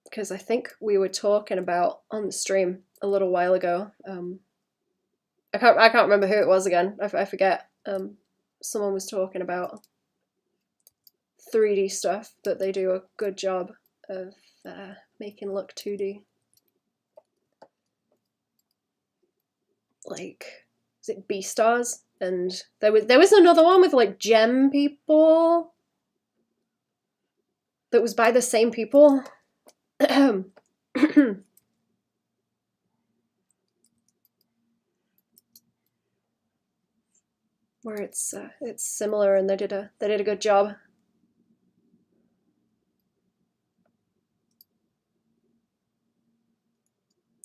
Because I think we were talking about on the stream a little while ago. I can't remember who it was again. I forget. Someone was talking about 3D stuff that they do a good job of making look 2D. Like, is it Beastars? And there was another one with like gem people that was by the same people. Where it's similar, and they did a good job.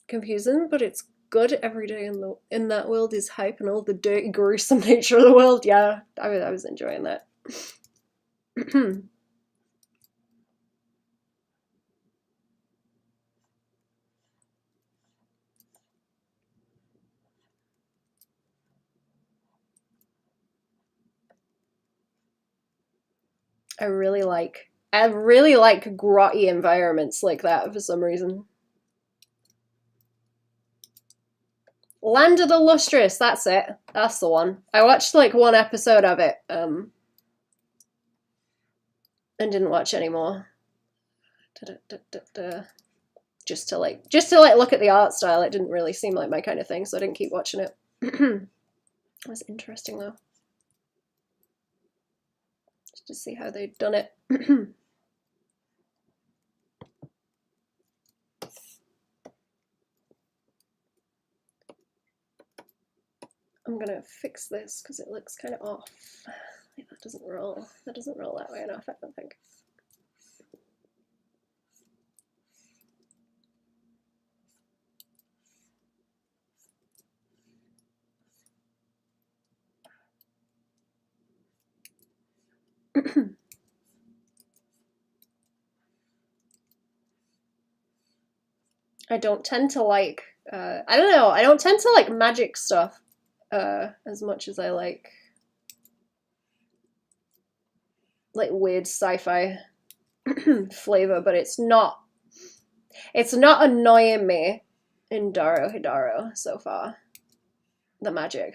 Confusing, but it's good. Every day in that world is hype, and all the dirty, gruesome nature of the world. Yeah, I was enjoying that. I really like grotty environments like that for some reason. Land of the Lustrous, that's it. That's the one. I watched like one episode of it, and didn't watch any more. Just to look at the art style. It didn't really seem like my kind of thing, so I didn't keep watching it. It was interesting though. Just to see how they'd done it. I'm gonna fix this because it looks kind of off. That doesn't roll. That doesn't roll that way enough, I don't think. I don't tend to like, I don't know, I don't tend to like magic stuff as much as I like weird sci-fi flavor, but it's not annoying me in Daro Hidaro so far. The magic.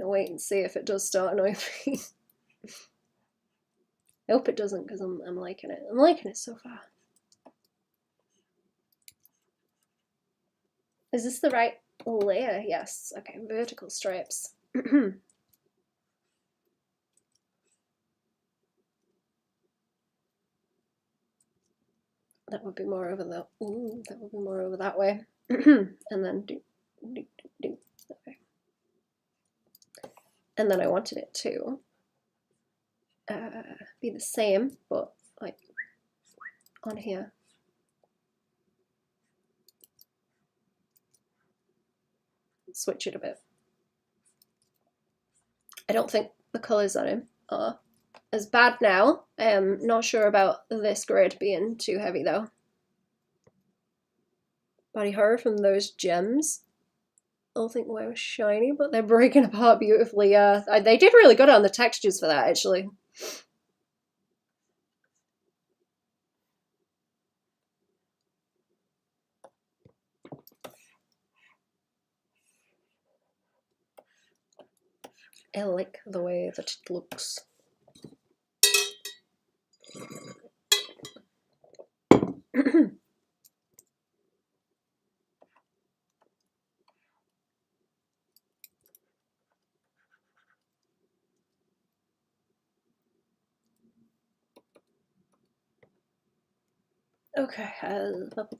I'll wait and see if it does start annoying me. I hope it doesn't, because I'm liking it. I'm liking it so far. Is this the right layer? Yes. Okay, vertical stripes. That would be more over that. Ooh, that would be more over that way. And then do. Okay. And then I wanted it to be the same, but like on here. Switch it a bit. I don't think the colours on him are as bad now. I am not sure about this grid being too heavy though. Body horror from those gems. I don't think were shiny, but they're breaking apart beautifully. Yeah, they did really good on the textures for that, actually. I like the way that it looks. Okay, what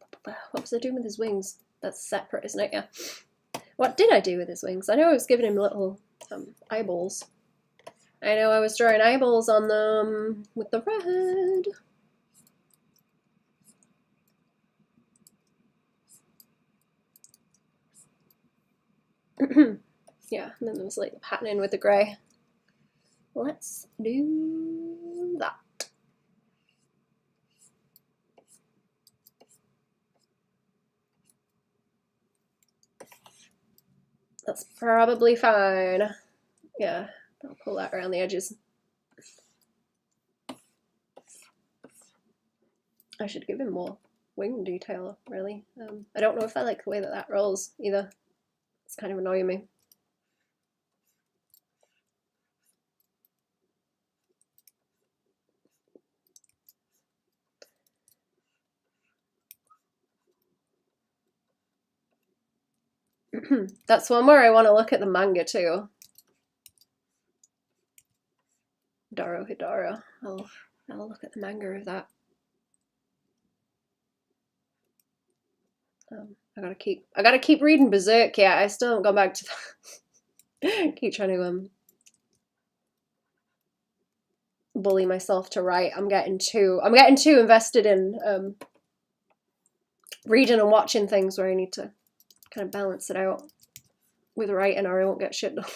was I doing with his wings? That's separate, isn't it? Yeah. What did I do with his wings? I know I was giving him little eyeballs. I know I was drawing eyeballs on them with the red. Yeah, and then there was like the patterning with the grey. let's do that. That's probably fine. Yeah, I'll pull that around the edges. I should give him more wing detail, really. I don't know if I like the way that that rolls either. It's kind of annoying me. That's one where I want to look at the manga too. Doro Hidara. I'll look at the manga of that. I gotta keep reading Berserk. Yeah, I still haven't gone back to that. Keep trying to bully myself to write. I'm getting too invested in reading and watching things where I need to kind of balance it out with writing, or I won't get shit done.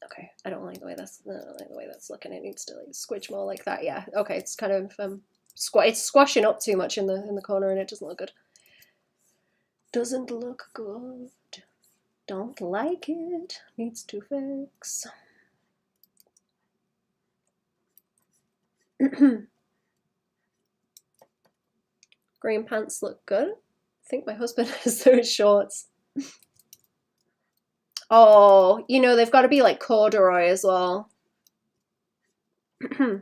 Okay, I don't like the way that's looking. It needs to like squidge more like that. Yeah. Okay, it's kind of it's squashing up too much in the corner, and it doesn't look good. Doesn't look good. Don't like it. Needs to fix. Green pants look good. I think my husband has those shorts. Oh, you know, they've got to be like corduroy as well. I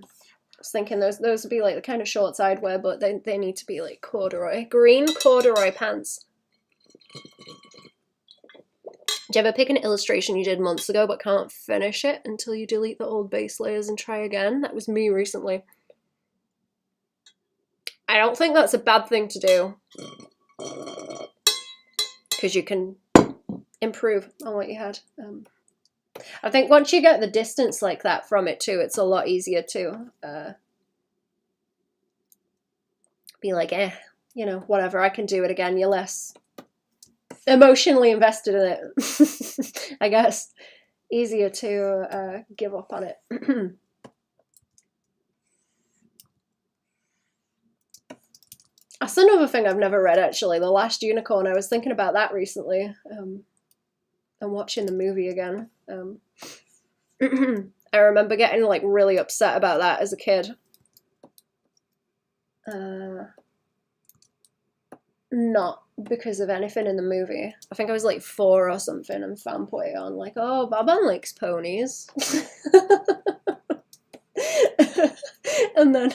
was thinking those would be like the kind of shorts I'd wear, but they need to be like corduroy. Green corduroy pants. Did you ever pick an illustration you did months ago but can't finish it until you delete the old base layers and try again? That was me recently. I don't think that's a bad thing to do, because you can improve on what you had. I think once you get the distance like that from it too, it's a lot easier to be like, you know, whatever, I can do it again. You're less emotionally invested in it. I guess easier to give up on it. That's another thing I've never read, actually. The Last Unicorn. I was thinking about that recently. I'm watching the movie again. I remember getting like really upset about that as a kid. Not because of anything in the movie. I think I was like 4 or something and fan put it on like, oh, Baban likes ponies. and then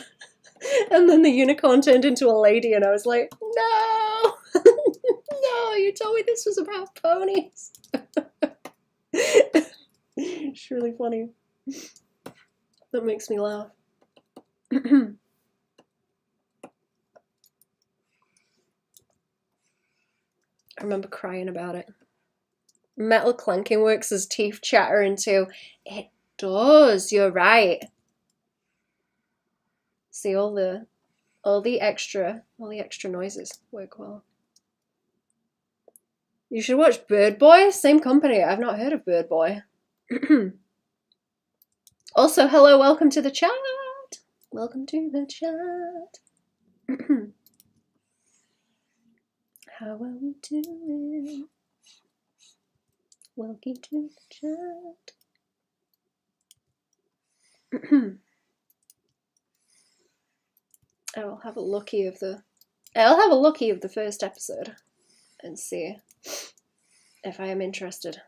the unicorn turned into a lady and I was like, no! No, you told me this was about ponies. It's really funny. That makes me laugh. I remember crying about it. Metal clanking works as teeth chattering too. It does, you're right. See, all the extra noises work well. You should watch Bird Boy. Same company. I've not heard of Bird Boy. Also, hello, welcome to the chat. Welcome to the chat. How are we doing? Welcome to the chat. I'll have a looky of the first episode and see if I am interested.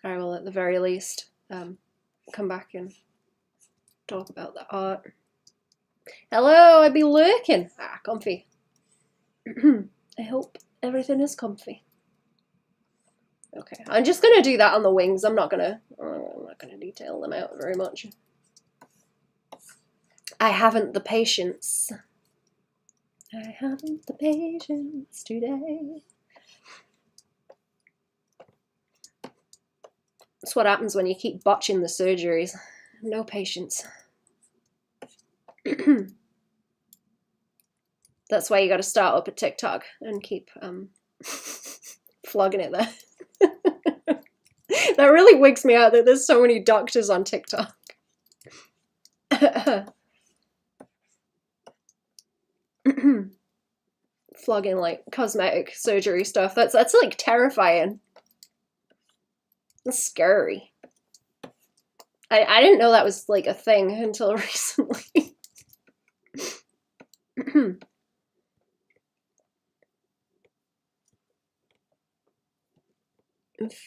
I will at the very least come back and talk about the art. Hello, I'd be lurking. Comfy. I hope everything is comfy. Okay, I'm just gonna do that on the wings. I'm not gonna detail them out very much. I haven't the patience. I haven't the patience today. That's what happens when you keep botching the surgeries. No patience. That's why you got to start up a TikTok and keep flogging it there. That really wigs me out that there's so many doctors on TikTok. Flogging like cosmetic surgery stuff. That's like terrifying. That's scary. I didn't know that was like a thing until recently.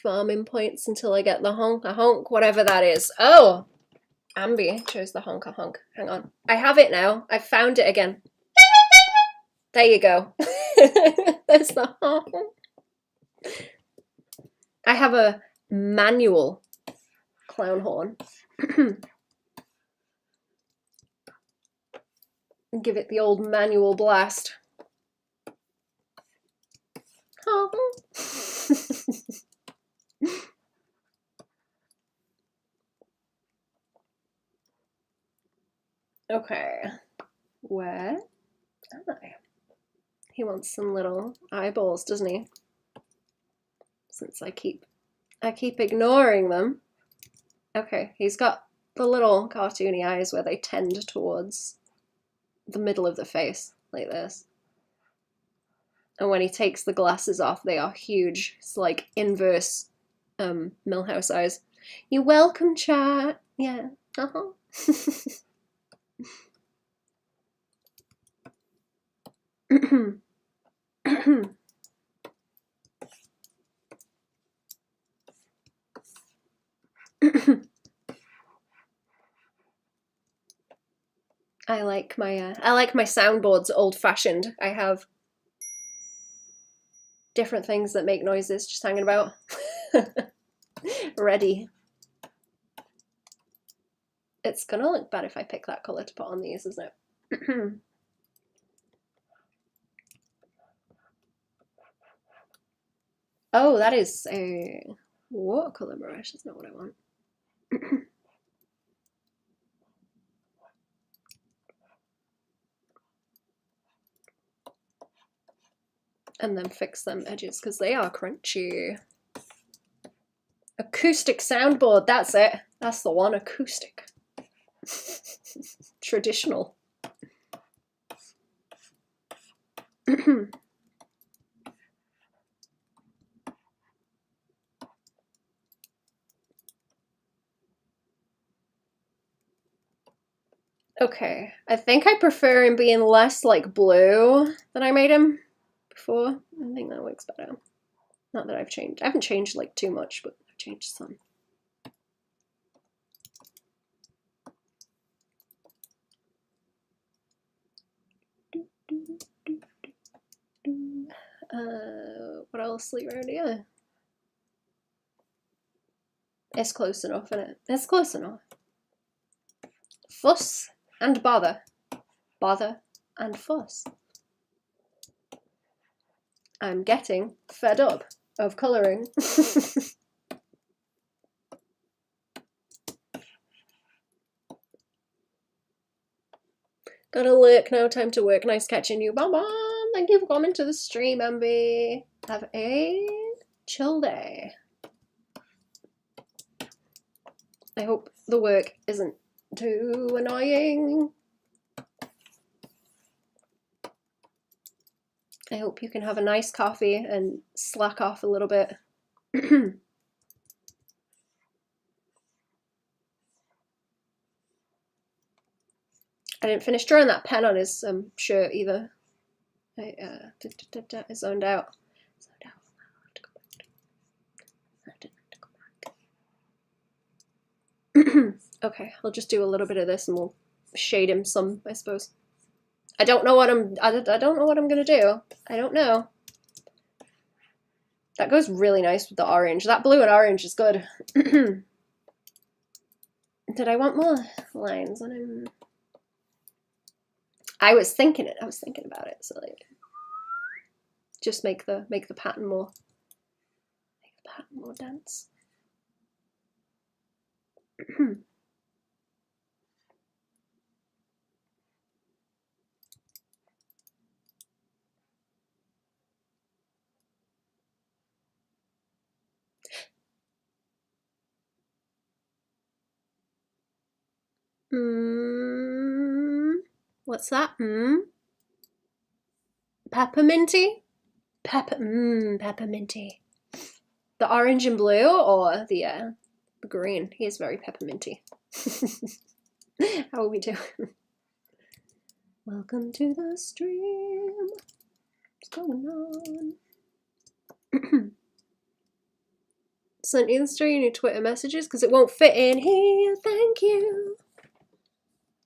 Farming points until I get the honk, whatever that is. Oh, Ambi chose the honk. Hang on. I have it now. I found it again. There you go. There's the honk. I have a manual clown horn. Give it the old manual blast. Okay, where am I? He wants some little eyeballs, doesn't he? Since I keep ignoring them. Okay, he's got the little cartoony eyes where they tend towards the middle of the face, like this. And when he takes the glasses off, they are huge. It's like inverse Millhouse eyes. You're welcome, chat. Yeah. I like my soundboards old-fashioned. I have different things that make noises just hanging about. Ready. It's gonna look bad if I pick that colour to put on these, isn't it? Oh, that is a watercolour brush. That's not what I want. And then fix them edges because they are crunchy. Acoustic soundboard, that's it. That's the one, acoustic. Traditional. Okay, I think I prefer him being less like blue than I made him before. I think that works better. Not that I've changed. I haven't changed like too much, but I've changed some. What else leave around here? It's close enough, isn't it? It's close enough. Fuss and bother. Bother and fuss. I'm getting fed up of colouring. Gotta look now, time to work. Nice catching you, Baban. Thank you for coming to the stream, Ambi. Have a chill day. I hope the work isn't too annoying. I hope you can have a nice coffee and slack off a little bit. I didn't finish drawing that pen on his shirt either. I zoned out. Okay, I'll just do a little bit of this and we'll shade him some, I suppose. I don't know what I don't know what I'm gonna do. I don't know. That goes really nice with the orange. That blue and orange is good. Did I want more lines on him? I was thinking about it. So like, just make the pattern more dense. What's that? Pepperminty? Pepperminty. The orange and blue or the green? He is very pepperminty. How are we doing? Welcome to the stream. What's going on? Sent you the stream, your Twitter messages, because it won't fit in here. Thank you.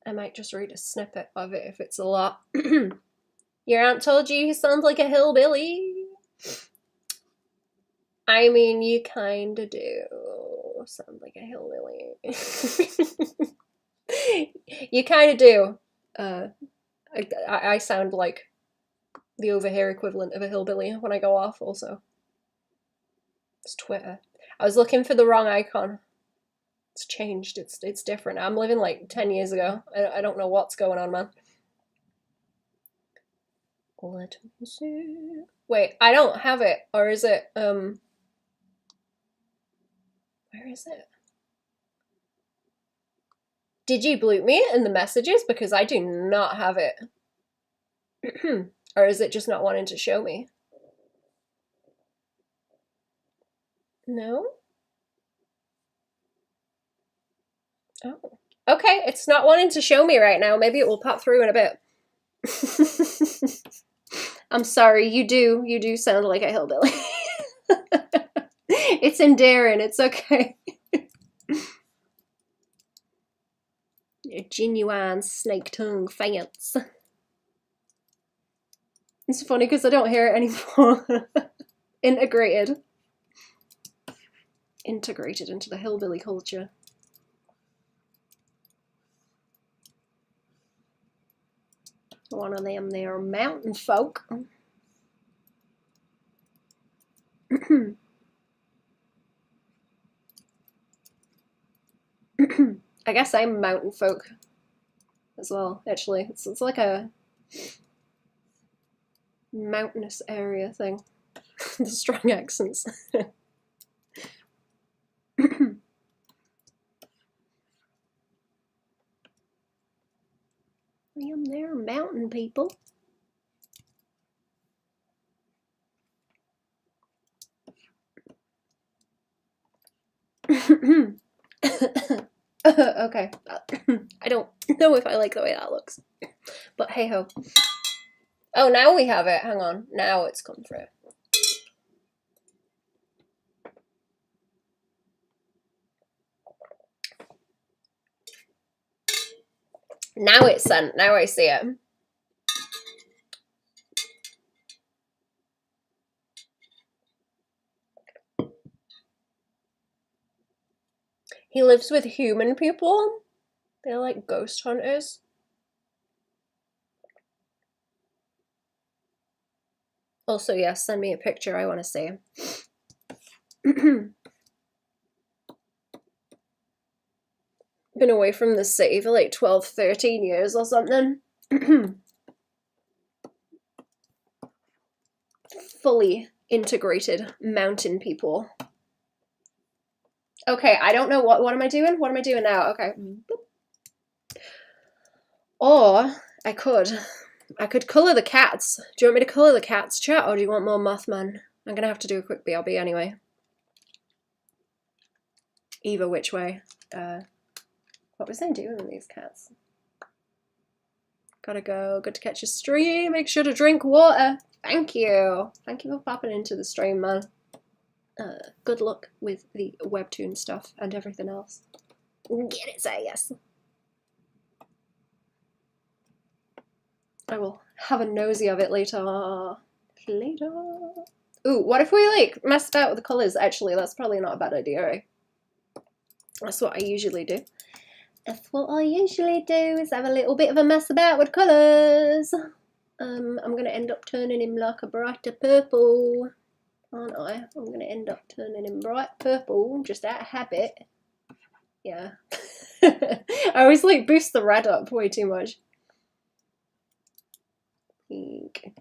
I might just read a snippet of it if it's a lot. Your aunt told you he sounds like a hillbilly. I mean, you kinda do sound like a hillbilly. You kinda do. I sound like the over here equivalent of a hillbilly when I go off also. It's Twitter. I was looking for the wrong icon. It's changed. It's different. I'm living like 10 years ago. I don't know what's going on, man. Let me see. Wait, I don't have it. Or is it, where is it? Did you bloop me in the messages? Because I do not have it. Or is it just not wanting to show me? No? Oh. Okay, it's not wanting to show me right now. Maybe it will pop through in a bit. I'm sorry, you do sound like a hillbilly. It's endearing, it's okay. A genuine snake tongue fans. It's funny because I don't hear it anymore. Integrated into the hillbilly culture. One of them there mountain folk. I guess I'm mountain folk as well, actually. It's like a mountainous area thing. The strong accents. I am there, mountain people. Okay. I don't know if I like the way that looks. But hey ho. Oh, now we have it. Hang on. Now it's come through. Now it's sent. Now I see it. He lives with human people. They're like ghost hunters. Also, yes, send me a picture. I want to see. Been away from the city for like 12, 13 years or something. Fully integrated mountain people. Okay, I don't know what am I doing? What am I doing now? Okay. Or I could colour the cats. Do you want me to colour the cats, chat, or do you want more Mothman? I'm gonna have to do a quick BRB anyway. Either which way. What was I doing with these cats? Gotta go. Good to catch a stream. Make sure to drink water. Thank you. Thank you for popping into the stream, man. Good luck with the webtoon stuff and everything else. Get it, say yes. I will have a nosy of it later. Ooh, what if we like messed about with the colours? Actually, that's probably not a bad idea, right? That's what I usually do. That's what I usually do, is have a little bit of a mess about with colours. I'm going to end up turning him like a brighter purple, aren't I? I'm going to end up turning him bright purple, just out of habit. Yeah. I always like boost the red up way too much. Pink.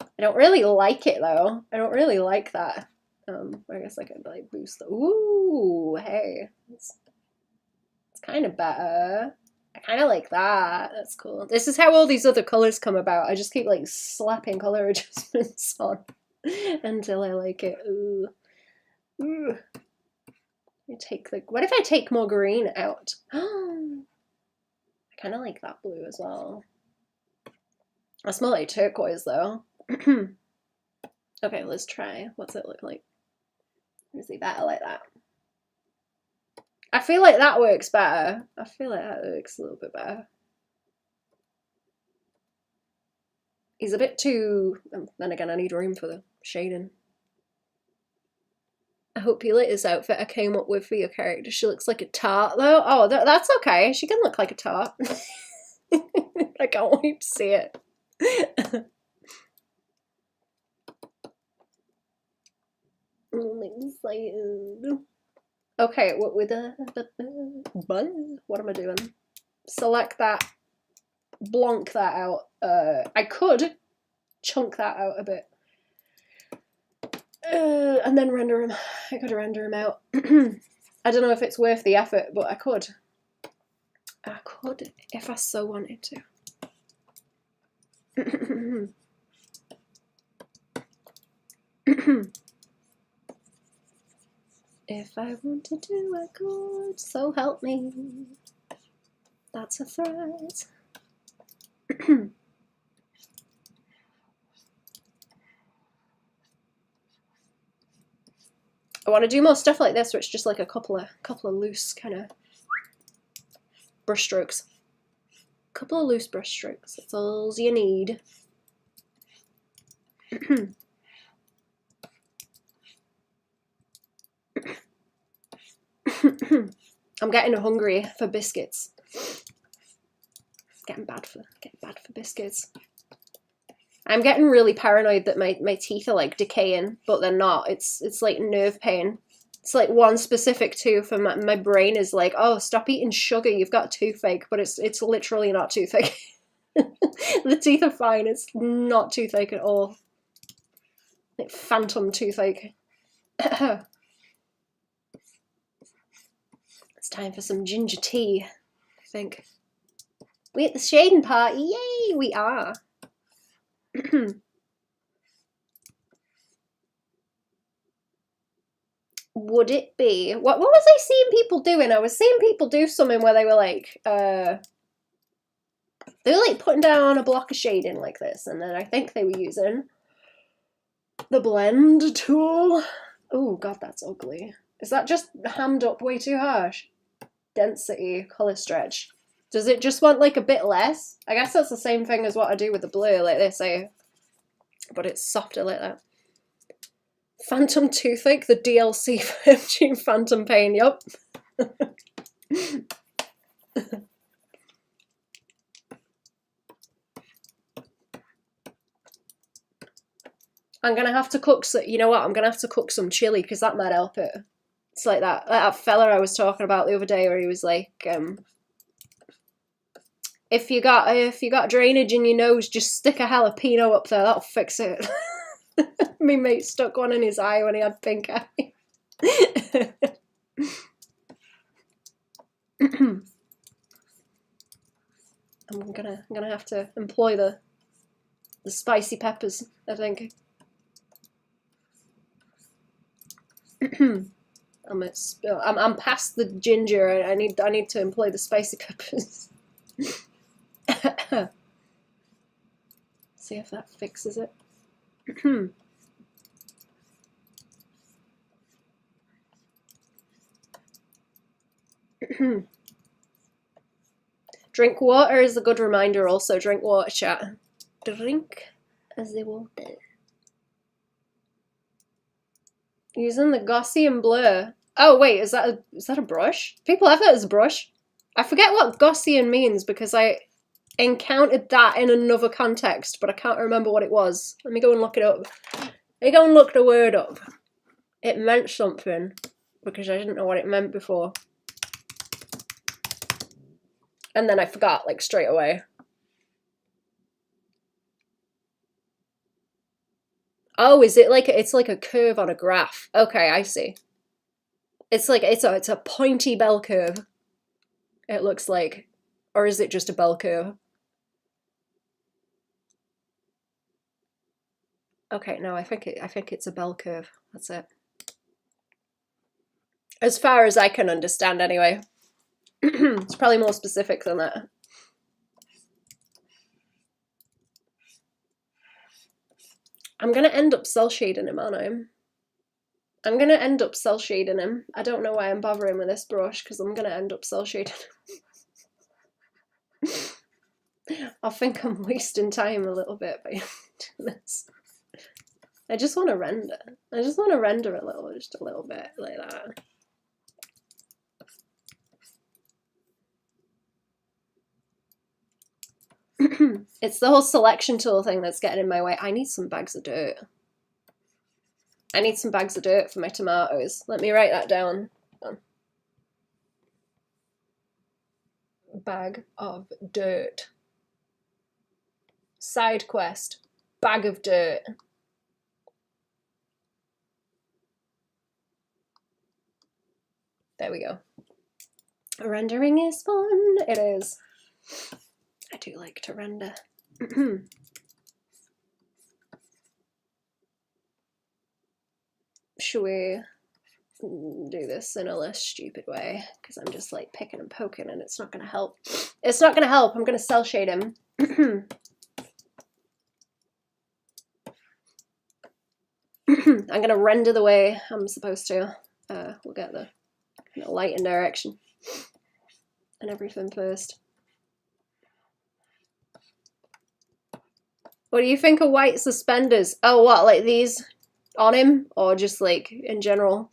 I don't really like it though. I don't really like that. I guess I could like boost the, ooh, hey. It's kind of better. I kind of like that. That's cool. This is how all these other colors come about. I just keep like slapping color adjustments on until I like it. Ooh. Ooh. I take the, what if I take more green out? I kind of like that blue as well. I smell like turquoise though. Okay, let's try. What's it look like? Is it better like that? I feel like that works better. I feel like that works a little bit better. He's a bit too... then again, I need room for the shading. I hope you like this outfit I came up with for your character. She looks like a tart though. Oh, that's okay. She can look like a tart. I can't wait to see it. I'm excited. Okay, what with what am I doing? Select that, blonk that out. I could chunk that out a bit. And then render him. I could render him out. I don't know if it's worth the effort, but I could. I could if I so wanted to. If I wanted to, I could. So help me. That's a threat. I want to do more stuff like this, where it's just like a couple of loose kind of brush strokes. Couple of loose brush strokes. That's all you need. I'm getting hungry for biscuits. Getting bad for biscuits. I'm getting really paranoid that my teeth are like decaying, but they're not. It's like nerve pain. It's like one specific tooth, and my brain is like, oh, stop eating sugar, you've got toothache, but it's literally not toothache. The teeth are fine, it's not toothache at all. Like phantom toothache. It's time for some ginger tea, I think. We at the shading party, yay, we are. Would it be, what was I seeing people doing? I was seeing people do something where they were like, they were like putting down a block of shading like this, and then I think they were using the blend tool. Oh god, that's ugly. Is that just hammed up way too harsh? Density, color stretch. Does it just want like a bit less? I guess that's the same thing as what I do with the blue, like this, but it's softer like that. Phantom toothache, the DLC for MG Phantom Pain, yup. I'm gonna have to cook some, you know what, I'm gonna have to cook some chili because that might help it. It's like that fella I was talking about the other day where he was like, if you got drainage in your nose, just stick a jalapeno up there, that'll fix it. Me mate stuck one in his eye when he had pink eye. I'm gonna have to employ the spicy peppers, I think. I'm past the ginger. I need to employ the spicy peppers. See if that fixes it. Drink water is a good reminder also. Drink water, chat. Drink the water. Using the Gaussian blur. Oh wait, is that a brush? People have that as a brush. I forget what Gaussian means because I encountered that in another context, but I can't remember what it was. Let me go and look it up. Let me go and look the word up. It meant something. because I didn't know what it meant before. And then I forgot, like, straight away. Oh, is it like, it's like a curve on a graph. Okay, I see. It's like, it's a pointy bell curve. It looks like. Or is it just a bell curve? Okay, no, I think it's a bell curve. That's it. As far as I can understand, anyway. It's probably more specific than that. I'm gonna end up cell shading him, aren't I? I'm gonna end up cell shading him. I don't know why I'm bothering with this brush, because I'm gonna end up cell shading him. I think I'm wasting time a little bit by doing this. I just want to render. I just want to render a little, just a little bit like that. It's the whole selection tool thing that's getting in my way. I need some bags of dirt. I need some bags of dirt for my tomatoes. Let me write that down. Bag of dirt. Side quest. Bag of dirt. There we go. Rendering is fun. It is. I do like to render. Should we do this in a less stupid way? Because I'm just like picking and poking and it's not going to help. It's not going to help. I'm going to cell shade him. I'm going to render the way I'm supposed to. We'll get the kind of light and direction and everything first. What do you think of white suspenders? Oh, what, like these on him? Or just like in general?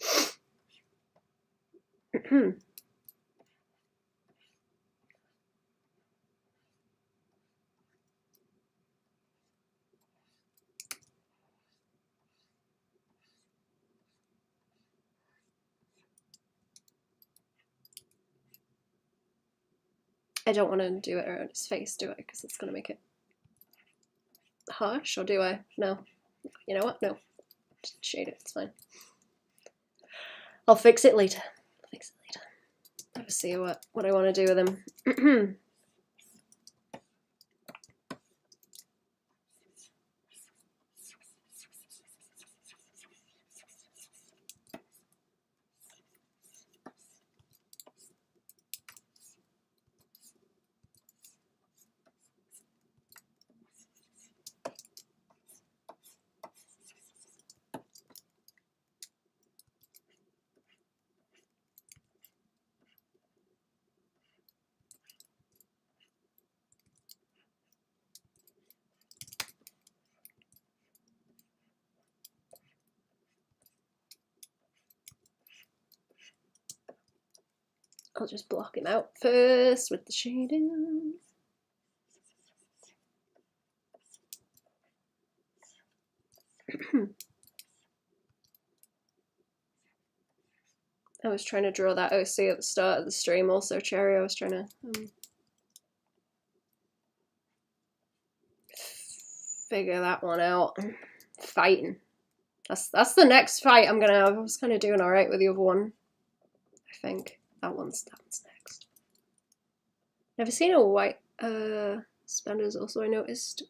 I don't want to do it around his face, do I? Because it's going to make it harsh, or do I? No. You know what? No. Just shade it, it's fine. I'll fix it later. I'll fix it later. Let's see what I want to do with him. I'll just block him out first with the shading. I was trying to draw that OC at the start of the stream also, Cherry. I was trying to figure that one out. Fighting. That's the next fight I'm gonna have. I was kind of doing alright with the other one, I think. That one's next. Never seen a white suspenders. Also, I noticed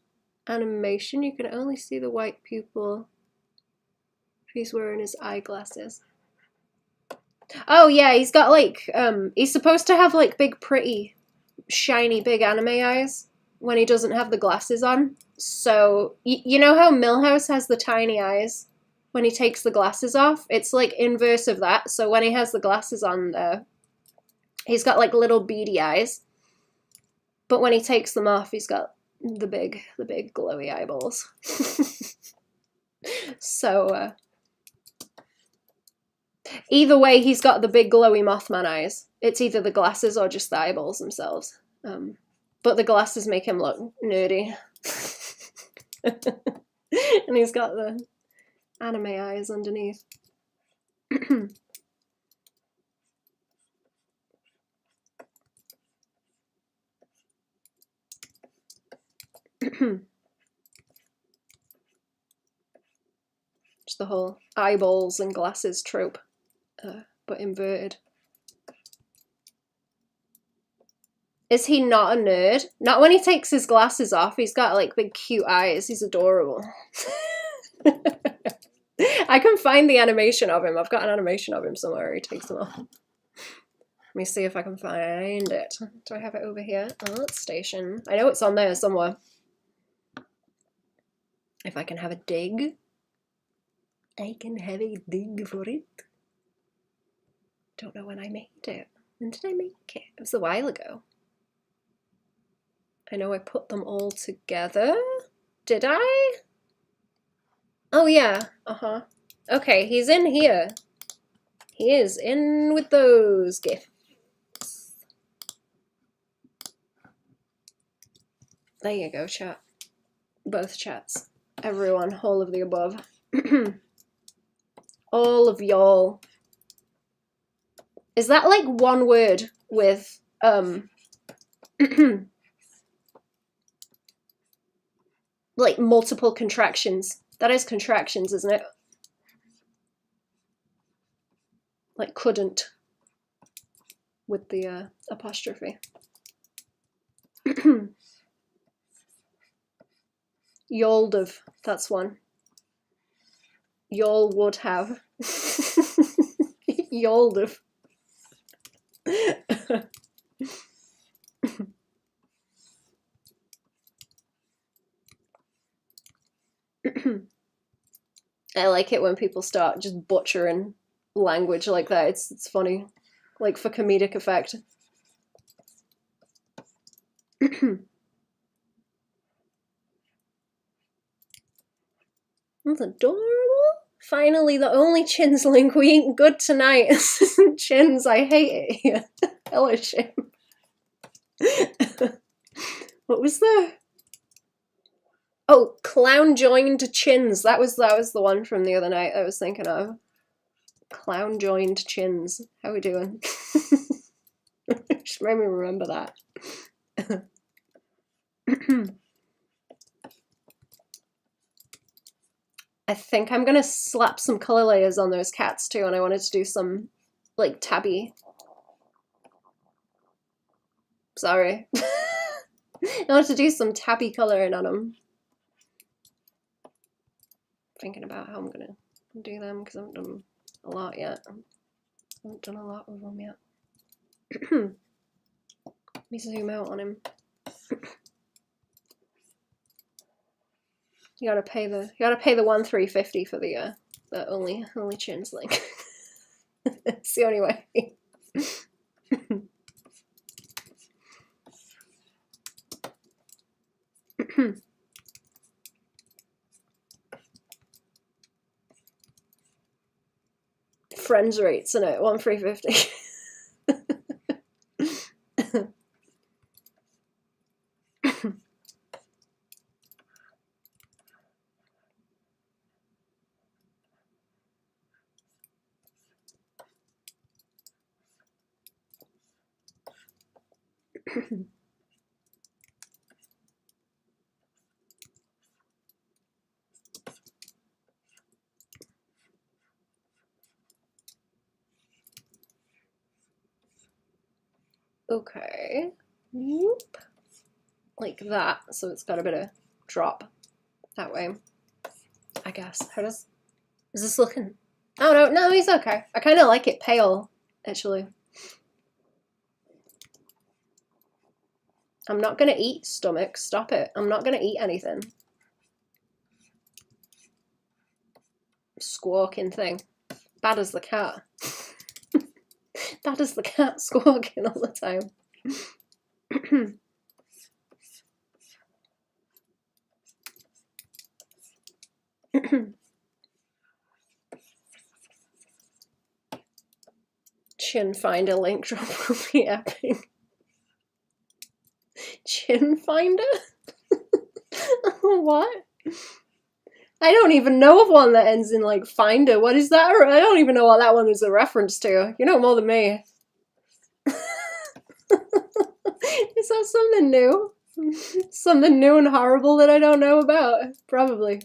animation. You can only see the white pupil if he's wearing his eyeglasses. Oh yeah, he's got like he's supposed to have like big, pretty, shiny, big anime eyes when he doesn't have the glasses on. So you know how Milhouse has the tiny eyes when he takes the glasses off? It's like inverse of that. So when he has the glasses on there, he's got like little beady eyes. But when he takes them off, he's got the big glowy eyeballs. So either way, he's got the big glowy Mothman eyes. It's either the glasses or just the eyeballs themselves. But the glasses make him look nerdy. And he's got the anime eyes underneath. Just the whole eyeballs and glasses trope, but inverted. Is he not a nerd? Not when he takes his glasses off. He's got like big cute eyes. He's adorable. I can find the animation of him. I've got an animation of him somewhere where he takes them off. Let me see if I can find it. Do I have it over here? Oh, it's station. I know it's on there somewhere. If I can have a dig. I can have a dig for it. Don't know when I made it. When did I make it? It was a while ago. I know I put them all together. Did I? Oh yeah, Okay, he's in here. He is in with those gifts. There you go, chat. Both chats. Everyone, all of the above. All of y'all. Is that like one word with, like multiple contractions? That is contractions, isn't it? Like couldn't with the apostrophe. Y'all have, that's one. Y'all would have. Y'all have. I like it when people start just butchering language like that. It's funny, like for comedic effect. That's adorable. Finally, the only chins link. We ain't good tonight. Chins, I hate it here. Hella shame. What was the? Oh, clown joined chins. That was the one from the other night I was thinking of. Clown joined chins. How we doing? Just made me remember that. I think I'm gonna slap some color layers on those cats too, and I wanted to do some like tabby. Sorry. I wanted to do some tabby coloring on them. Thinking about how I'm gonna do them because I haven't done a lot yet. I haven't done a lot with them yet. Let me zoom out on him. You gotta pay the 1,350 for the only chins link. It's the only way. Friends rates in it, 1,350. Okay. Whoop. Like that, so it's got a bit of drop that way. I guess. How is this looking? Oh no, he's okay. I kind of like it pale, actually. I'm not gonna eat stomach. Stop it. I'm not gonna eat anything. Squawking thing. Bad as the cat. Bad as the cat squawking all the time. Chin finder link drop will be epic. Chin finder? What? I don't even know of one that ends in like finder. What is that? I don't even know what that one is a reference to. You know more than me. Is that something new? Something new and horrible that I don't know about. Probably.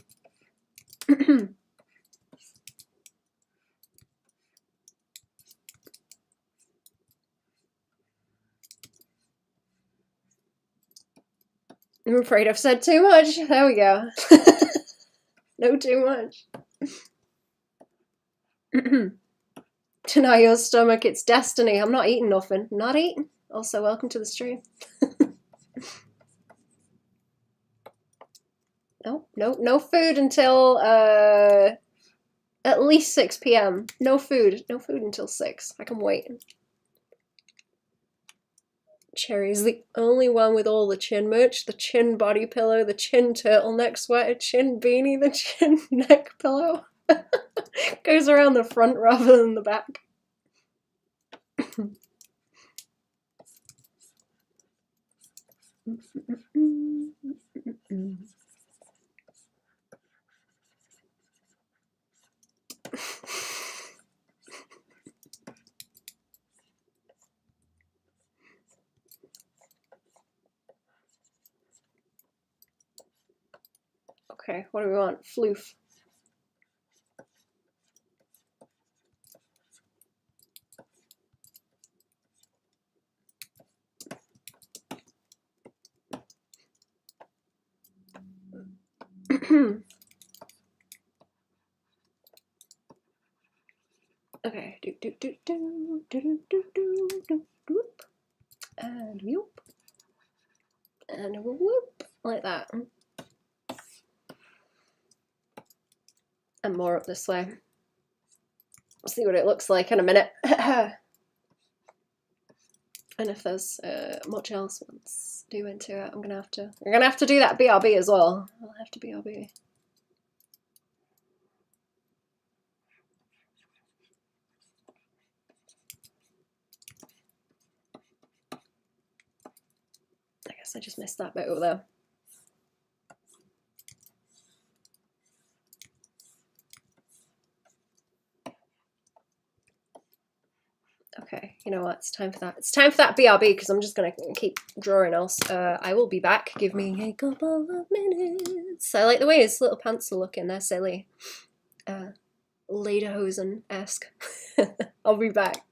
I'm afraid I've said too much. There we go. No too much. Deny your stomach, it's destiny. I'm not eating nothing. Not eating. Also, welcome to the stream. No food until at least 6 p.m. No food until 6. I can wait. Cherry's the only one with all the chin merch, the chin body pillow, the chin turtleneck sweater, chin beanie, the chin neck pillow. Goes around the front rather than the back. Okay, what do we want? Floof. Okay, and whoop, and whoop, like that. And more up this way. We'll see what it looks like in a minute. And if there's much else wants to do into it, we're gonna have to do that BRB as well. I'll have to BRB. I guess I just missed that bit over there. Okay, you know what? It's time for that. It's time for that BRB because I'm just gonna keep drawing else. I will be back. Give me a couple of minutes. I like the way his little pants are looking. They're silly. Lederhosen-esque. I'll be back.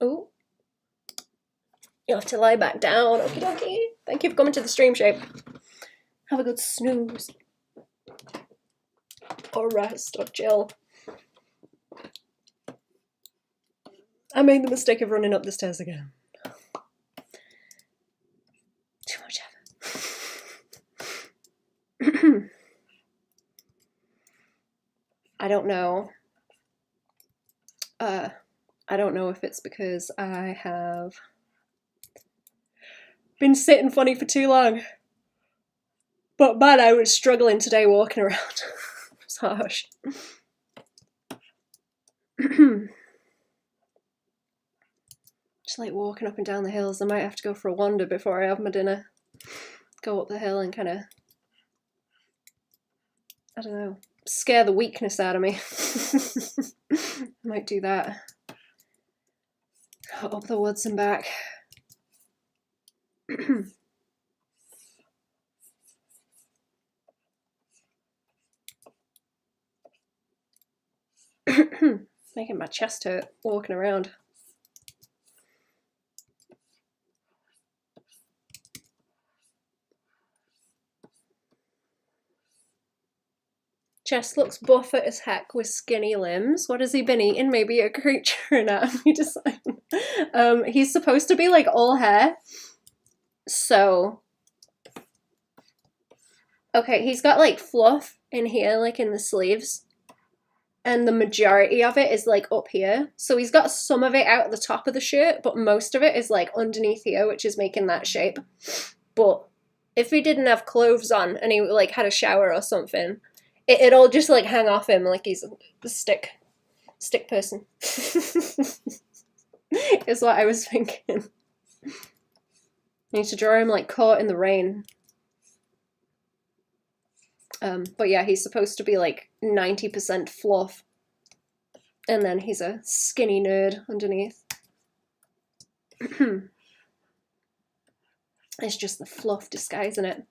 Oh, you'll have to lie back down. Okie dokie. Thank you for coming to the stream, Shape. Have a good snooze. Or rest, or chill. I made the mistake of running up the stairs again. Too much effort. I don't know. I don't know if it's because I have been sitting funny for too long. But man, I was struggling today walking around. It's harsh. Just like walking up and down the hills. I might have to go for a wander before I have my dinner. Go up the hill and kind of, I don't know, scare the weakness out of me. Might do that. Up the woods and back. Making my chest hurt walking around. Chest looks buff as heck with skinny limbs. What has he been eating? Maybe a creature anatomy design. He's supposed to be like all hair. So, okay, he's got like fluff in here, like in the sleeves. And the majority of it is like up here. So he's got some of it out at the top of the shirt, but most of it is like underneath here, which is making that shape. But if he didn't have clothes on and he like had a shower or something, it'd all just like hang off him like he's a stick person. Is what I was thinking. I need to draw him like caught in the rain. But yeah, he's supposed to be like 90% fluff. And then he's a skinny nerd underneath. It's just the fluff disguising it.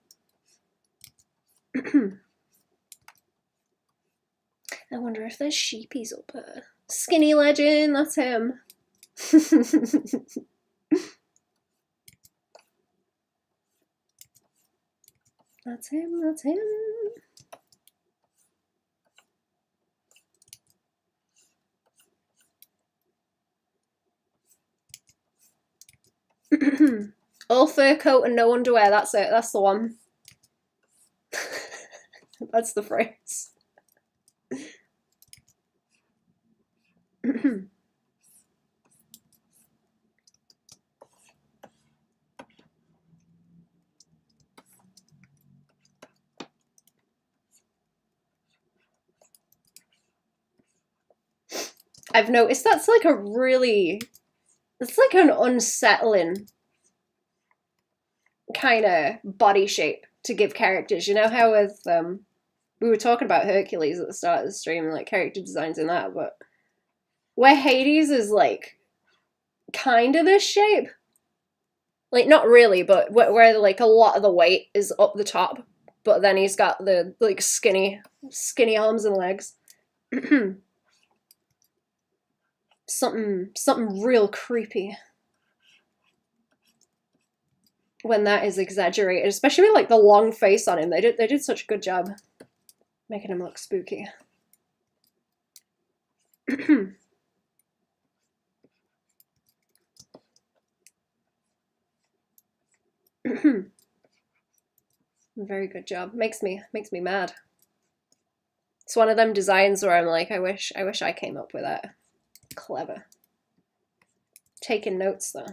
I wonder if there's sheepies up there. Skinny legend, that's him. That's him, that's him. All fur coat and no underwear, that's it, that's the one. That's the phrase. I've noticed that's like a really, it's like an unsettling kind of body shape to give characters. You know how with, we were talking about Hercules at the start of the stream, like character designs in that, but where Hades is like kind of this shape, like not really, but where like a lot of the weight is up the top, but then he's got the like skinny arms and legs. Something real creepy when that is exaggerated, especially with like the long face on him. They did such a good job making him look spooky. Very good job. Makes me mad. It's one of them designs where I'm like, I wish I came up with that. Clever. Taking notes though.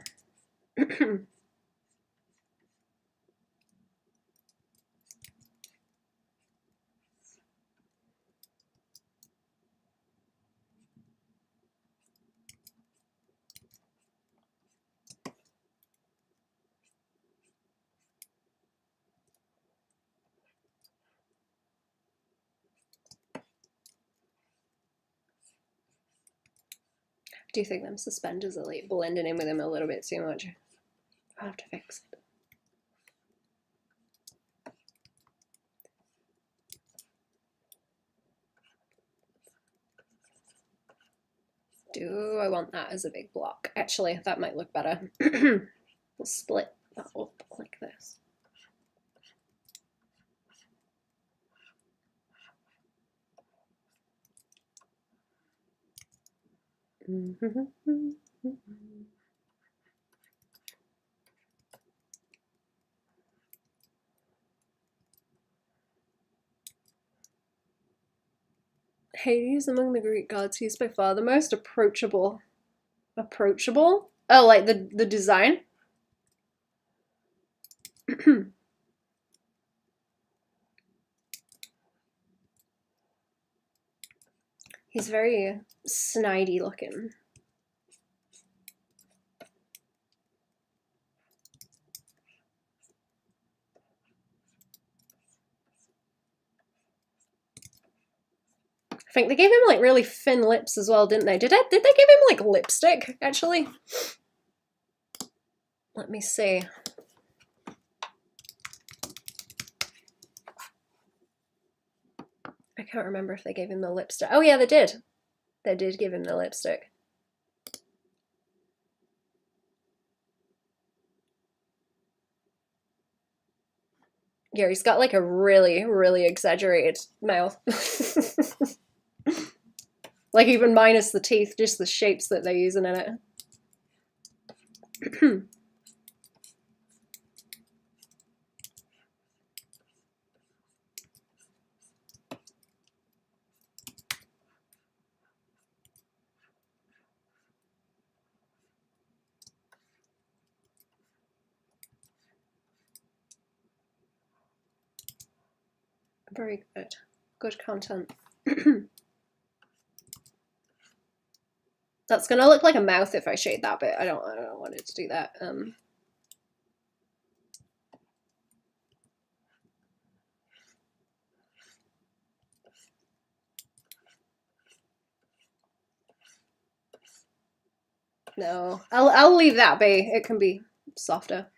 Do you think them suspenders are like blending in with him a little bit too much? I'll have to fix it. Do I want that as a big block? Actually, that might look better. We'll split that up like this. Hades among the Greek gods, he's by far the most approachable. Approachable? Oh, like the design? He's very snidey looking. I think they gave him like really thin lips as well, didn't they? Did they give him like lipstick, actually? Let me see. I can't remember if they gave him the lipstick. Oh yeah, they did. They did give him the lipstick. Yeah, he's got like a really, really exaggerated mouth. Like even minus the teeth, just the shapes that they're using in it. Very good. Good content. That's gonna look like a mouth if I shade that bit. I don't want it to do that. No, I'll leave that be. It can be softer.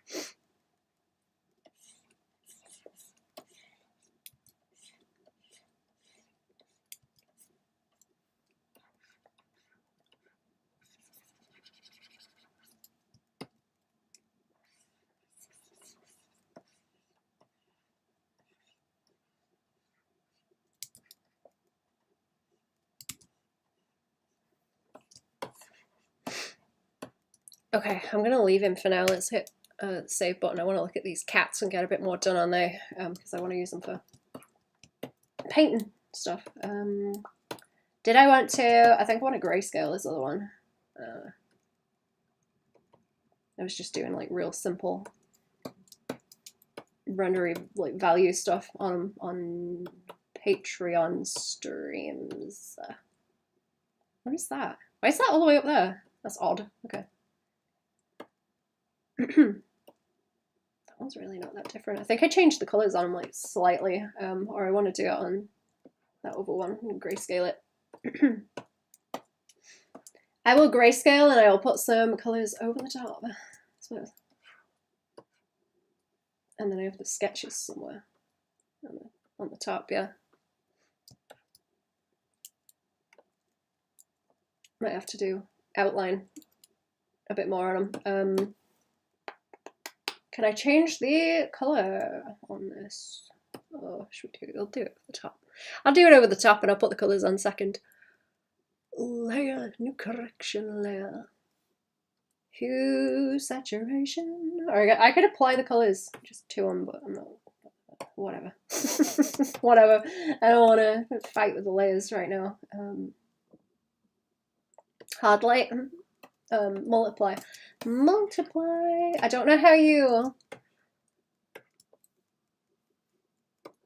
Okay, I'm gonna leave him for now. Let's hit the save button. I want to look at these cats and get a bit more done on there because I want to use them for painting stuff. Did I want to? I think I want a grayscale. Is the other one. I was just doing like real simple rendery like value stuff on Patreon streams. What is that? Why is that all the way up there? That's odd. Okay. That one's really not that different. I think I changed the colours on them like slightly, or I want to do it on that other one and grayscale it. I will grayscale and I will put some colours over the top. And then I have the sketches somewhere on the top, yeah. Might have to do outline a bit more on them. Can I change the colour on this? Oh, should we do it? I'll do it over the top. I'll do it over the top and I'll put the colours on second. Layer, new correction layer. Hue, saturation. Or I could apply the colours just to them, but I'm not. Whatever. Whatever. I don't want to fight with the layers right now. Hard light. Multiply. Multiply. I don't know how you.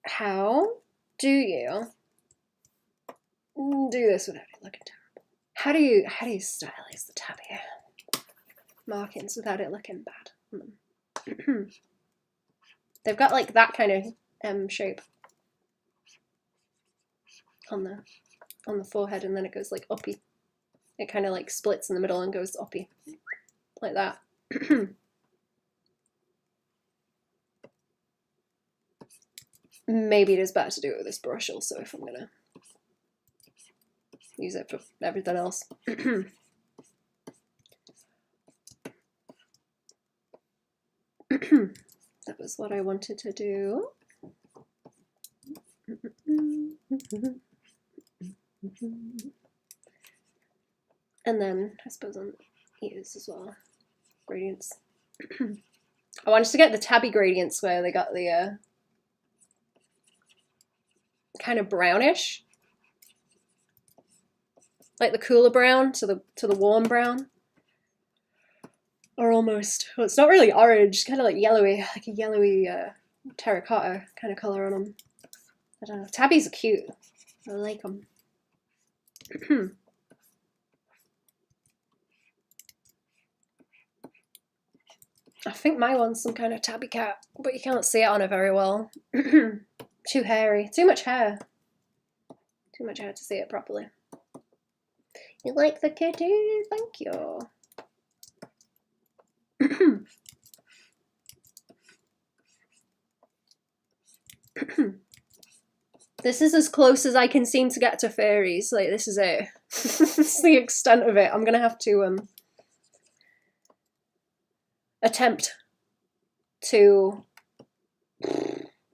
How do you do this without it looking terrible? How do you stylize the tab here? Markings without it looking bad. They've got like that kind of M shape on the forehead, and then it goes like uppy. It kind of like splits in the middle and goes uppy, like that. Maybe it is better to do it with this brush also if I'm gonna use it for everything else. That was what I wanted to do. And then I suppose on ears as well, gradients. I wanted to get the tabby gradients where they got the kind of brownish, like the cooler brown to the warm brown, or almost, well, it's not really orange, kind of like yellowy, like a yellowy terracotta kind of color on them. I don't know. Tabbies are cute. I like them. I think my one's some kind of tabby cat, but you can't see it on her very well. Too hairy. Too much hair. Too much hair to see it properly. You like the kitty? Thank you. This is as close as I can seem to get to fairies. Like, this is it. This is the extent of it. I'm gonna have to attempt to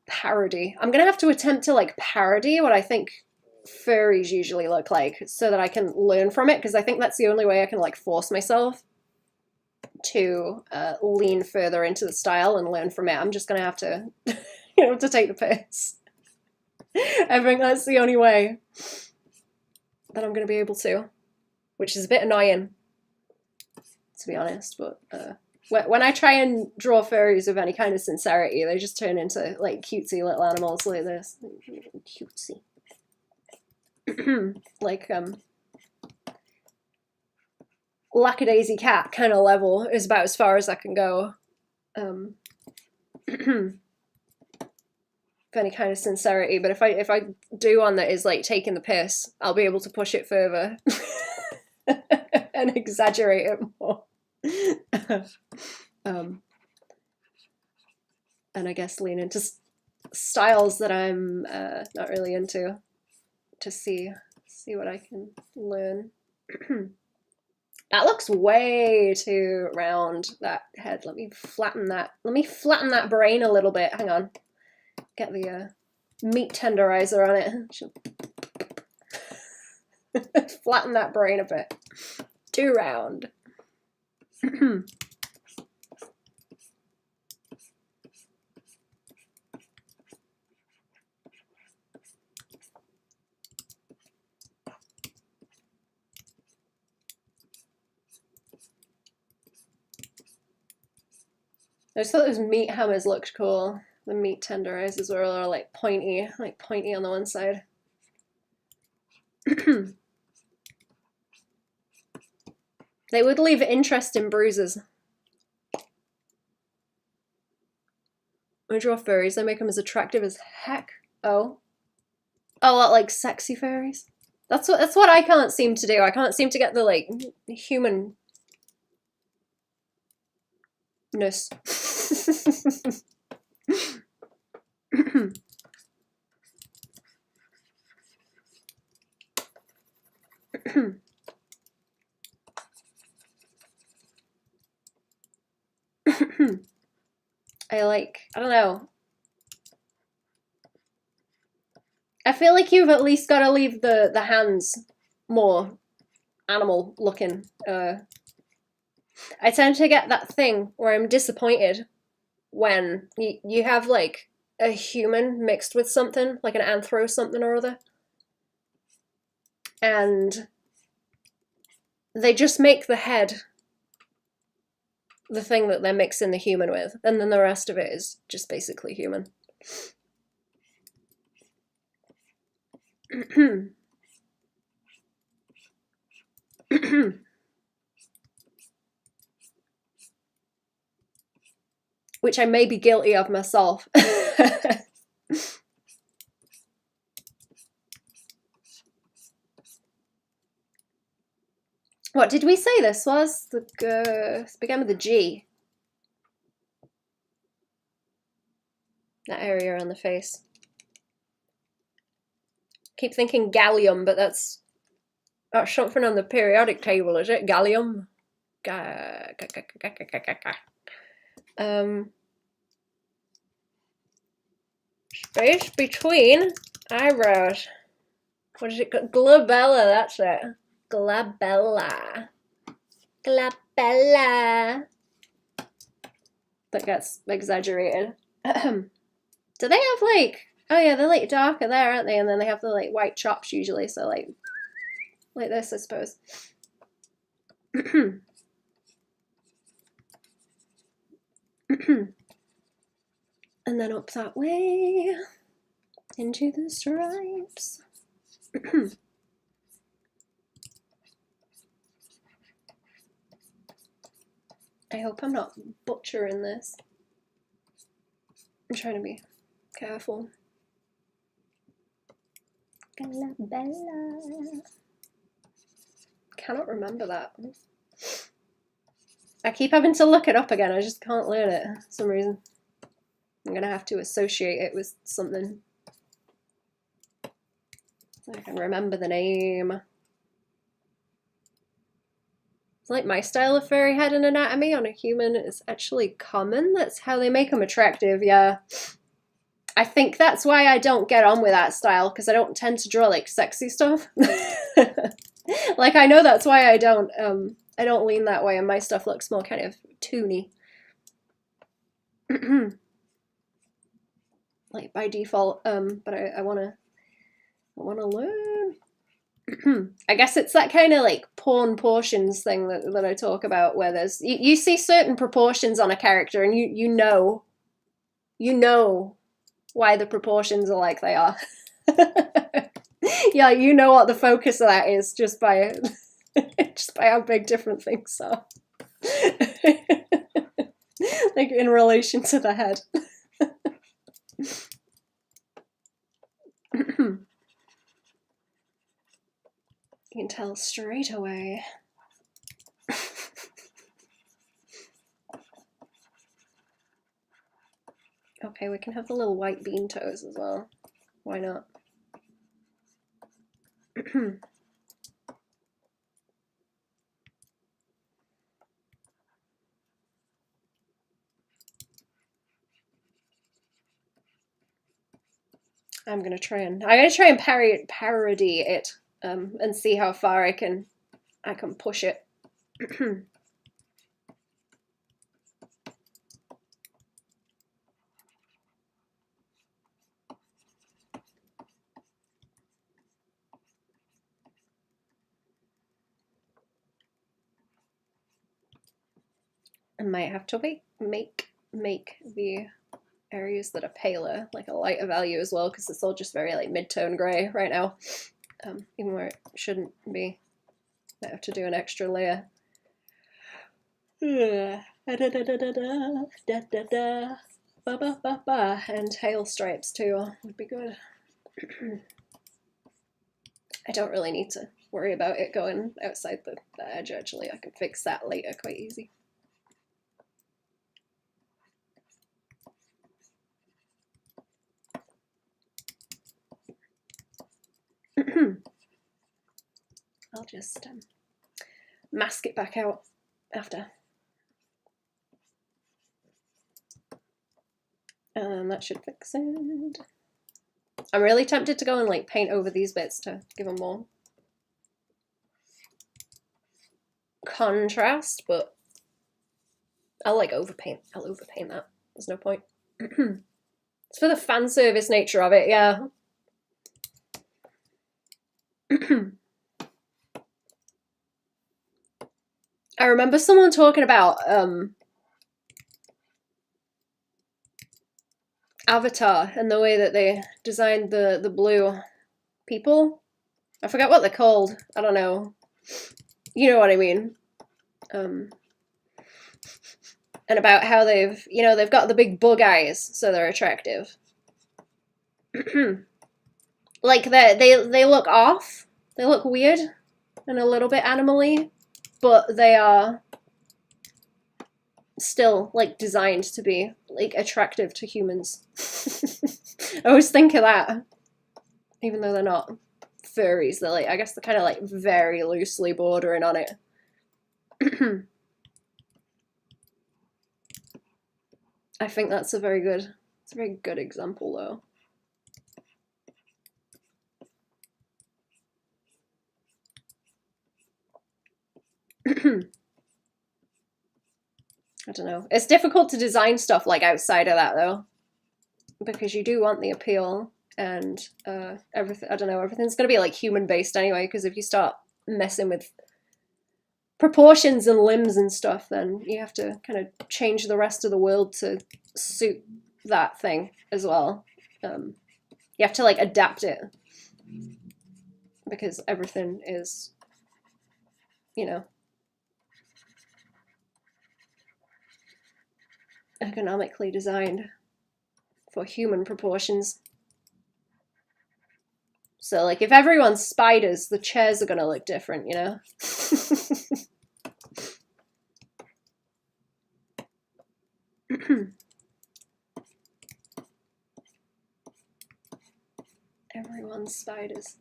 parody. I'm gonna have to attempt to like parody what I think furries usually look like, so that I can learn from it, because I think that's the only way I can like force myself to lean further into the style and learn from it. I'm just gonna have to, you know, to take the piss. I think that's the only way that I'm gonna be able to, which is a bit annoying, to be honest, but when I try and draw furries with any kind of sincerity, they just turn into like cutesy little animals like this. Cutesy. Like lackadaisy cat kind of level is about as far as I can go. With any kind of sincerity, but if I do one that is like taking the piss, I'll be able to push it further and exaggerate it more. And I guess lean into styles that I'm not really into, to see what I can learn. That looks way too round, that head. Let me flatten that. Let me flatten that brain a little bit. Hang on. Get the meat tenderizer on it. Flatten that brain a bit. Too round. I just thought those meat hammers looked cool. The meat tenderizers were all like pointy on the one side. They would leave interest in bruises. When I draw furries, I make them as attractive as heck. Oh, like sexy furries. That's what I can't seem to do. I can't seem to get the like humanness. I don't know. I feel like you've at least got to leave the hands more animal looking. I tend to get that thing where I'm disappointed when you have like a human mixed with something, like an anthro something or other, and they just make the head the thing that they're mixing the human with, and then the rest of it is just basically human. Which I may be guilty of myself. What did we say this was? It began with a G. That area around the face. Keep thinking gallium, but that's That's something on the periodic table, is it? Gallium? Space between eyebrows. What is it called? Glabella, that's it. Glabella. Glabella. That gets exaggerated. Do they have like, oh yeah, they're like darker there, aren't they? And then they have the like white chops usually, so like this, I suppose. And then up that way into the stripes. I hope I'm not butchering this. I'm trying to be careful. Glabella. Cannot remember that. I keep having to look it up again. I just can't learn it for some reason. I'm gonna have to associate it with something so I can remember the name. It's like my style of furry head and anatomy on a human is actually common. That's how they make them attractive, yeah. I think that's why I don't get on with that style, because I don't tend to draw like sexy stuff. Like I know that's why I don't lean that way, and my stuff looks more kind of toony. Like by default, but I wanna learn. I guess it's that kind of like porn portions thing that I talk about, where there's you see certain proportions on a character, and you know why the proportions are like they are. Yeah, you know what the focus of that is just by how big different things are. Like in relation to the head. You can tell straight away. Okay, we can have the little white bean toes as well. Why not? I'm gonna try and parody it and see how far I can push it. I might have to make the areas that are paler like a lighter value as well, because it's all just very like mid-tone grey right now, even where it shouldn't be. I have to do an extra layer. And tail stripes too would be good. I don't really need to worry about it going outside the edge, actually. I can fix that later quite easy. I'll just mask it back out after. And that should fix it. I'm really tempted to go and like paint over these bits to give them more contrast, but I'll like overpaint. I'll overpaint that. There's no point. It's for the fan service nature of it, yeah. I remember someone talking about Avatar and the way that they designed the blue people. I forgot what they're called. I don't know. You know what I mean. And about how they've got the big bug eyes, so they're attractive. Like they look off. They look weird and a little bit animal-y, but they are still like designed to be like attractive to humans. I always think of that, even though they're not furries. They're like, I guess they're kind of like very loosely bordering on it. I think that's a very good example though. I don't know. It's difficult to design stuff like outside of that though, because you do want the appeal and everything. I don't know. Everything's gonna be like human based anyway. Because if you start messing with proportions and limbs and stuff, then you have to kind of change the rest of the world to suit that thing as well. You have to like adapt it because everything is, you know, economically designed for human proportions. So like if everyone's spiders, the chairs are gonna look different, you know? Everyone's spiders.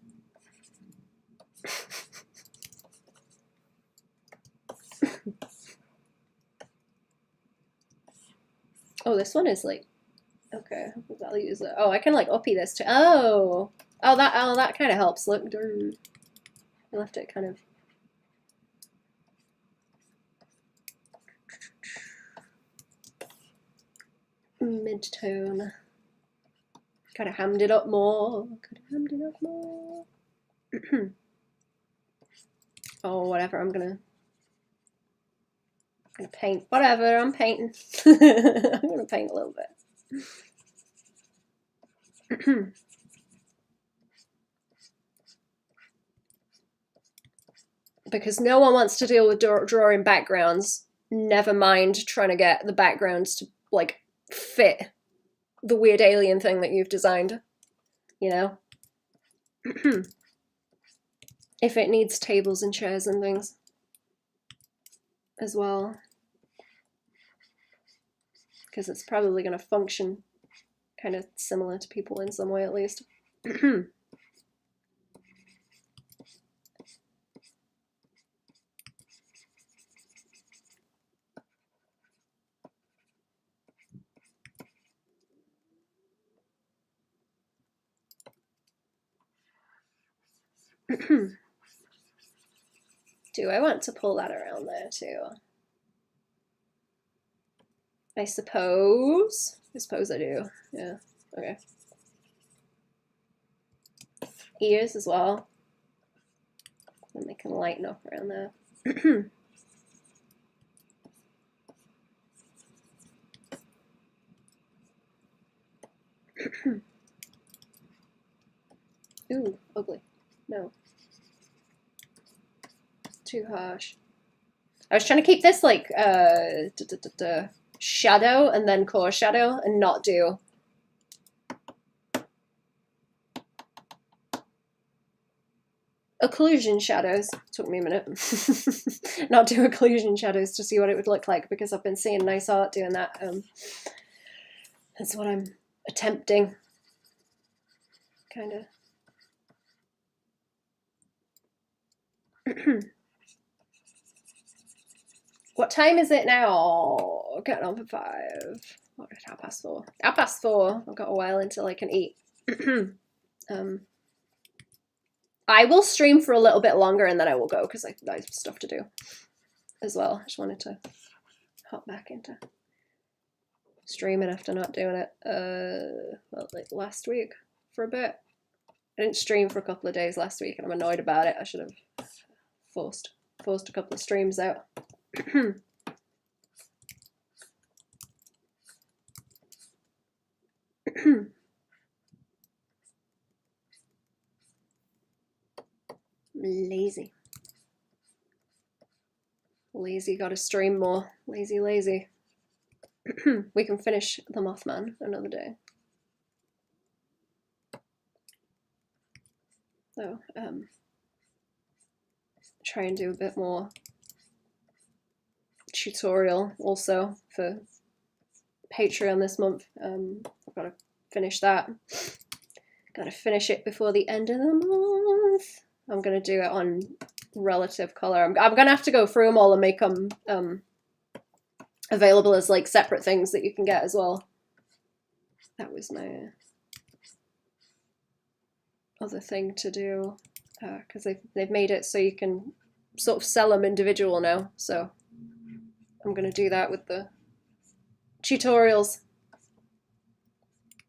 Oh, this one is like, okay, I'll use it. Oh, I can like uppy this too. Oh, that kind of helps. Look, I left it kind of. Mid-tone. Could have hammed it up more. Oh, whatever. I'm gonna paint. Whatever. I'm painting. I'm gonna paint a little bit. Because no one wants to deal with drawing backgrounds. Never mind trying to get the backgrounds to like fit the weird alien thing that you've designed, you know? If it needs tables and chairs and things as well. Because it's probably going to function kind of similar to people in some way at least. Do I want to pull that around there too? I suppose I do. Yeah, okay. Ears as well. Then they can lighten up around there. Ooh, ugly. No. Too harsh. I was trying to keep this like shadow and then core shadow and not do occlusion shadows. Took me a minute. Not do occlusion shadows to see what it would look like because I've been seeing nice art doing that. That's what I'm attempting. Kind of. What time is it now? Getting on for 5. What, 4:30? 4:30. I've got a while until I can eat. I will stream for a little bit longer and then I will go because I have stuff to do as well. I just wanted to hop back into streaming after not doing it well, like last week for a bit. I didn't stream for a couple of days last week and I'm annoyed about it. I should have forced a couple of streams out. Lazy, gotta stream more. Lazy. We can finish the Mothman another day. So, try and do a bit more tutorial also for Patreon this month. I've got to finish that. Got to finish it before the end of the month. 11th. I'm going to do it on relative color. I'm going to have to go through them all and make them available as like separate things that you can get as well. That was my other thing to do, because they've made it so you can sort of sell them individual now. So I'm going to do that with the tutorials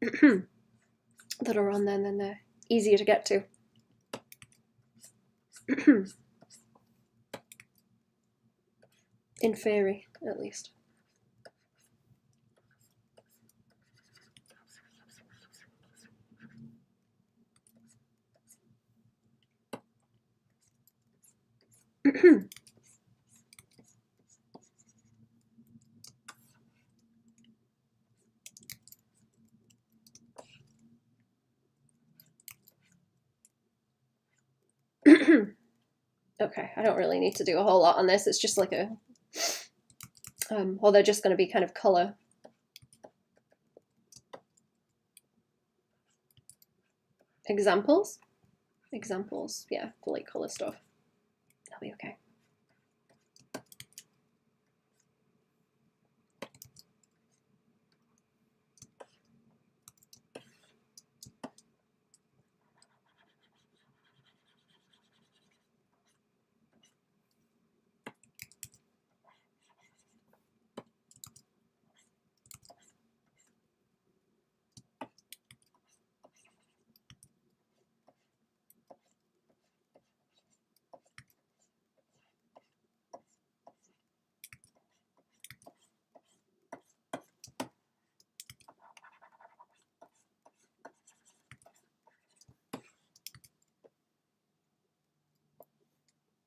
that are on there, and then they're easier to get to. In theory, at least. Okay, I don't really need to do a whole lot on this. It's just like a, well, they're just going to be kind of color. Examples, yeah, for like color stuff. That'll be okay.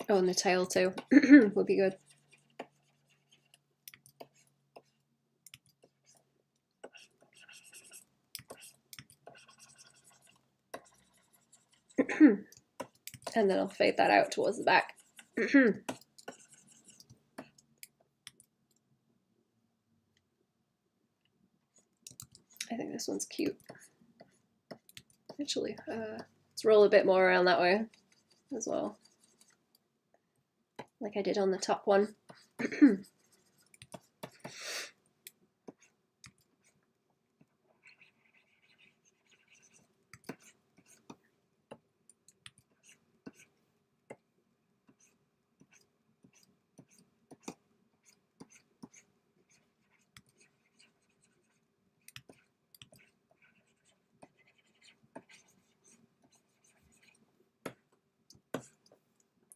Oh, and the tail too would be good. And then I'll fade that out towards the back. I think this one's cute. Actually, let's roll a bit more around that way as well, like I did on the top one.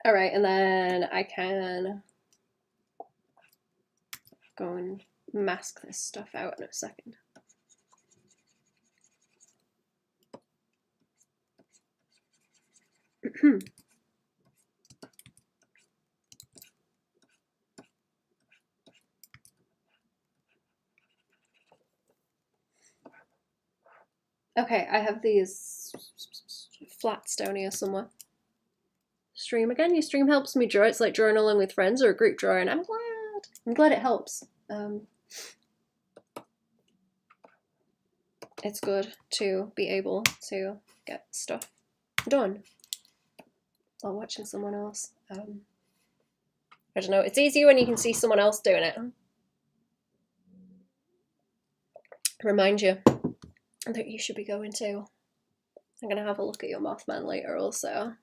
All right, and then I can go and mask this stuff out in a second. Okay, I have these flats down here somewhere. Stream again. Your stream helps me draw. It's like journaling with friends or a group drawing. I'm glad it helps. It's good to be able to get stuff done while watching someone else. I don't know. It's easier when you can see someone else doing it. Remind you that you should be going too. I'm gonna have a look at your Mothman later also.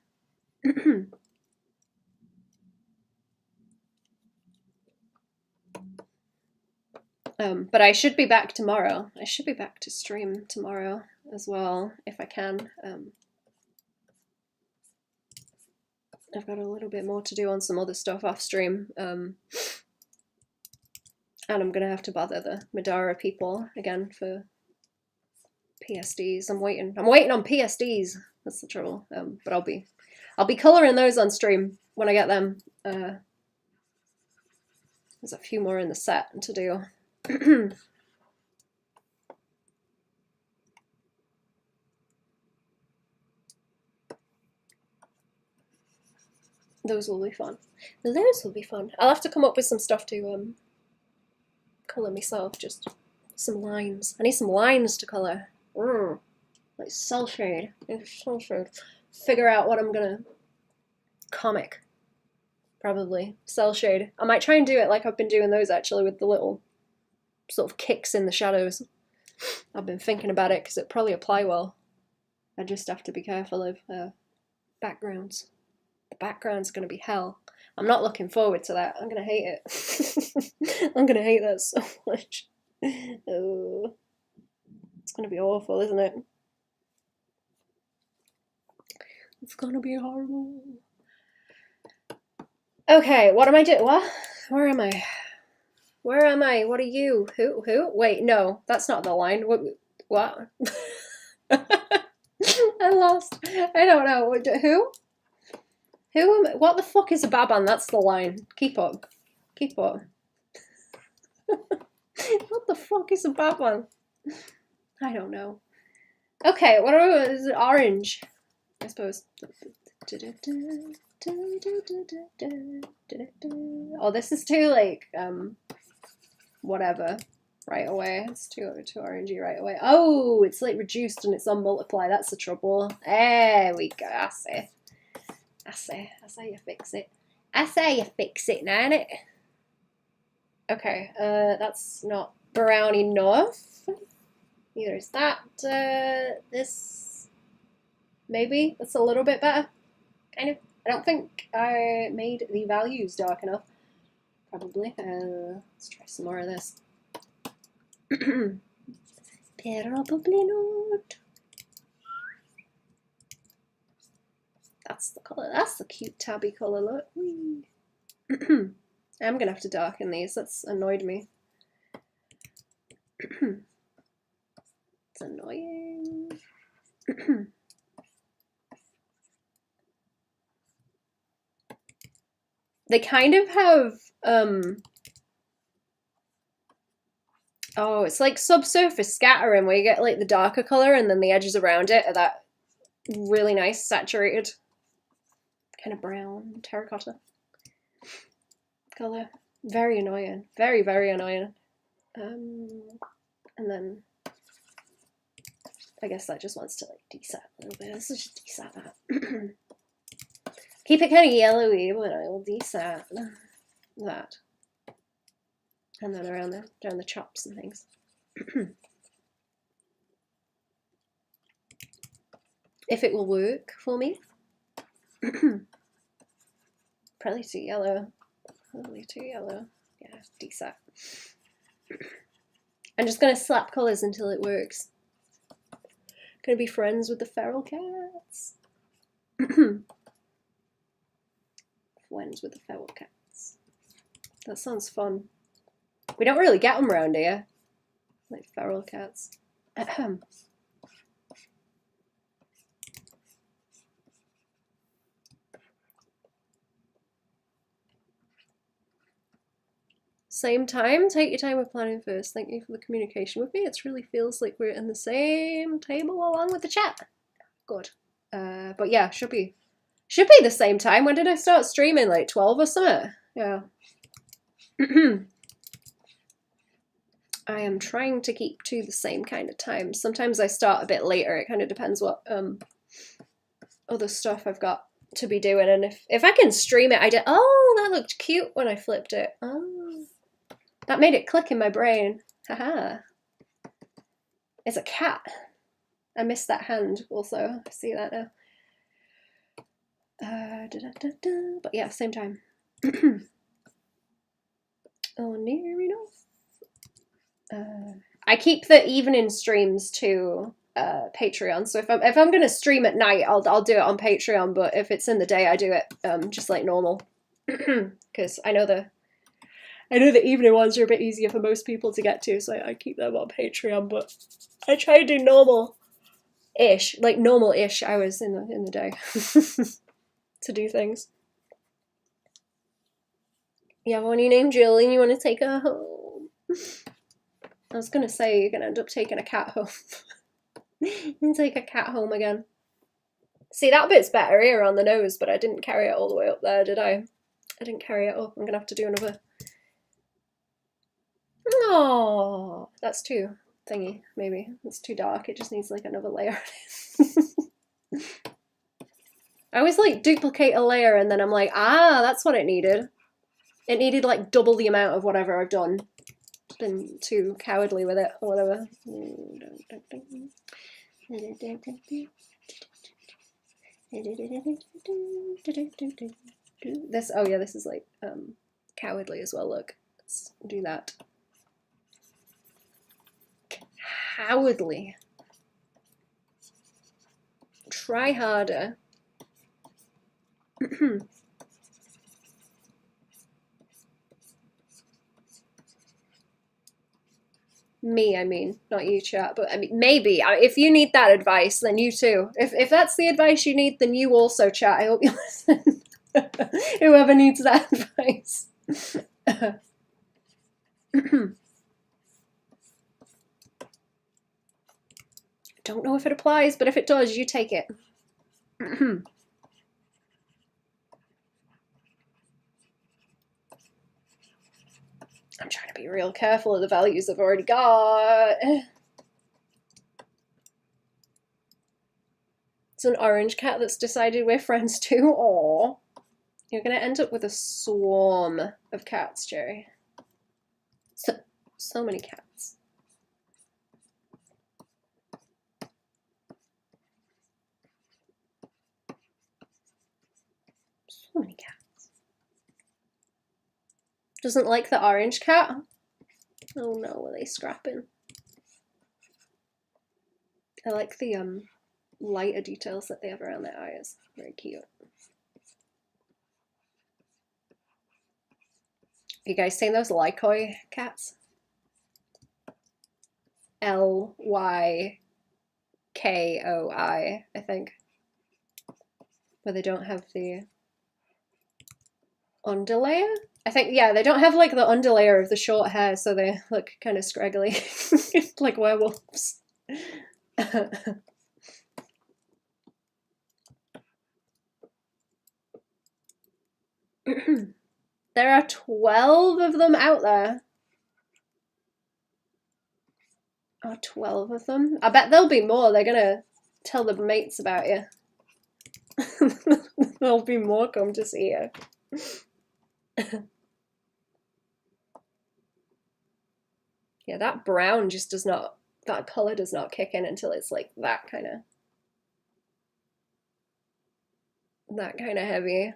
But I should be back tomorrow. I should be back to stream tomorrow as well, if I can. I've got a little bit more to do on some other stuff off stream. And I'm gonna have to bother the Madara people again for PSDs. I'm waiting on PSDs. That's the trouble. But I'll be coloring those on stream when I get them. There's a few more in the set to do. Those will be fun. Those will be fun. I'll have to come up with some stuff to colour myself. Just some lines. I need some lines to colour. Like cell shade. Cell shade. figure out what I'm gonna comic. Probably. Cell shade. I might try and do it like I've been doing those actually with the little sort of kicks in the shadows. I've been thinking about it because it'd probably apply well. I just have to be careful of backgrounds. The background's gonna be hell. I'm not looking forward to that. I'm gonna hate it. I'm gonna hate that so much. Oh, it's gonna be awful, isn't it? It's gonna be horrible. Okay, what am I doing? What? Where am I? Where am I? What are you? Who? Wait, no, that's not the line. What? I lost. I don't know. Who? Who am I? What the fuck is a Baban? That's the line. Keep up. Keep up. What the fuck is a Baban? I don't know. Okay, what is it? Orange, I suppose. Oh, this is too like whatever right away. It's too orangey right away. Oh, it's like reduced and it's on multiply. That's the trouble. There we go. I say. That's how you fix it. That's how you fix it, now, innit? Okay, that's not brown enough. Neither is that. This, maybe that's a little bit better. Kind of. I don't think I made the values dark enough. Probably. Let's try some more of this. Probably not. That's the colour. That's the cute tabby colour, look. I'm gonna have to darken these. That's annoyed me. It's annoying. They kind of have oh, it's like subsurface scattering where you get like the darker colour and then the edges around it are that really nice saturated kind of brown terracotta colour. Very annoying. Very, very annoying. And then I guess that just wants to like desat a little bit. Let's just desat that. Keep it kind of yellowy, but I will desat that. And then around the chops and things. If it will work for me. Probably too yellow. Probably too yellow. Yeah, desat. I'm just gonna slap colours until it works. Gonna be friends with the feral cats. Friends with the feral cats. That sounds fun. We don't really get them around here, like feral cats. Same time? Take your time with planning first. Thank you for the communication with me. It really feels like we're in the same table along with the chat. Good. But yeah, should be the same time. When did I start streaming? Like 12 or something? Yeah. I am trying to keep to the same kind of time. Sometimes I start a bit later. It kind of depends what other stuff I've got to be doing. And if I can stream it, I did. Oh, that looked cute when I flipped it. Oh, that made it click in my brain. Haha. It's a cat. I missed that hand also. I see that now. But yeah, same time. Oh, near enough. I keep the evening streams to Patreon. So if I'm gonna stream at night, I'll do it on Patreon. But if it's in the day, I do it just like normal, because I know the evening ones are a bit easier for most people to get to. So I keep them on Patreon. But I try to do normal-ish hours in the day to do things. Yeah, when you name Jillian, you want to take her home. I was gonna say you're gonna end up taking a cat home. You take a cat home again. See, that bit's better here on the nose, but I didn't carry it all the way up there, did I? I didn't carry it up. I'm gonna have to do another. Oh, that's too thingy. Maybe it's too dark. It just needs like another layer. I always like duplicate a layer and then I'm like, ah, that's what it needed. It needed like double the amount of whatever I've done. Been too cowardly with it or whatever. This, oh yeah, this is like cowardly as well. Look, let's do that. Cowardly. Try harder. Me, I mean, not you, chat, but I mean, maybe. If you need that advice, then you too. If that's the advice you need, then you also, chat. I hope you listen. Whoever needs that advice. Don't know if it applies, but if it does, you take it. I'm trying to be real careful of the values I've already got. It's an orange cat that's decided we're friends too. Aww. You're gonna end up with a swarm of cats, Jerry. So many cats. So many cats. Doesn't like the orange cat? Oh no, are they scrapping? I like the lighter details that they have around their eyes. Very cute. You guys seen those Lykoi cats? Lykoi, I think. Where they don't have the underlayer? I think, yeah, they don't have like the underlayer of the short hair, so they look kind of scraggly, like werewolves. There are 12 of them out there. Oh, 12 of them? I bet there'll be more. They're gonna tell the mates about you. There'll be more come to see you. Yeah, that brown just does not, that color does not kick in until it's like that kind of heavy,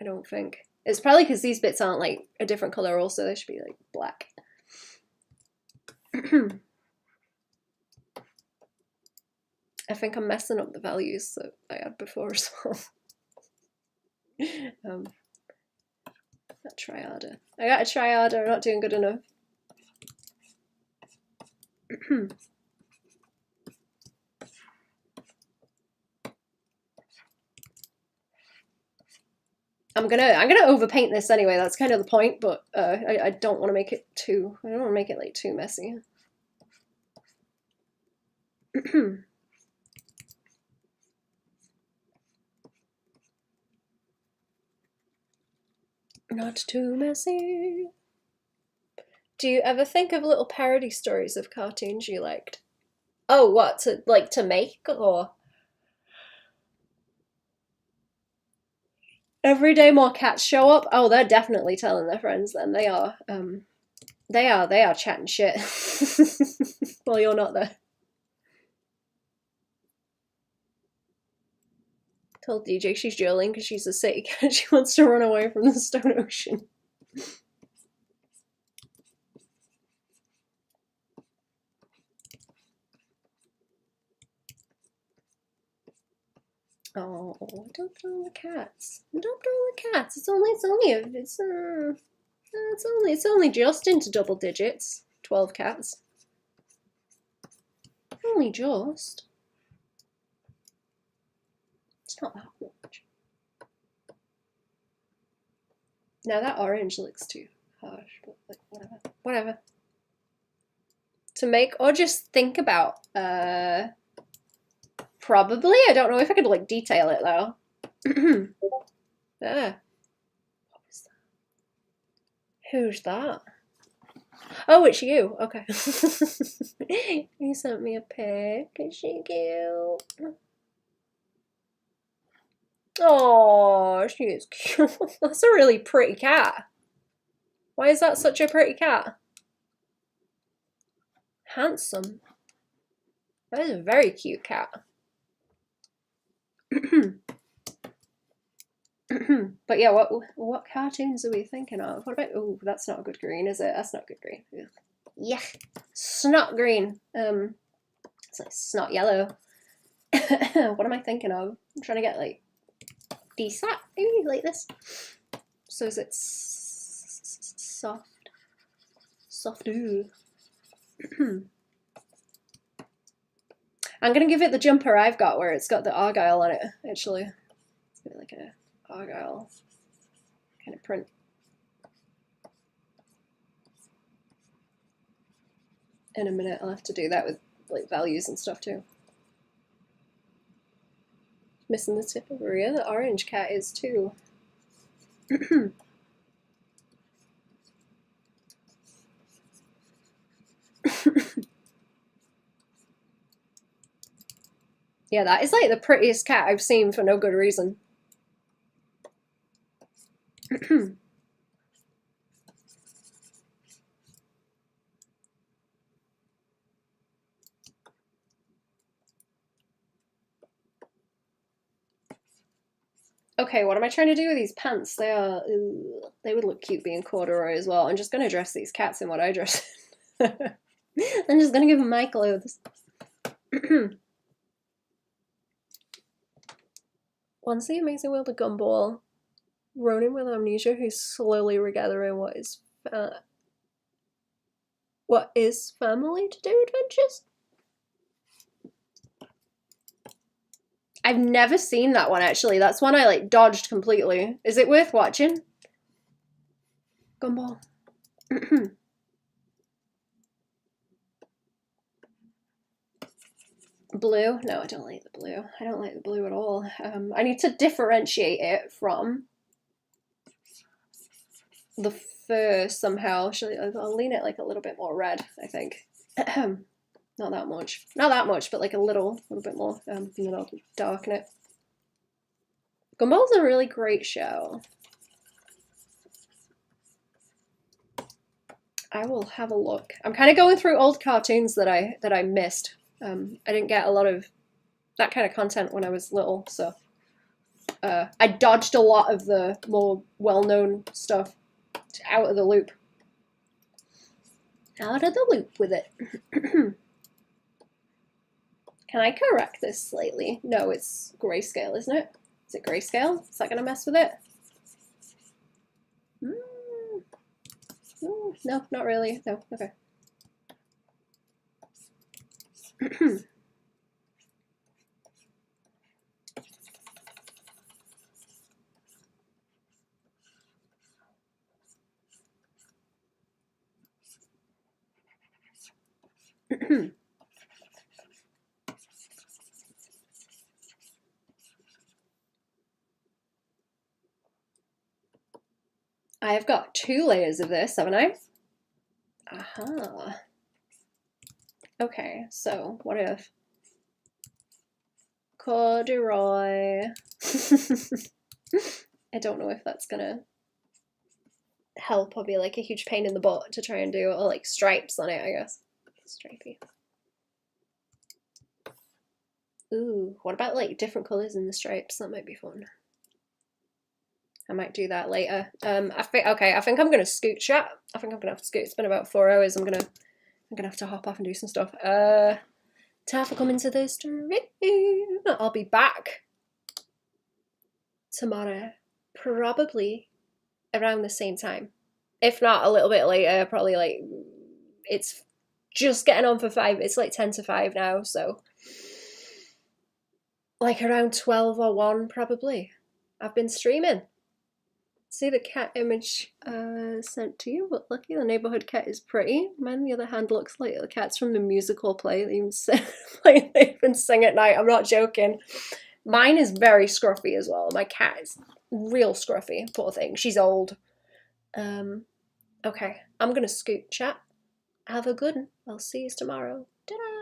I don't think. It's probably because these bits aren't like a different color also, they should be like black. I think I'm messing up the values that I had before as well. That triada. I got a triada, I'm not doing good enough. I'm gonna overpaint this anyway, that's kind of the point, but I don't want to make it too, I don't want to make it like too messy. Not too messy. Do you ever think of little parody stories of cartoons you liked? Oh, what, to make, or? Every day more cats show up? Oh, they're definitely telling their friends then. They are chatting shit. Well, you're not there. Told DJ she's drilling because she's a city cat. She wants to run away from the Stone Ocean. Oh, don't throw the cats. Don't throw the cats. It's only just into double digits. 12 cats. Only just. It's not that much. Now that orange looks too harsh, but like whatever. To make or just think about. Probably. I don't know if I could like detail it though. There. What was that? Who's that? Oh, it's you. Okay. You sent me a pic. Is she cute? Oh, she is cute. That's a really pretty cat. Why is that such a pretty cat? Handsome. That is a very cute cat. But yeah, what cartoons are we thinking of? What about, oh, that's not a good green, is it? That's not good green. Ugh. Yeah, snot green. It's like snot yellow. What am I thinking of? I'm trying to get like decent, maybe like this. So is it soft? Soft. Ooh. I'm gonna give it the jumper I've got where it's got the argyle on it. Actually, it's got like a argyle kind of print. In a minute, I'll have to do that with like values and stuff too. Missing the tip of Maria. The orange cat is too. Yeah, that is like the prettiest cat I've seen for no good reason. Okay, what am I trying to do with these pants? They are, they would look cute being corduroy as well. I'm just going to dress these cats in what I dress in. I'm just going to give them my clothes. Once the amazing world of Gumball, Ronin with amnesia who's slowly regathering what is family to do adventures? I've never seen that one actually. That's one I like dodged completely. Is it worth watching? Gumball. Blue? No, I don't like the blue. I don't like the blue at all. I need to differentiate it from the fur somehow. I'll lean it like a little bit more red, I think. Not that much. Not that much, but like a little bit more. And then I'll darken it. Gumball's a really great show. I will have a look. I'm kind of going through old cartoons that I missed. I didn't get a lot of that kind of content when I was little, so I dodged a lot of the more well-known stuff out of the loop. Out of the loop with it. Can I correct this slightly? No, it's grayscale, isn't it? Is it grayscale? Is that going to mess with it? No, not really. No, okay. I have got 2 layers of this, haven't I? Aha. Okay, so what if corduroy? I don't know if that's gonna help or be like a huge pain in the butt to try and do, or like stripes on it, I guess. Stripey. Ooh, what about like different colours in the stripes? That might be fun. I might do that later. I think I'm gonna scoot chat. I think I'm gonna have to scoot. It's been about 4 hours. I'm gonna have to hop off and do some stuff. Time for coming to the stream. I'll be back tomorrow, probably around the same time. If not a little bit later, probably like it's just getting on for 5. It's like 10 to 5 now, so like around 12 or 1 probably. I've been streaming. See the cat image sent to you, but lucky the neighborhood cat is pretty. Mine, on the other hand, looks like the cats from the musical play they even sing at night. I'm not joking. Mine is very scruffy as well. My cat is real scruffy, poor thing. She's old. Okay, I'm gonna scoot chat. Have a good one. I'll see you tomorrow. Ta-da!